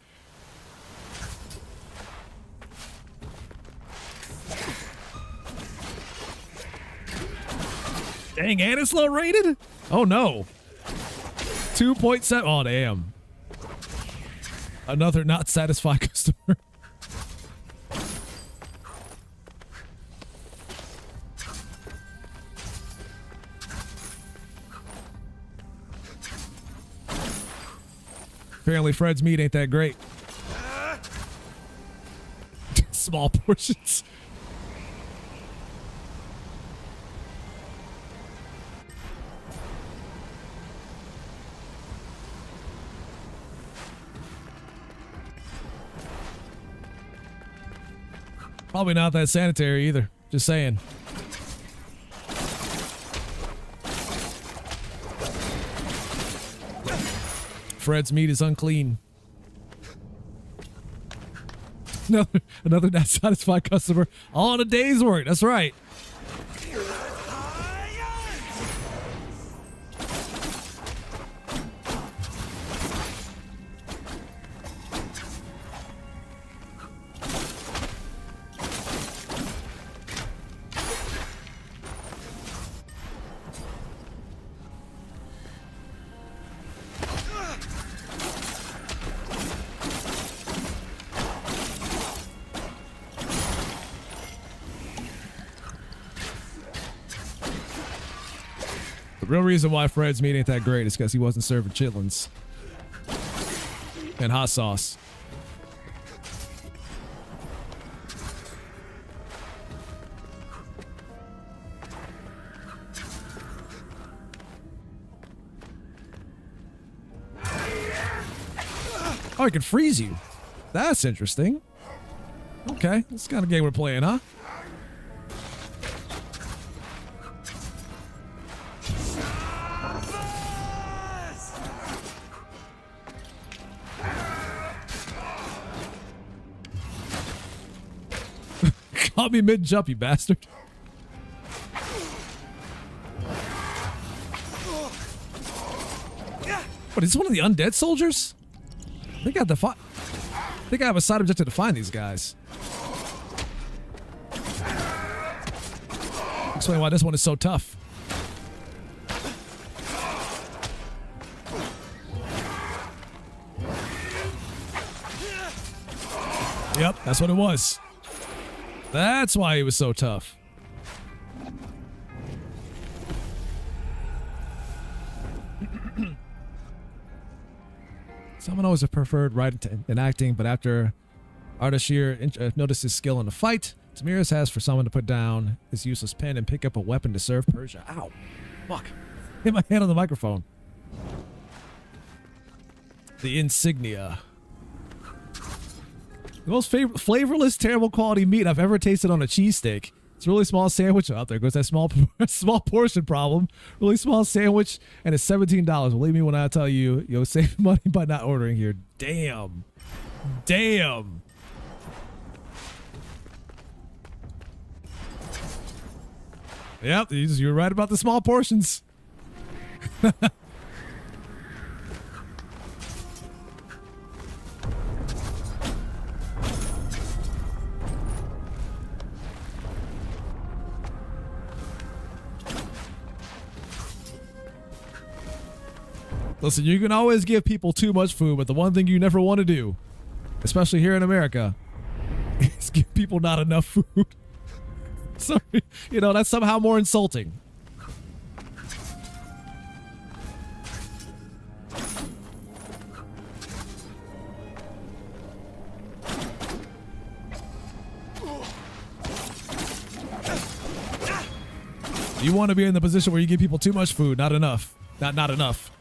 Dang, and it's low rated? Oh no. 2.7. Oh damn. Another not satisfied customer. Apparently Fred's meat ain't that great. Small portions. Probably not that sanitary either. Just saying. Fred's meat is unclean. Another not satisfied customer on a day's work. That's right. The real reason why Fred's meat ain't that great is because he wasn't serving chitlins and hot sauce. Oh, I can freeze you. That's interesting. Okay, this kind of game we're playing, huh? Caught me mid-jump, you bastard. What, is this one of the undead soldiers? I think I have a side objective to find these guys. Explain why this one is so tough. Yep, that's what it was. That's why he was so tough. Someone always preferred writing and acting, but after Ardashir noticed his skill in the fight, Tamiris asked for someone to put down his useless pen and pick up a weapon to serve Persia. Ow. Fuck. Hit my hand on the microphone. The insignia. The most flavorless, terrible quality meat I've ever tasted on a cheesesteak. It's a really small sandwich. Oh, there goes that small portion problem. Really small sandwich, and it's $17. Believe me when I tell you, you'll save money by not ordering here. Damn. Damn. Yep, you're right about the small portions. Listen, you can always give people too much food, but the one thing you never want to do, especially here in America, is give people not enough food. Sorry, you know, that's somehow more insulting. You want to be in the position where you give people too much food, not enough. Not enough.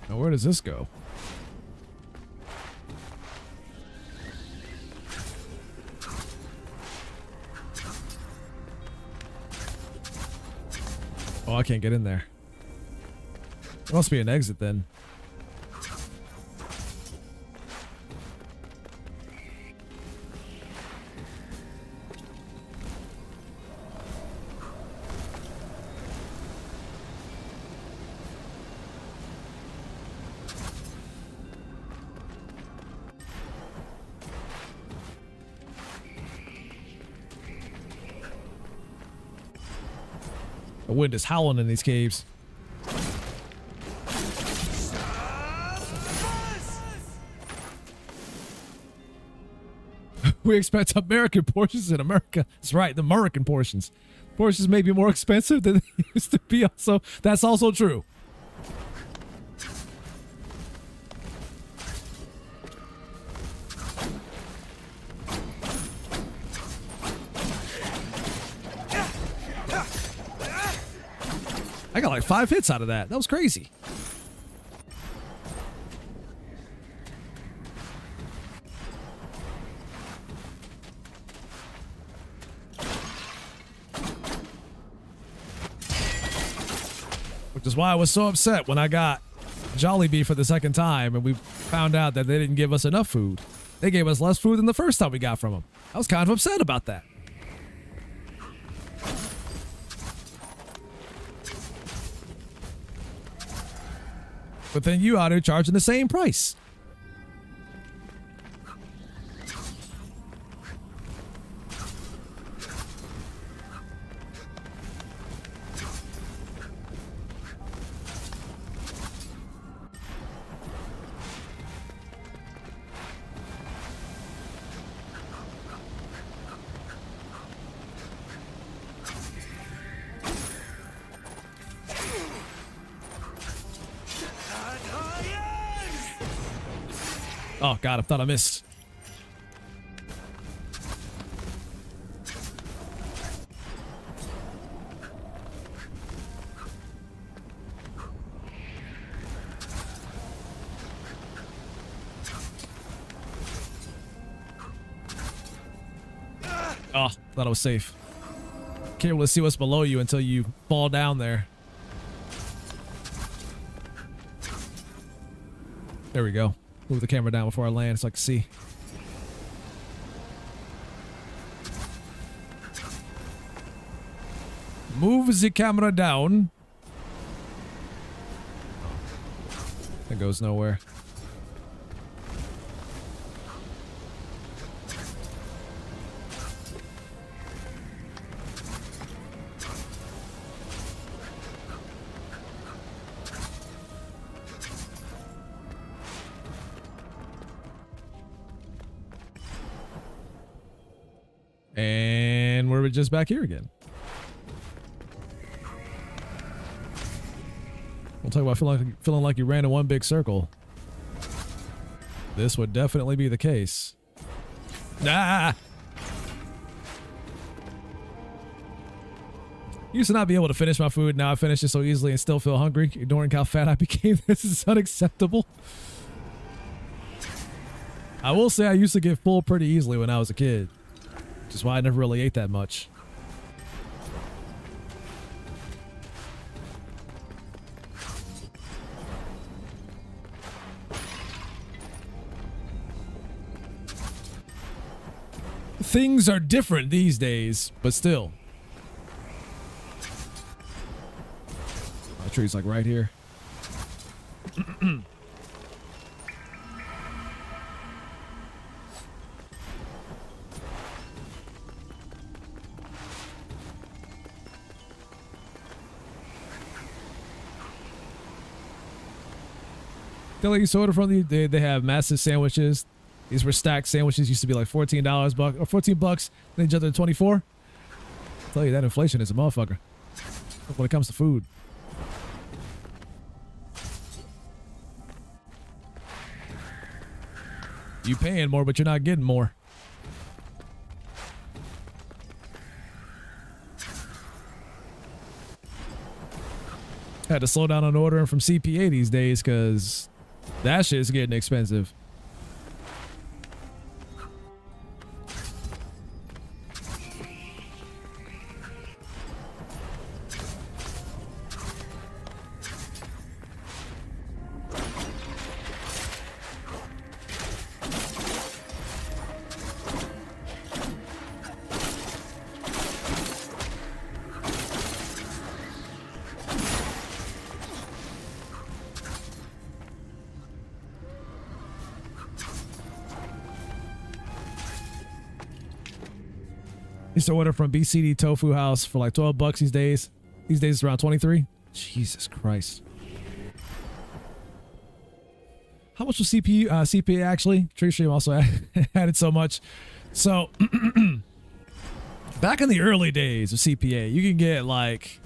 Now, where does this go? Oh, I can't get in there. There must be an exit then. The wind is howling in these caves. We expect American portions in America. That's right, the American portions. Portions may be more expensive than they used to be. Also, that's also true. I got like 5 hits out of that. That was crazy. Which is why I was so upset when I got Jollibee for the second time and we found out that they didn't give us enough food. They gave us less food than the first time we got from them. I was kind of upset about that. But then you out here charging the same price. Oh, God, I thought I missed. Oh, thought I was safe. Can't really see what's below you until you fall down there. There we go. Move the camera down before I land so I can see. Move the camera down. It goes nowhere. And we're just back here again. We'll talk about feeling like you ran in one big circle. This would definitely be the case. Ah! Used to not be able to finish my food. Now I finish it so easily and still feel hungry. Ignoring how fat I became. This is unacceptable. I will say I used to get full pretty easily when I was a kid. Which is why I never really ate that much. Things are different these days, but still. My tree's like right here. They used to order from the, they have massive sandwiches. These were stacked sandwiches. Used to be like $14 or $14. Then they jumped to 24. I'll tell you that inflation is a motherfucker when it comes to food. You paying more, but you're not getting more. Had to slow down on ordering from CPA these days because that shit's getting expensive. Used to order from BCD Tofu House for like $12 these days. These days it's around 23. Jesus Christ. How much was CPA actually? Tree Stream also added so much. So back in the early days of CPA, you can get like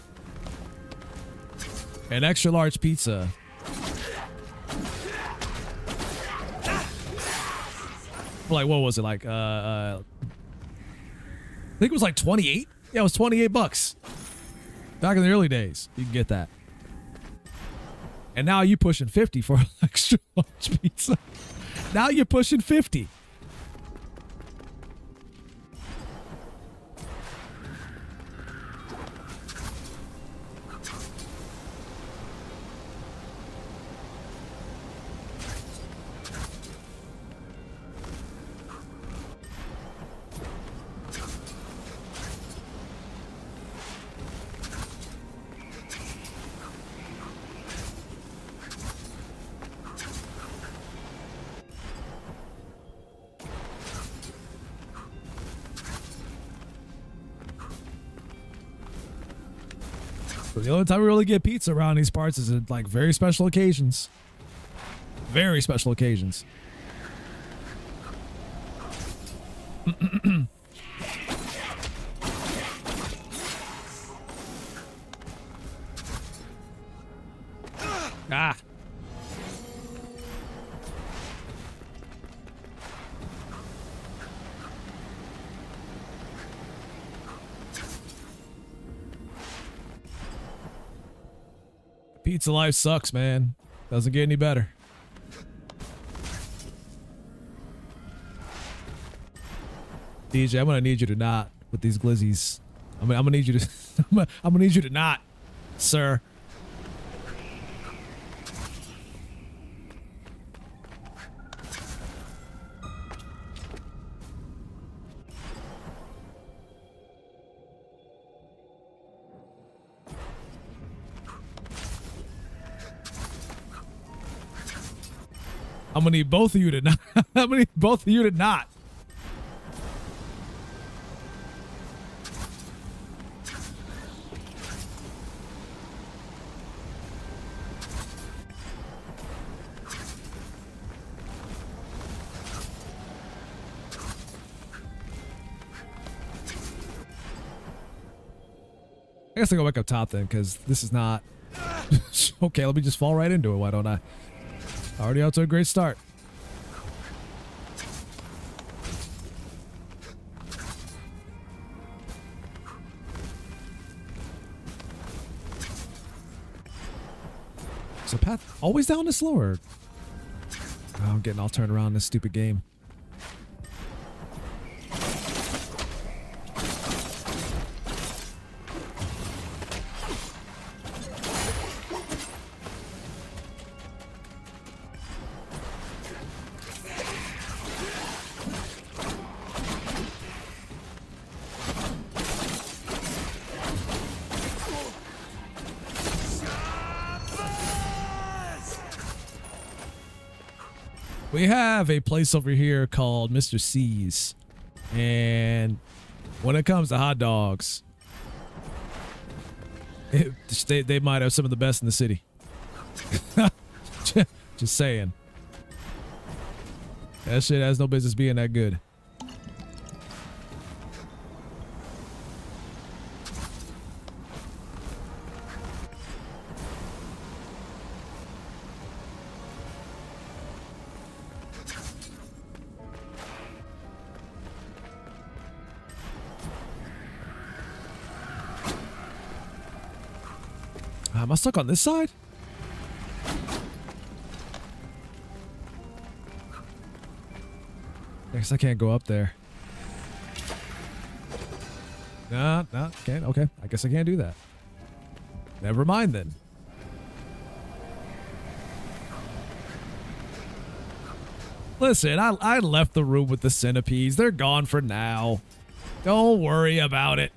an extra large pizza. Like what was it like? I think it was like 28. Yeah, it was $28. Back in the early days, you can get that. And now you pushing 50 for an extra large pizza. Now you're pushing 50. The only time we really get pizza around these parts is at like very special occasions. Very special occasions. Ah. Pizza life sucks, man. Doesn't get any better. DJ, I'm gonna need you to not with these glizzies. I'm gonna need you to. I'm gonna need you to not, sir. I'm gonna need both of you to not. I'm gonna need both of you to not. I guess I'll go back up top then, because this is not... Okay, let me just fall right into it. Why don't I? Already out to a great start. Is the path always down this slow, or... Oh, I'm getting all turned around in this stupid game. We have a place over here called Mr. C's, and when it comes to hot dogs, they might have some of the best in the city. Just saying. That shit has no business being that good. Am I stuck on this side? I guess I can't go up there. No, can't. Okay, I guess I can't do that. Never mind then. Listen, I left the room with the centipedes. They're gone for now. Don't worry about it.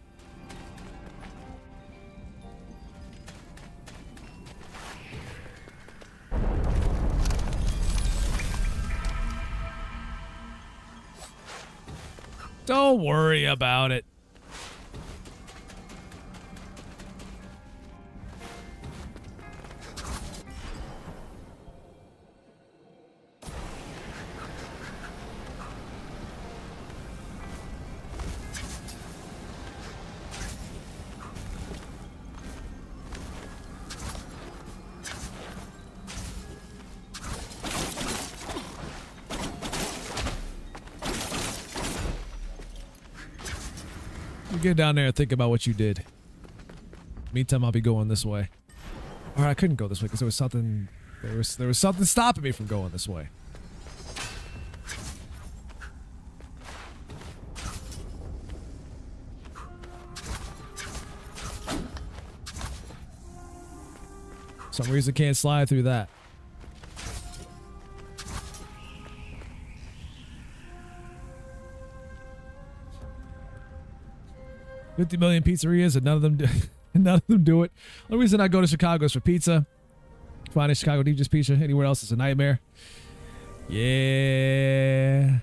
Don't worry about it. Get down there and think about what you did. Meantime, I'll be going this way. Or I couldn't go this way because there was something. There was something stopping me from going this way. Some reason can't slide through that. $50 million pizzerias and none of them do it. The reason I go to Chicago is for pizza. Finding Chicago deep dish pizza anywhere else is a nightmare. Yeah.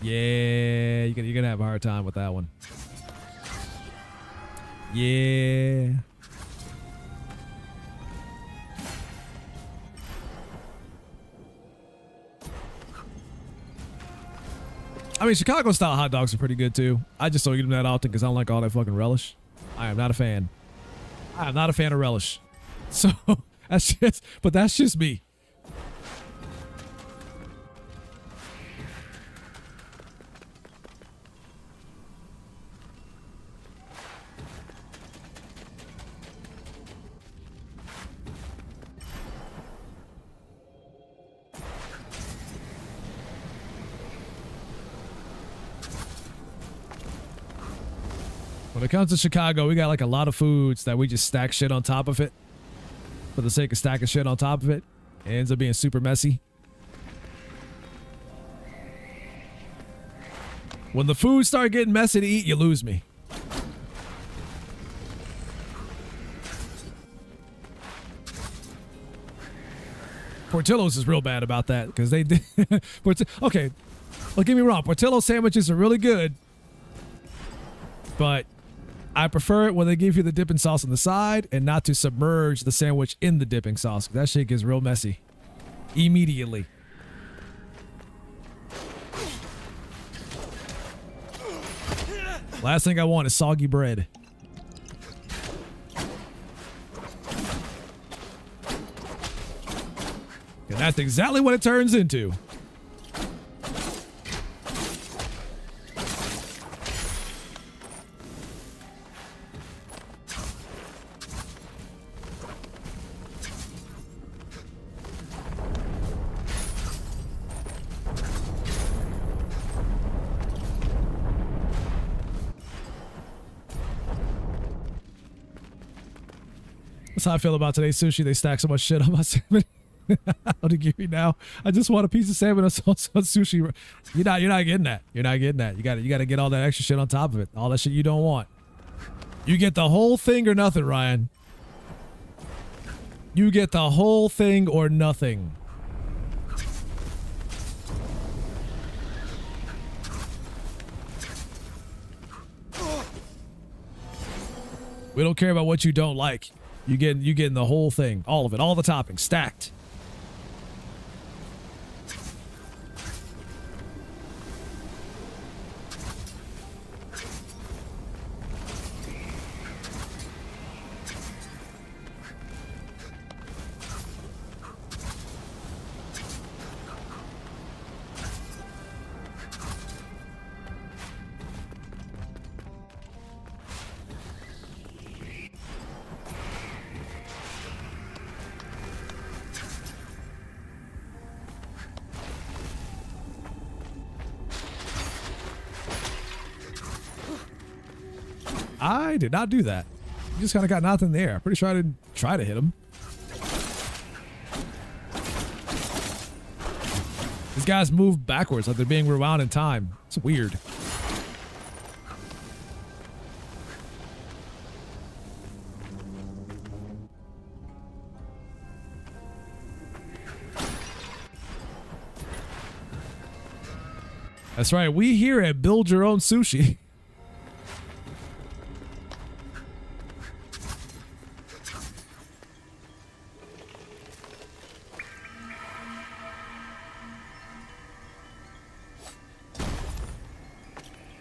Yeah. You're gonna have a hard time with that one. Yeah. I mean, Chicago style hot dogs are pretty good too. I just don't eat them that often because I don't like all that fucking relish. I am not a fan. I am not a fan of relish. So that's just me. When it comes to Chicago, we got like a lot of foods that we just stack shit on top of it for the sake of stacking shit on top of it. It ends up being super messy. When the food start getting messy to eat, you lose me. Portillo's is real bad about that because they did. Okay, don't get me wrong. Portillo sandwiches are really good, but I prefer it when they give you the dipping sauce on the side and not to submerge the sandwich in the dipping sauce. That shit gets real messy immediately. Last thing I want is soggy bread. And that's exactly what it turns into. That's how I feel about today's sushi. They stack so much shit on my salmon. What do you give me now? I just want a piece of salmon on sushi. You're not getting that. You're not getting that. You got to get all that extra shit on top of it. All that shit you don't want. You get the whole thing or nothing, Ryan. You get the whole thing or nothing. We don't care about what you don't like. You getting the whole thing, all of it, all the toppings stacked. I did not do that. You just kind of got nothing there. Pretty sure I didn't try to hit him. These guys move backwards like they're being rewound in time. It's weird. That's right. We here at Build Your Own Sushi.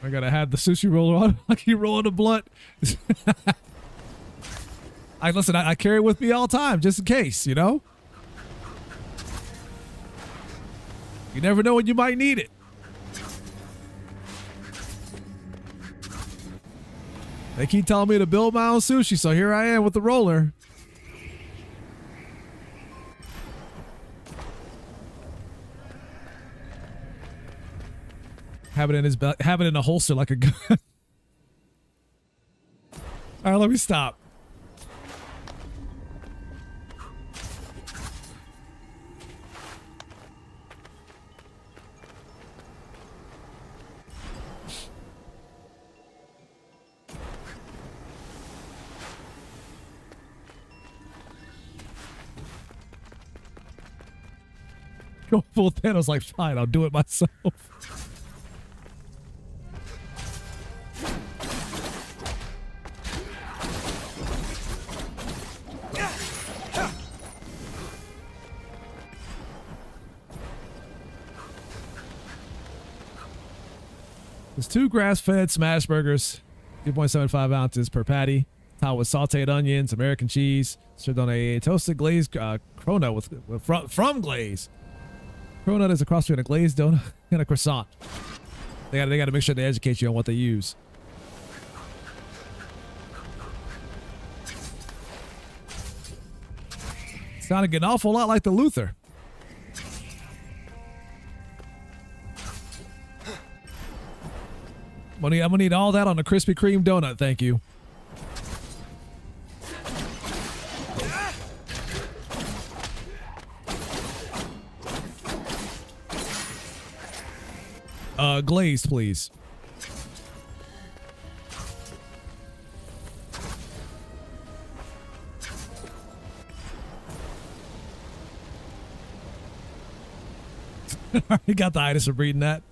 I gotta have the sushi roller on. I keep rolling the blunt. I carry it with me all the time, just in case, you know? You never know when you might need it. They keep telling me to build my own sushi, so here I am with the roller. Have it in his belt. Have it in a holster like a gun. All right, let me stop. Go full Thanos, like, fine, I'll do it myself. There's 2 grass-fed smash burgers, 2.75 ounces per patty, topped with sauteed onions, American cheese, served on a toasted glazed cronut from Glaze. Cronut is a cross between a glazed donut and a croissant. They got to make sure they educate you on what they use. It's kind of getting an awful lot like the Luther. I'm gonna need all that on a Krispy Kreme donut, thank you. Glazed, please. He got the itis for reading that.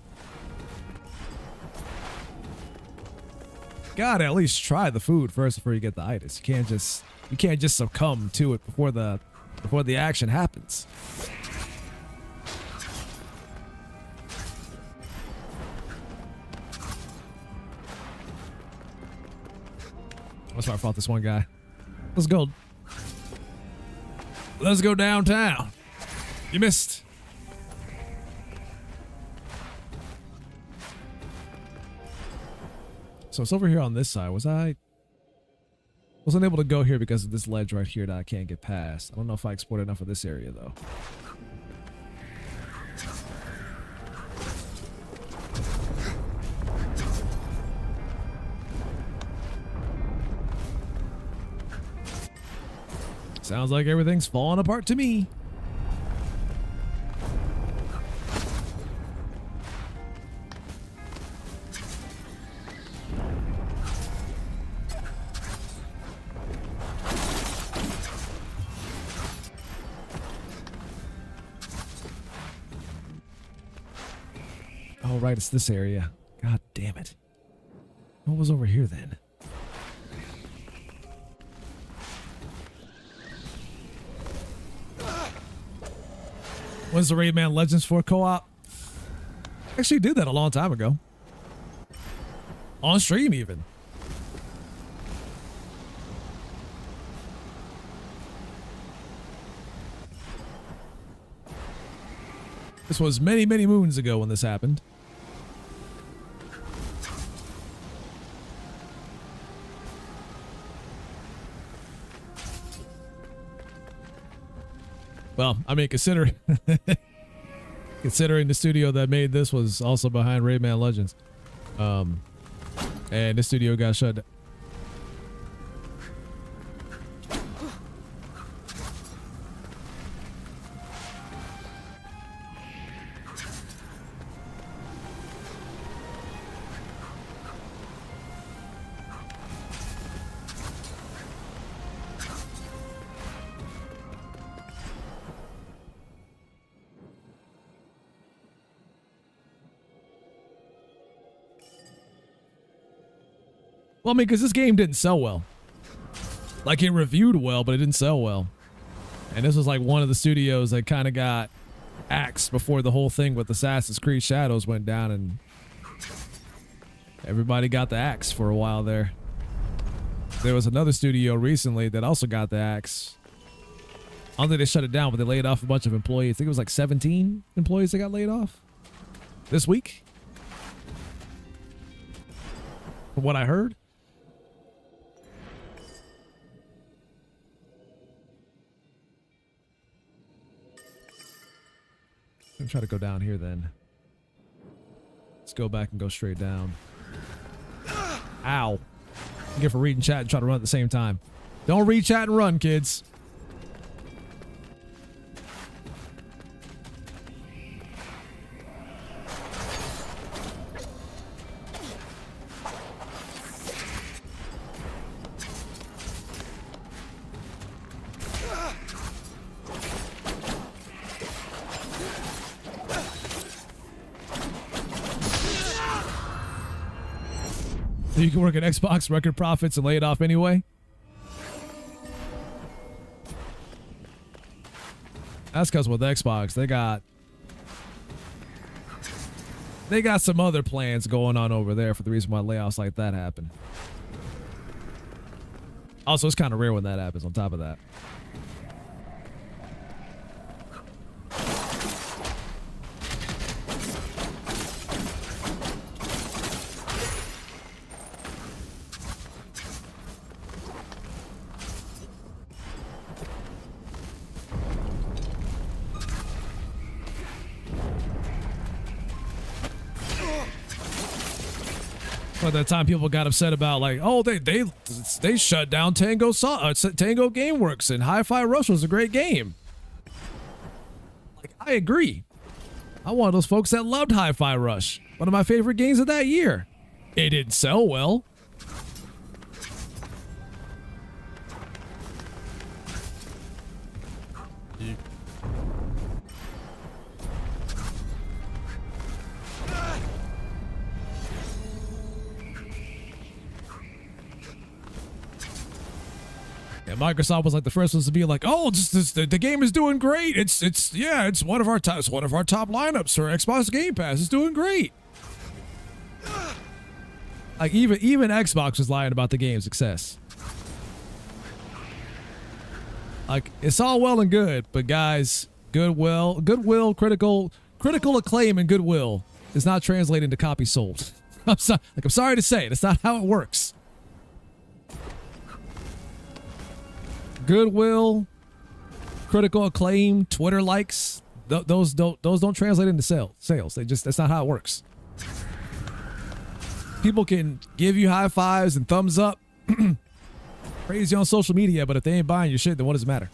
Gotta at least try the food first before you get the itis. You can't just succumb to it before the action happens. That's why I fought this one guy. Let's go. Let's go downtown. You missed. So it's over here on this side. Wasn't able to go here because of this ledge right here that I can't get past. I don't know if I explored enough of this area though. Sounds like everything's falling apart to me. Oh, right, it's this area. God damn it. What was over here then? When's the Rayman Legends 4 co-op? Actually did that a long time ago. On stream even. This was many, many moons ago when this happened. Well, I mean, considering the studio that made this was also behind Rayman Legends, and this studio got shut down. Well, I mean, because this game didn't sell well. Like, it reviewed well, but it didn't sell well. And this was like one of the studios that kind of got axed before the whole thing with Assassin's Creed Shadows went down, and everybody got the axe for a while there. There was another studio recently that also got the axe. I don't think they shut it down, but they laid off a bunch of employees. I think it was like 17 employees that got laid off this week, from what I heard. I'm try to go down here then. Let's go back and go straight down. Ow. You get for reading chat and try to run at the same time. Don't read chat and run, kids. So you can work at Xbox record profits and lay it off anyway? That's because with Xbox, they got some other plans going on over there for the reason why layoffs like that happen. Also, it's kind of rare when that happens on top of that. By that time, people got upset about like, oh, they shut down Tango GameWorks and Hi-Fi Rush was a great game. Like, I agree. I'm one of those folks that loved Hi-Fi Rush. One of my favorite games of that year. It didn't sell well. And Microsoft was like the first ones to be like, "Oh, the game is doing great. It's one of our top lineups for Xbox Game Pass. It's doing great." Like even Xbox was lying about the game's success. Like, it's all well and good, but guys, goodwill, critical acclaim, and goodwill is not translating to copies sold. I'm sorry to say, that's not how it works. Goodwill, critical acclaim, Twitter likes, those don't translate into sales. That's not how it works. People can give you high fives and thumbs up, praise you on social media, but if they ain't buying your shit, then what does it matter?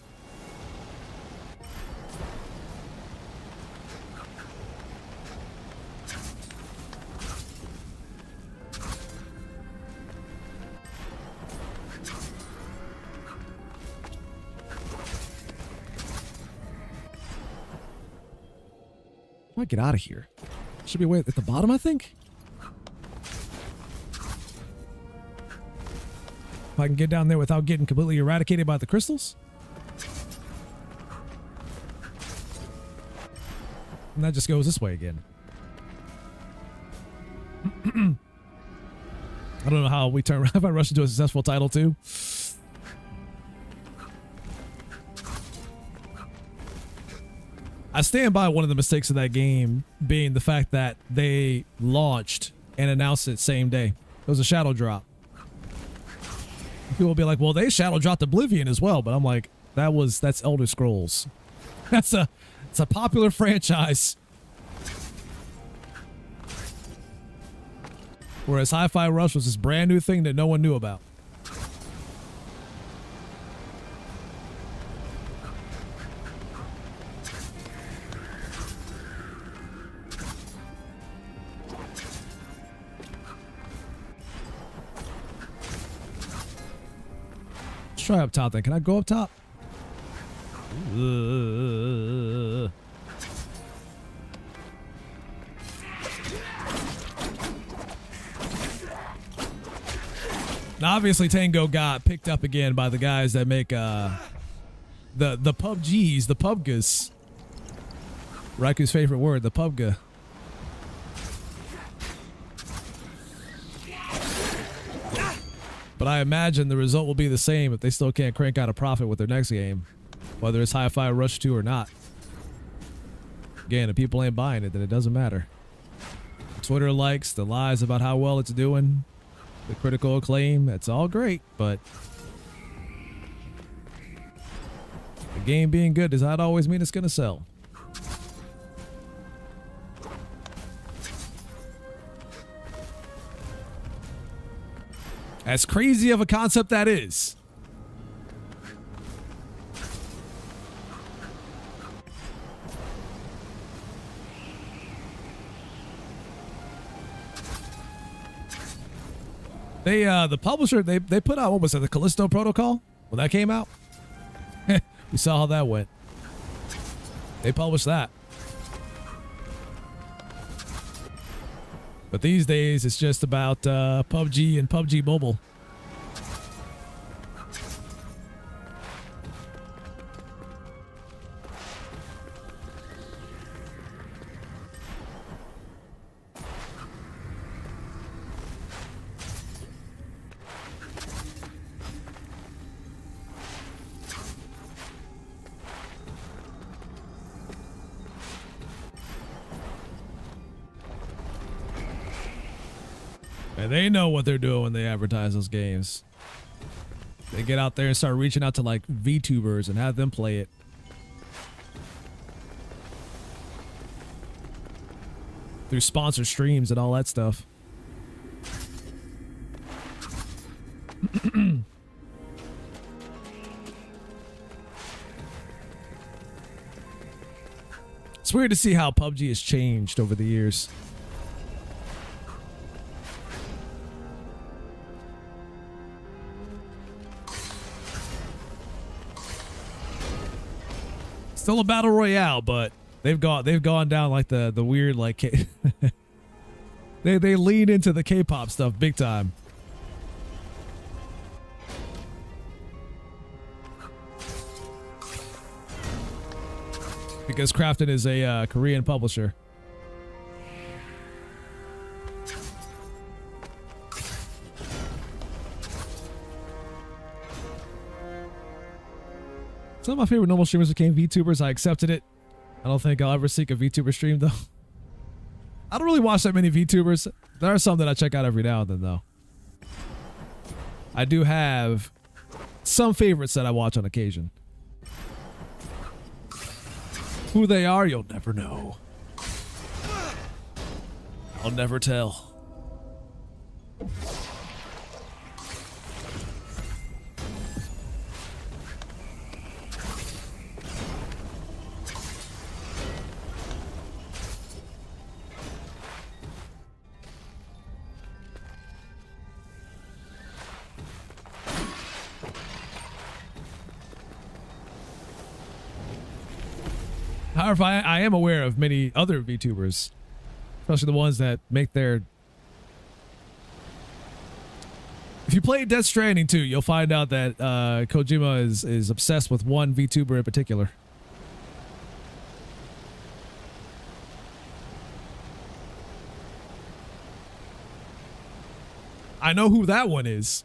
How do I get out of here? Should be way at the bottom, I think. If I can get down there without getting completely eradicated by the crystals. And that just goes this way again. I don't know how we turn if I rush into a successful title too. I stand by one of the mistakes of that game being the fact that they launched and announced it same day. It was a shadow drop. People will be like, well, they shadow dropped Oblivion as well, but I'm like, that's Elder Scrolls. It's a popular franchise. Whereas Hi-Fi Rush was this brand new thing that no one knew about. Try up top then. Can I go up top? Now obviously Tango got picked up again by the guys that make the PUBGs, the PUBGas. Raiku's favorite word, the PUBG. But I imagine the result will be the same if they still can't crank out a profit with their next game, whether it's Hi-Fi Rush 2 or not. Again, if people ain't buying it, then it doesn't matter. Twitter likes, the lies about how well it's doing, the critical acclaim, it's all great, but the game being good does not always mean it's going to sell. As crazy of a concept that is. They the publisher they put out, what was it, the Callisto Protocol when that came out? We saw how that went. They published that. But these days it's just about PUBG and PUBG Mobile. And they know what they're doing when they advertise those games. They get out there and start reaching out to like VTubers and have them play it. Through sponsored streams and all that stuff. It's weird to see how PUBG has changed over the years. Still a battle royale, but they've gone down like the weird like they lean into the K-pop stuff big time. Because Krafton is a Korean publisher. Some of my favorite normal streamers became VTubers. I accepted it. I don't think I'll ever seek a VTuber stream, though. I don't really watch that many VTubers. There are some that I check out every now and then, though. I do have some favorites that I watch on occasion. Who they are, you'll never know. I'll never tell. However, I am aware of many other VTubers, especially the ones that make their... If you play Death Stranding 2, you'll find out that Kojima is obsessed with one VTuber in particular. I know who that one is.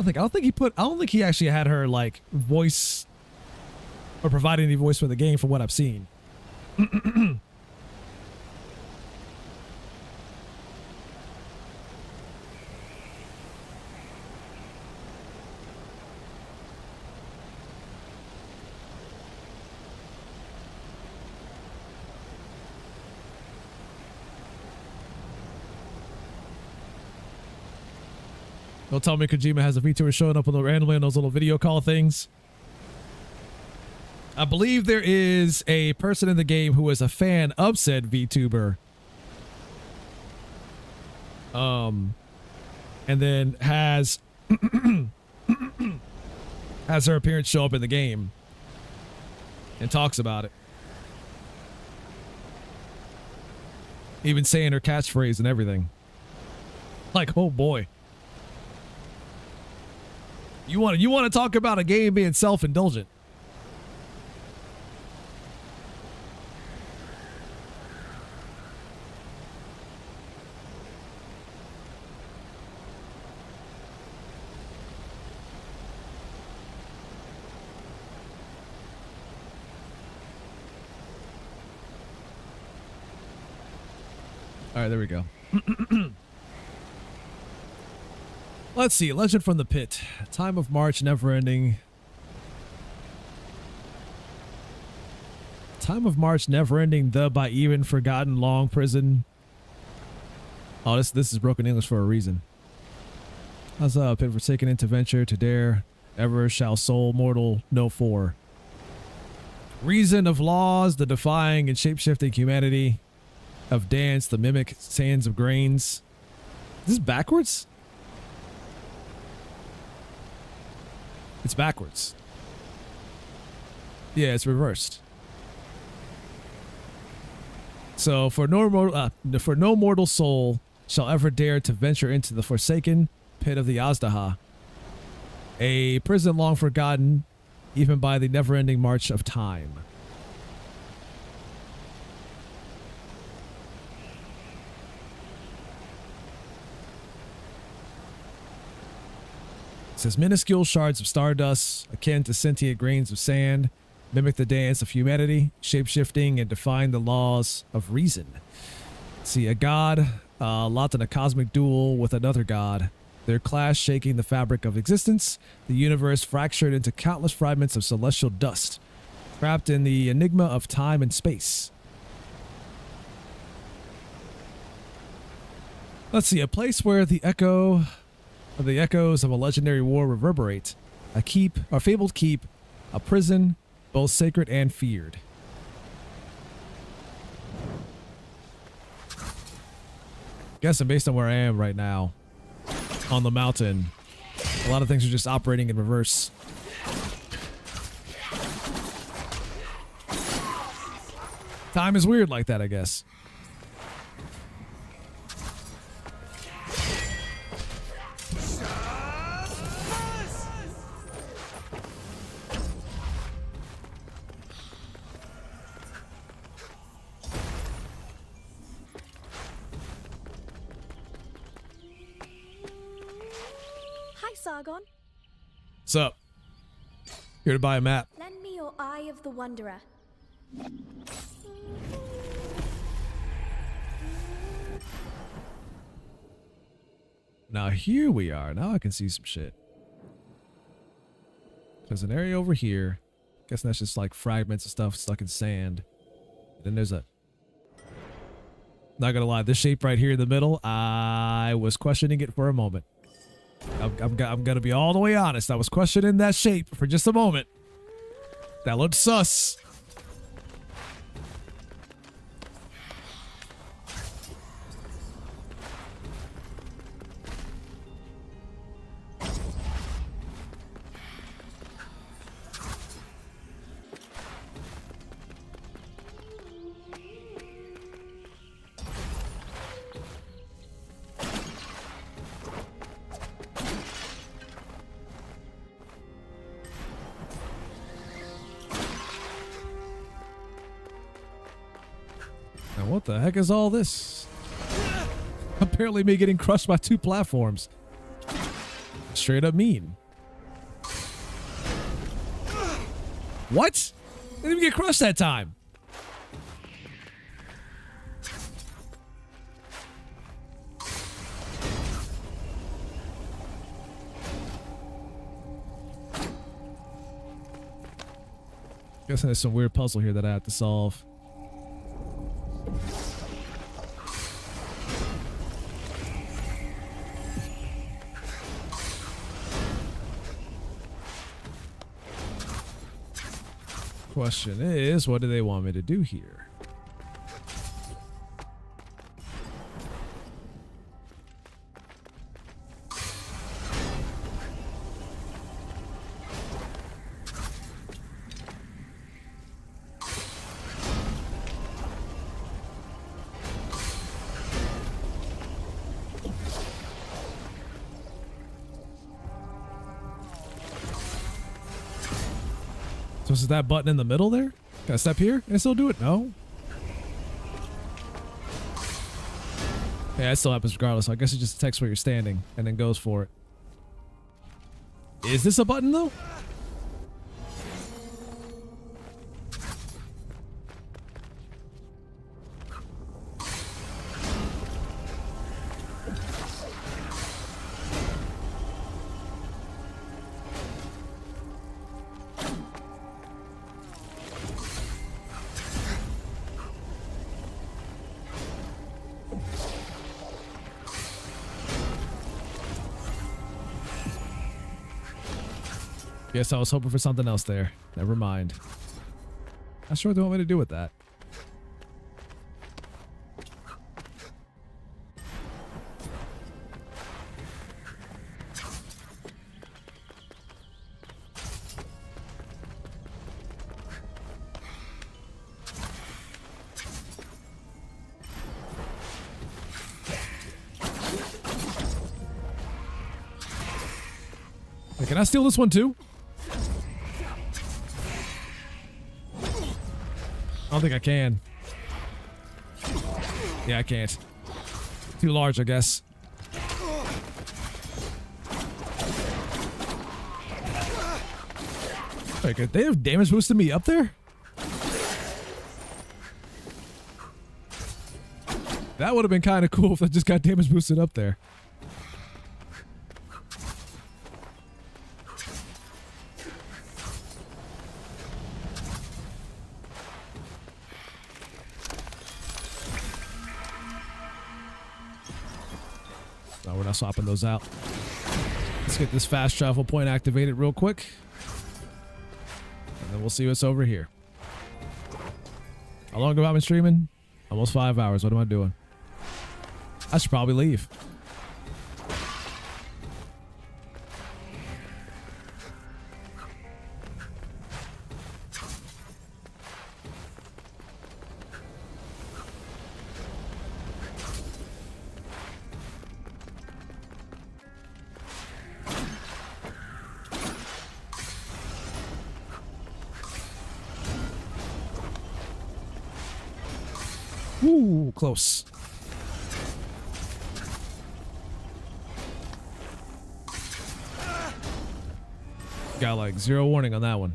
I don't think he actually had her like voice or provide any voice for the game from what I've seen. Don't tell me Kojima has a VTuber showing up randomly on those little video call things. I believe there is a person in the game who is a fan of said VTuber. And then has has her appearance show up in the game and talks about it. Even saying her catchphrase and everything. Like, oh boy. You want to talk about a game being self-indulgent? All right, there we go. Let's see. Legend from the Pit. Time of March, never ending. time of march, never ending, the by even forgotten long prison. Oh, this is broken English for a reason. How's up? Been forsaken into venture to dare, ever shall soul mortal know for. Reason of laws, the defying and shape-shifting humanity of dance, the mimic sands of grains. Is this backwards? It's backwards. Yeah, it's reversed. So for no mortal soul shall ever dare to venture into the forsaken pit of the Azdaha, a prison long forgotten even by the never-ending march of time. It says minuscule shards of stardust, akin to sentient grains of sand, mimic the dance of humanity, shape-shifting and defying the laws of reason. See, a god locked in a cosmic duel with another god. Their clash shaking the fabric of existence, the universe fractured into countless fragments of celestial dust, trapped in the enigma of time and space. Let's see, a place where the echoes of a legendary war reverberate. A fabled keep, a prison, both sacred and feared. Guessing based on where I am right now, on the mountain, a lot of things are just operating in reverse. Time is weird like that, I guess. Sargon. What's up? Here to buy a map. Lend me your Eye of the Wanderer. Now here we are. Now I can see some shit. There's an area over here. Guessing that's just like fragments of stuff stuck in sand. Then there's a... Not gonna lie, this shape right here in the middle, I was questioning it for a moment. I'm gonna be all the way honest. I was questioning that shape for just a moment. That looked sus. What the heck is all this? Apparently me getting crushed by 2 platforms. Straight up mean. What? I didn't even get crushed that time. Guessing there's some weird puzzle here that I have to solve. Question is, what do they want me to do here? So is that button in the middle there? Can I step here and still do it? No. Yeah, it still happens regardless. So I guess it just detects where you're standing and then goes for it. Is this a button though? Guess I was hoping for something else there. Never mind. Not sure what they want me to do with that. Wait, can I steal this one too? I don't think I can. Yeah, I can't. Too large, I guess. Wait, could they have damage boosted me up there? That would have been kind of cool if I just got damage boosted up there. No, we're not swapping those out. Let's get this fast travel point activated real quick. And then we'll see what's over here. How long have I been streaming? Almost 5 hours. What am I doing? I should probably leave. Ooh, close. Got like 0 warning on that one.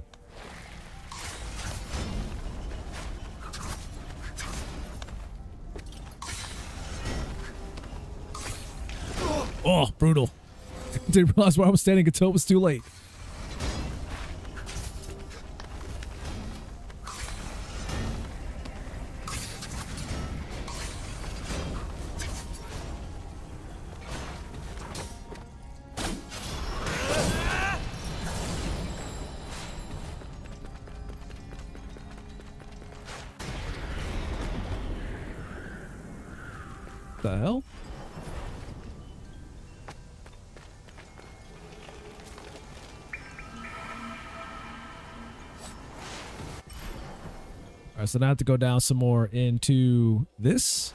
Oh, brutal. Didn't realize where I was standing until it was too late. The hell? All right, so now I have to go down some more into this.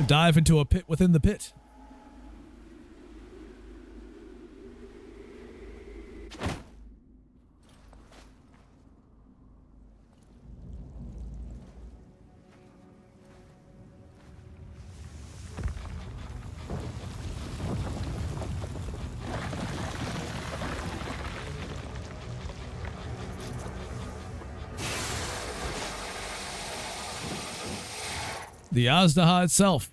Dive into a pit within the pit. The Azdaha itself.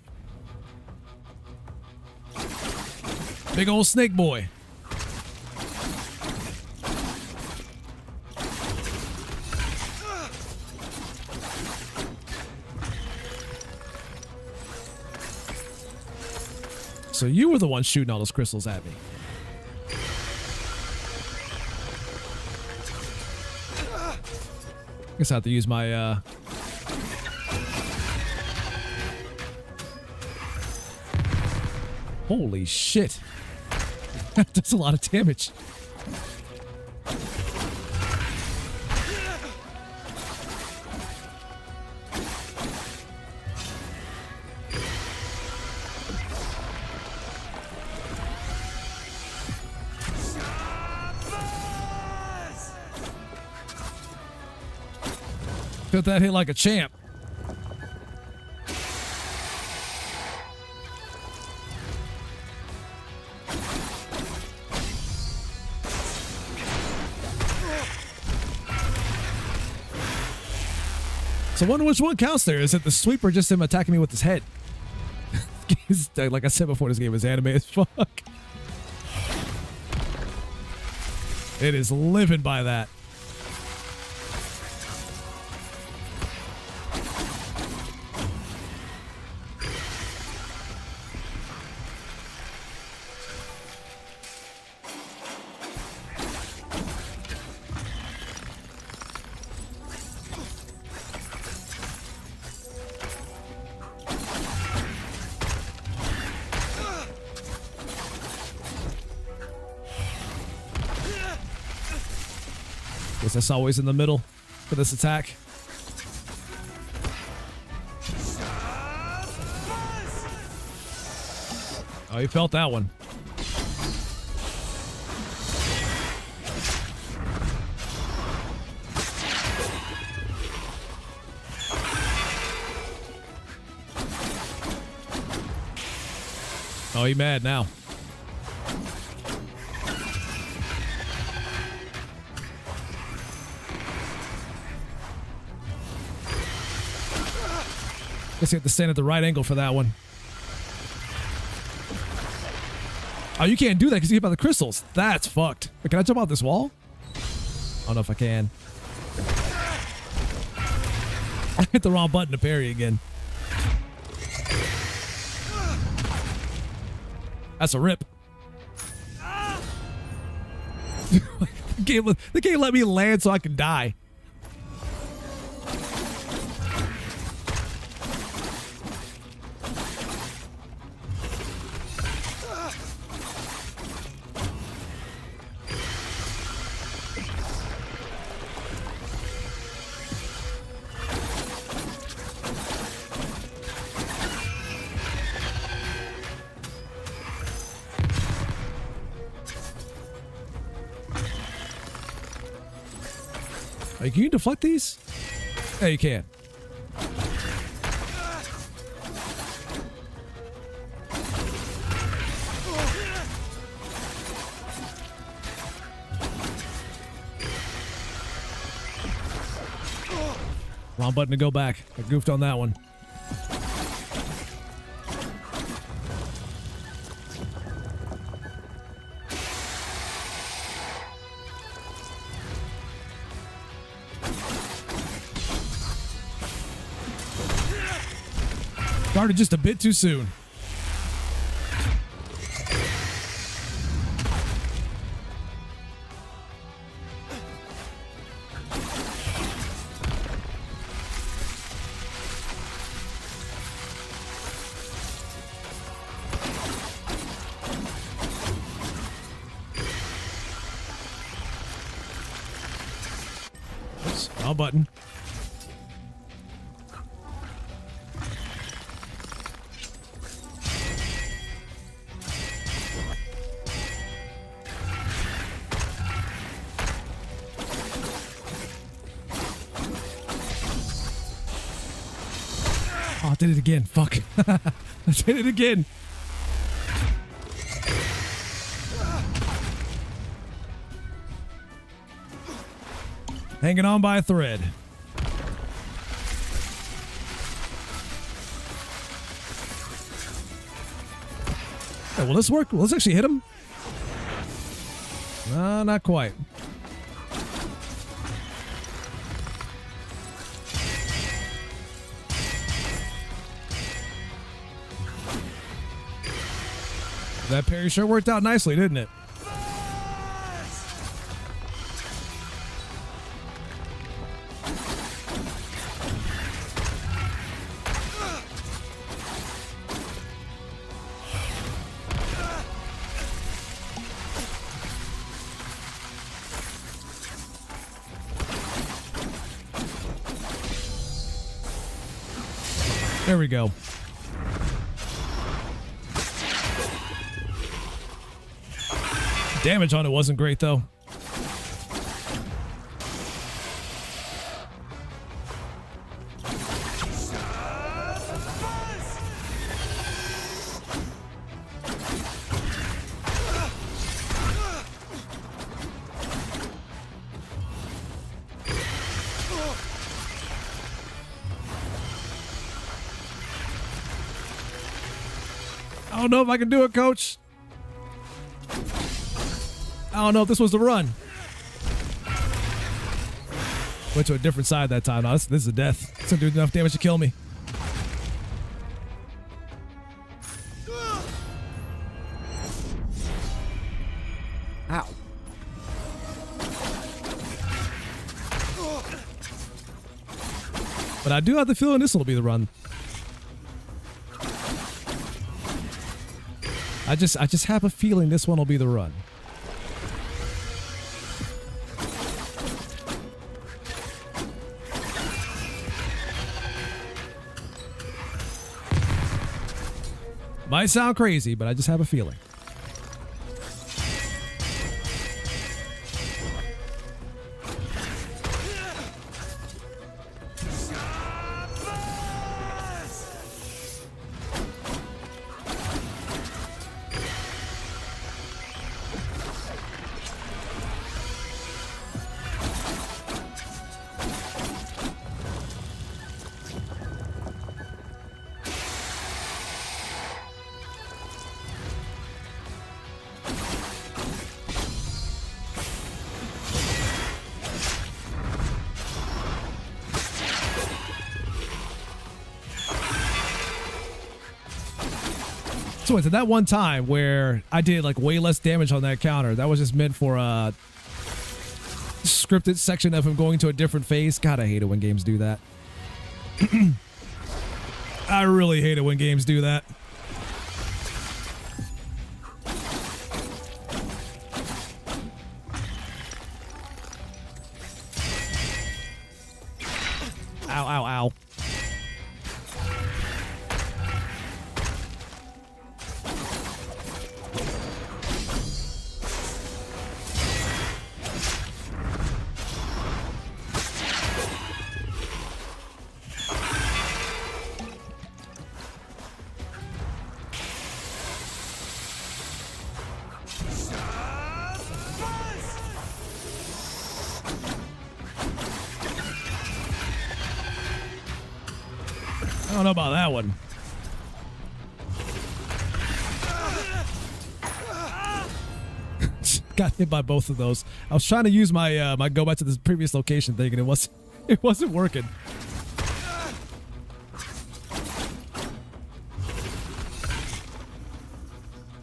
Big old snake boy. So you were the one shooting all those crystals at me. Guess I have to use my holy shit. That's a lot of damage. Got that hit like a champ. So I wonder which one counts there. Is it the sweep or just him attacking me with his head? Like I said before, this game is anime as fuck. It is living by that. Guess that's always in the middle for this attack. Oh, you felt that one. Oh, he mad now. Guess you have to stand at the right angle for that one. Oh, you can't do that because you hit by the crystals. That's fucked. Wait, can I jump off this wall? I don't know if I can. I hit the wrong button to parry again. That's a rip. The game let me land so I could die. Hey, can you deflect these? Yeah, you can. Wrong button to go back. I goofed on that one. Started just a bit too soon. Oops, wrong button. Oh, I did it again. Fuck. I did it again. Hanging on by a thread. Hey, will this work? Will this actually hit him? No, not quite. That parry sure worked out nicely, didn't it? There we go. Damage on it wasn't great, though. I don't know if I can do it, coach. I don't know if this was the run. Went to a different side that time. No, this is a death. It's gonna do enough damage to kill me. Ow. But I do have the feeling this will be the run. I just have a feeling this one will be the run. Might sound crazy, but I just have a feeling. So wait, so that one time where I did like way less damage on that counter, that was just meant for a scripted section of him going to a different phase? God, I hate it when games do that. I really hate it when games do that. Ow, ow, ow. I don't know about that one. Got hit by both of those. I was trying to use my my go back to this previous location thing, and it wasn't working.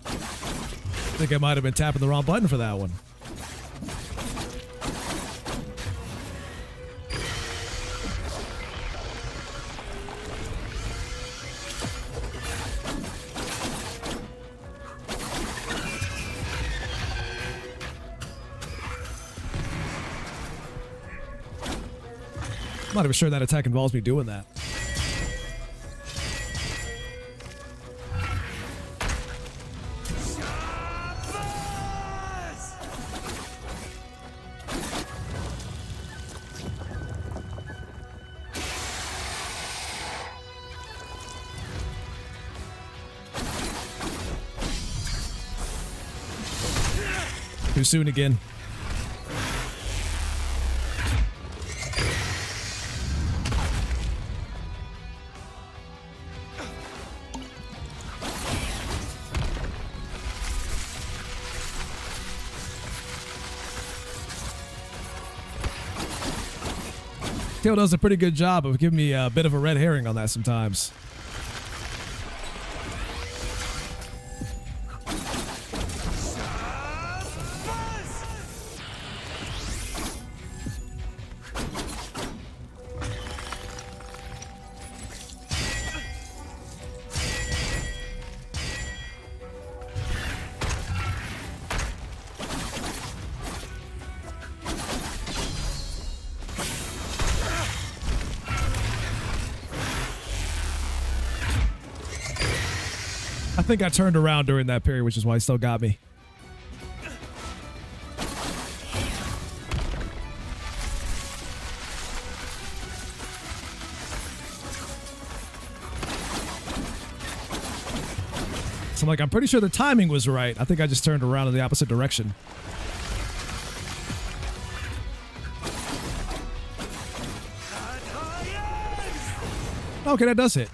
I think I might have been tapping the wrong button for that one. I'm not even sure that attack involves me doing that. Too soon again. Tail does a pretty good job of giving me a bit of a red herring on that sometimes. I think I turned around during that period, which is why he still got me. So I'm like, I'm pretty sure the timing was right. I think I just turned around in the opposite direction. Okay, that does hit.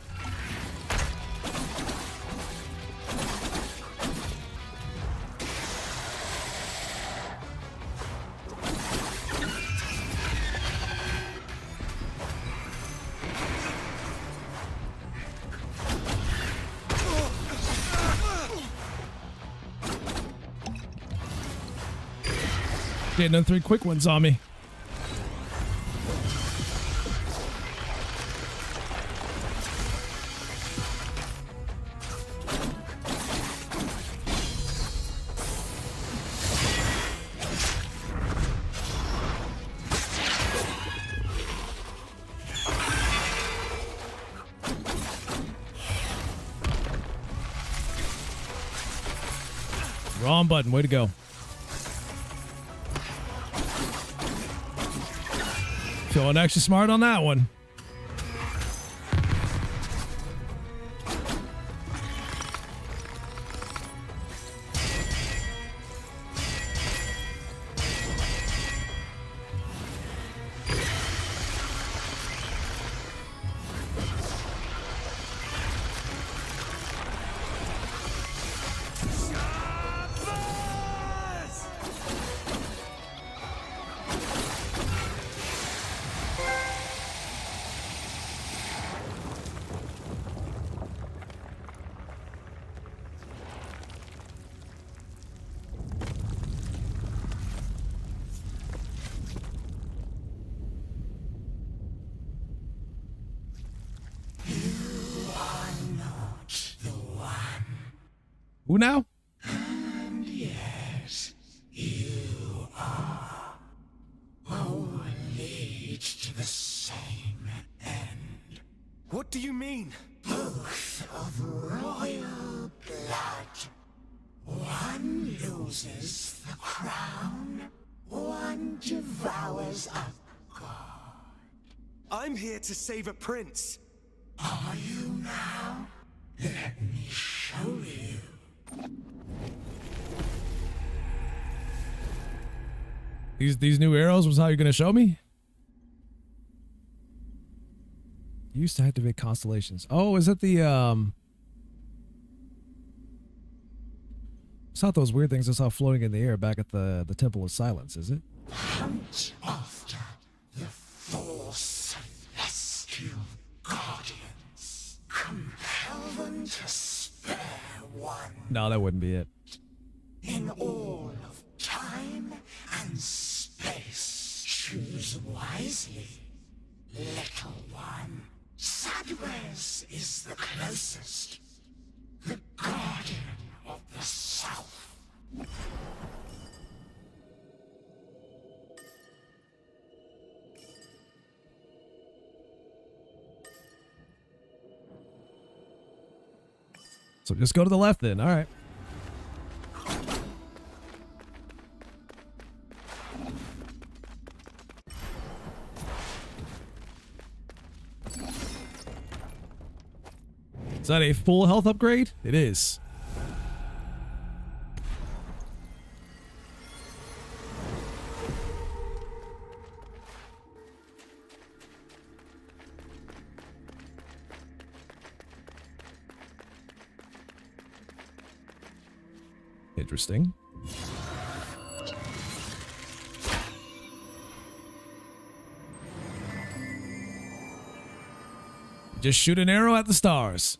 Getting them 3 quick ones on me. Wrong button. Way to go. Feeling extra smart on that one. Who now? And yes, you are. All lead to the same end. What do you mean? Both of royal blood. One loses the crown, one devours a god. I'm here to save a prince. Are you now? Let me show you. These new arrows was how you're gonna show me? You used to activate constellations. Oh, is it the it's not those weird things I saw floating in the air back at the Temple of Silence, is it? Hunt after the four celestial guardians. Compel them to spare one. No, that wouldn't be it. In all of time and space, choose wisely, little one. Sadwez is the closest, the guardian of the South. So just go to the left then. All right. Is that a full health upgrade? It is. Interesting. Just shoot an arrow at the stars.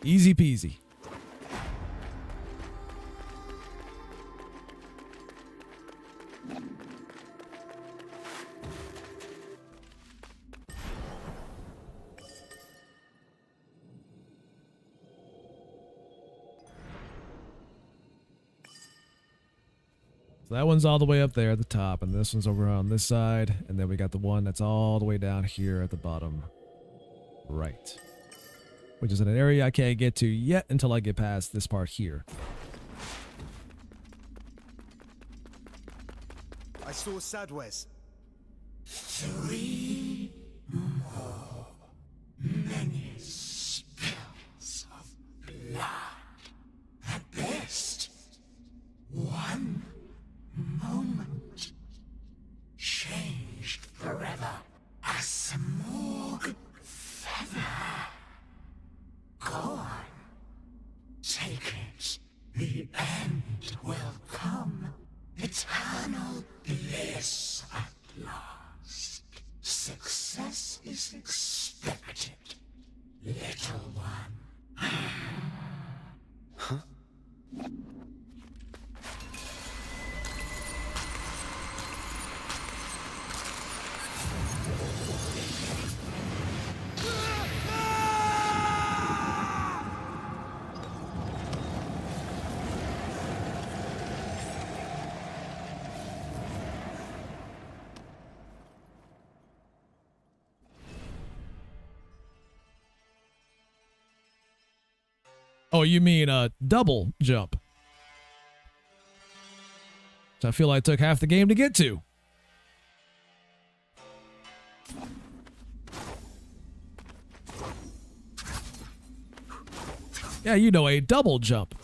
Easy peasy. So that one's all the way up there at the top, and this one's over on this side, and then we got the one that's all the way down here at the bottom right, which is in an area I can't get to yet until I get past this part here. I saw Sadwez. 3 more. Many spills of blood. At best, 1 moment. Changed forever. A smorg feather. Go on. Take it. The end will come. Eternal bliss at last. Success is expected, little one. Huh? Oh, you mean a double jump? which I feel like took half the game to get to. Yeah, you know, a double jump.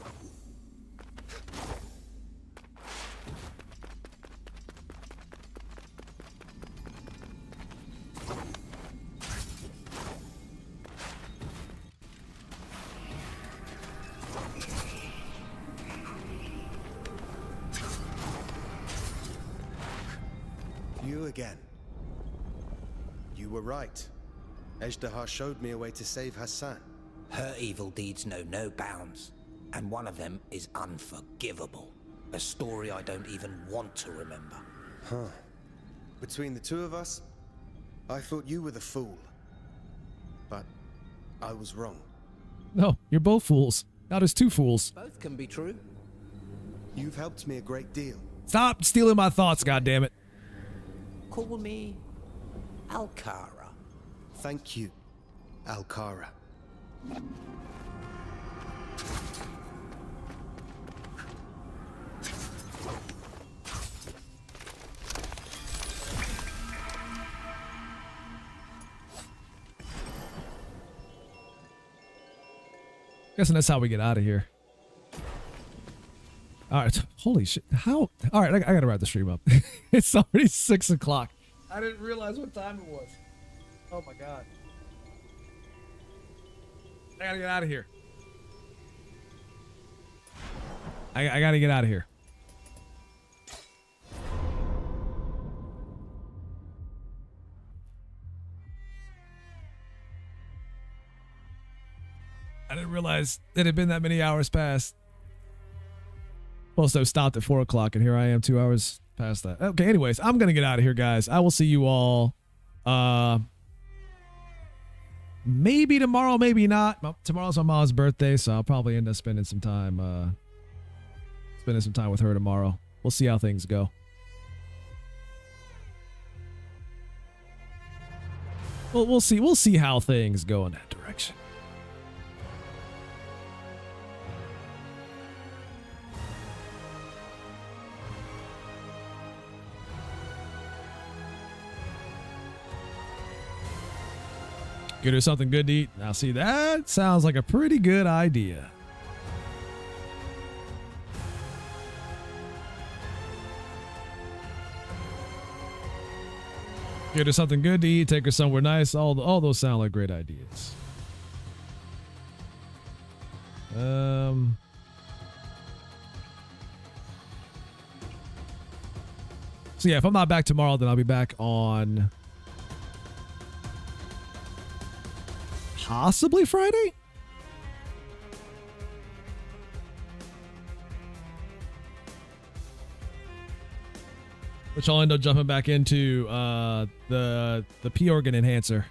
You again. You were right. Ejderha showed me a way to save Hassan. Her evil deeds know no bounds, and one of them is unforgivable. A story I don't even want to remember. Huh. Between the two of us, I thought you were the fool. But I was wrong. No, you're both fools. Now there's two fools. Both can be true. You've helped me a great deal. Stop stealing my thoughts, goddammit. Call me Alcara. Thank you, Alcara. Guessing that's how we get out of here. All right. Holy shit. How? All right. I got to wrap the stream up. It's already 6 o'clock. I didn't realize what time it was. Oh my God. I got to get out of here. I got to get out of here. I didn't realize it had been that many hours past. Supposed to have stopped at 4 o'clock, and here I am 2 hours past that. Okay, anyways, I'm going to get out of here, guys. I will see you all maybe tomorrow, maybe not. Well, tomorrow's my mom's birthday, so I'll probably end up spending some time with her tomorrow. We'll see how things go. Well, we'll see how things go in that direction. Go do something good to eat. Now, see, that sounds like a pretty good idea. Go do something good to eat. Take her somewhere nice. All those sound like great ideas. So yeah, if I'm not back tomorrow, then I'll be back on possibly Friday? Which I'll end up jumping back into the P organ enhancer.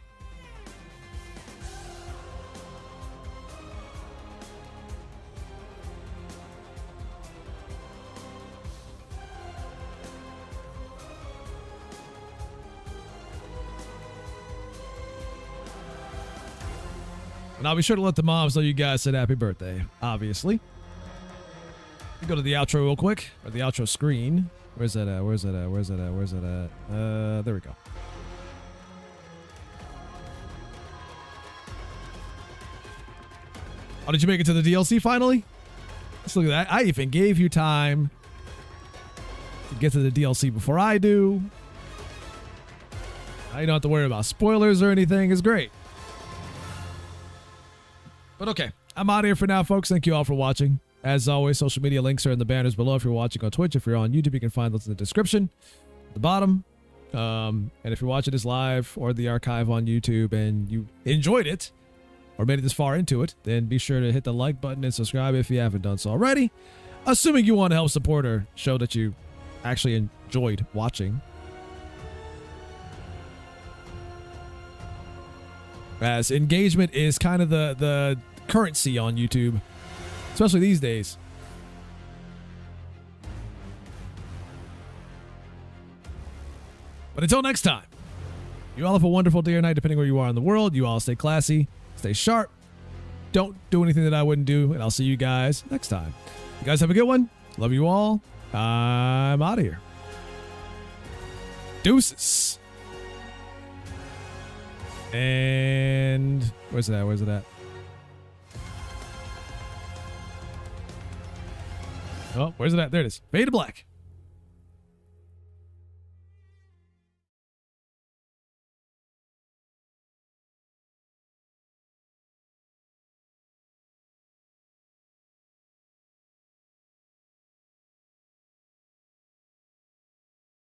And I'll be sure to let the moms know you guys said happy birthday, obviously. Go to the outro real quick, or the outro screen. Where's that at? Where's that at? Where's that at? Where's that at? There we go. Oh, did you make it to the DLC finally? Let's look at that. I even gave you time to get to the DLC before I do. Now you don't have to worry about spoilers or anything. It's great. But okay, I'm out of here for now, folks. Thank you all for watching. As always, social media links are in the banners below. If you're watching on Twitch, if you're on YouTube, you can find those in the description at the bottom. And if you're watching this live or the archive on YouTube and you enjoyed it or made it this far into it, then be sure to hit the like button and subscribe if you haven't done so already. Assuming you want to help support or show that you actually enjoyed watching. As engagement is kind of the currency on YouTube, especially these days. But until next time, you all have a wonderful day or night, depending where you are in the world. You all stay classy, stay sharp, don't do anything that I wouldn't do, and I'll see you guys next time. You guys have a good one. Love you all. I'm out of here. Deuces. And where's it at? Where's it at? Oh, where's it at? There it is. Fade to black.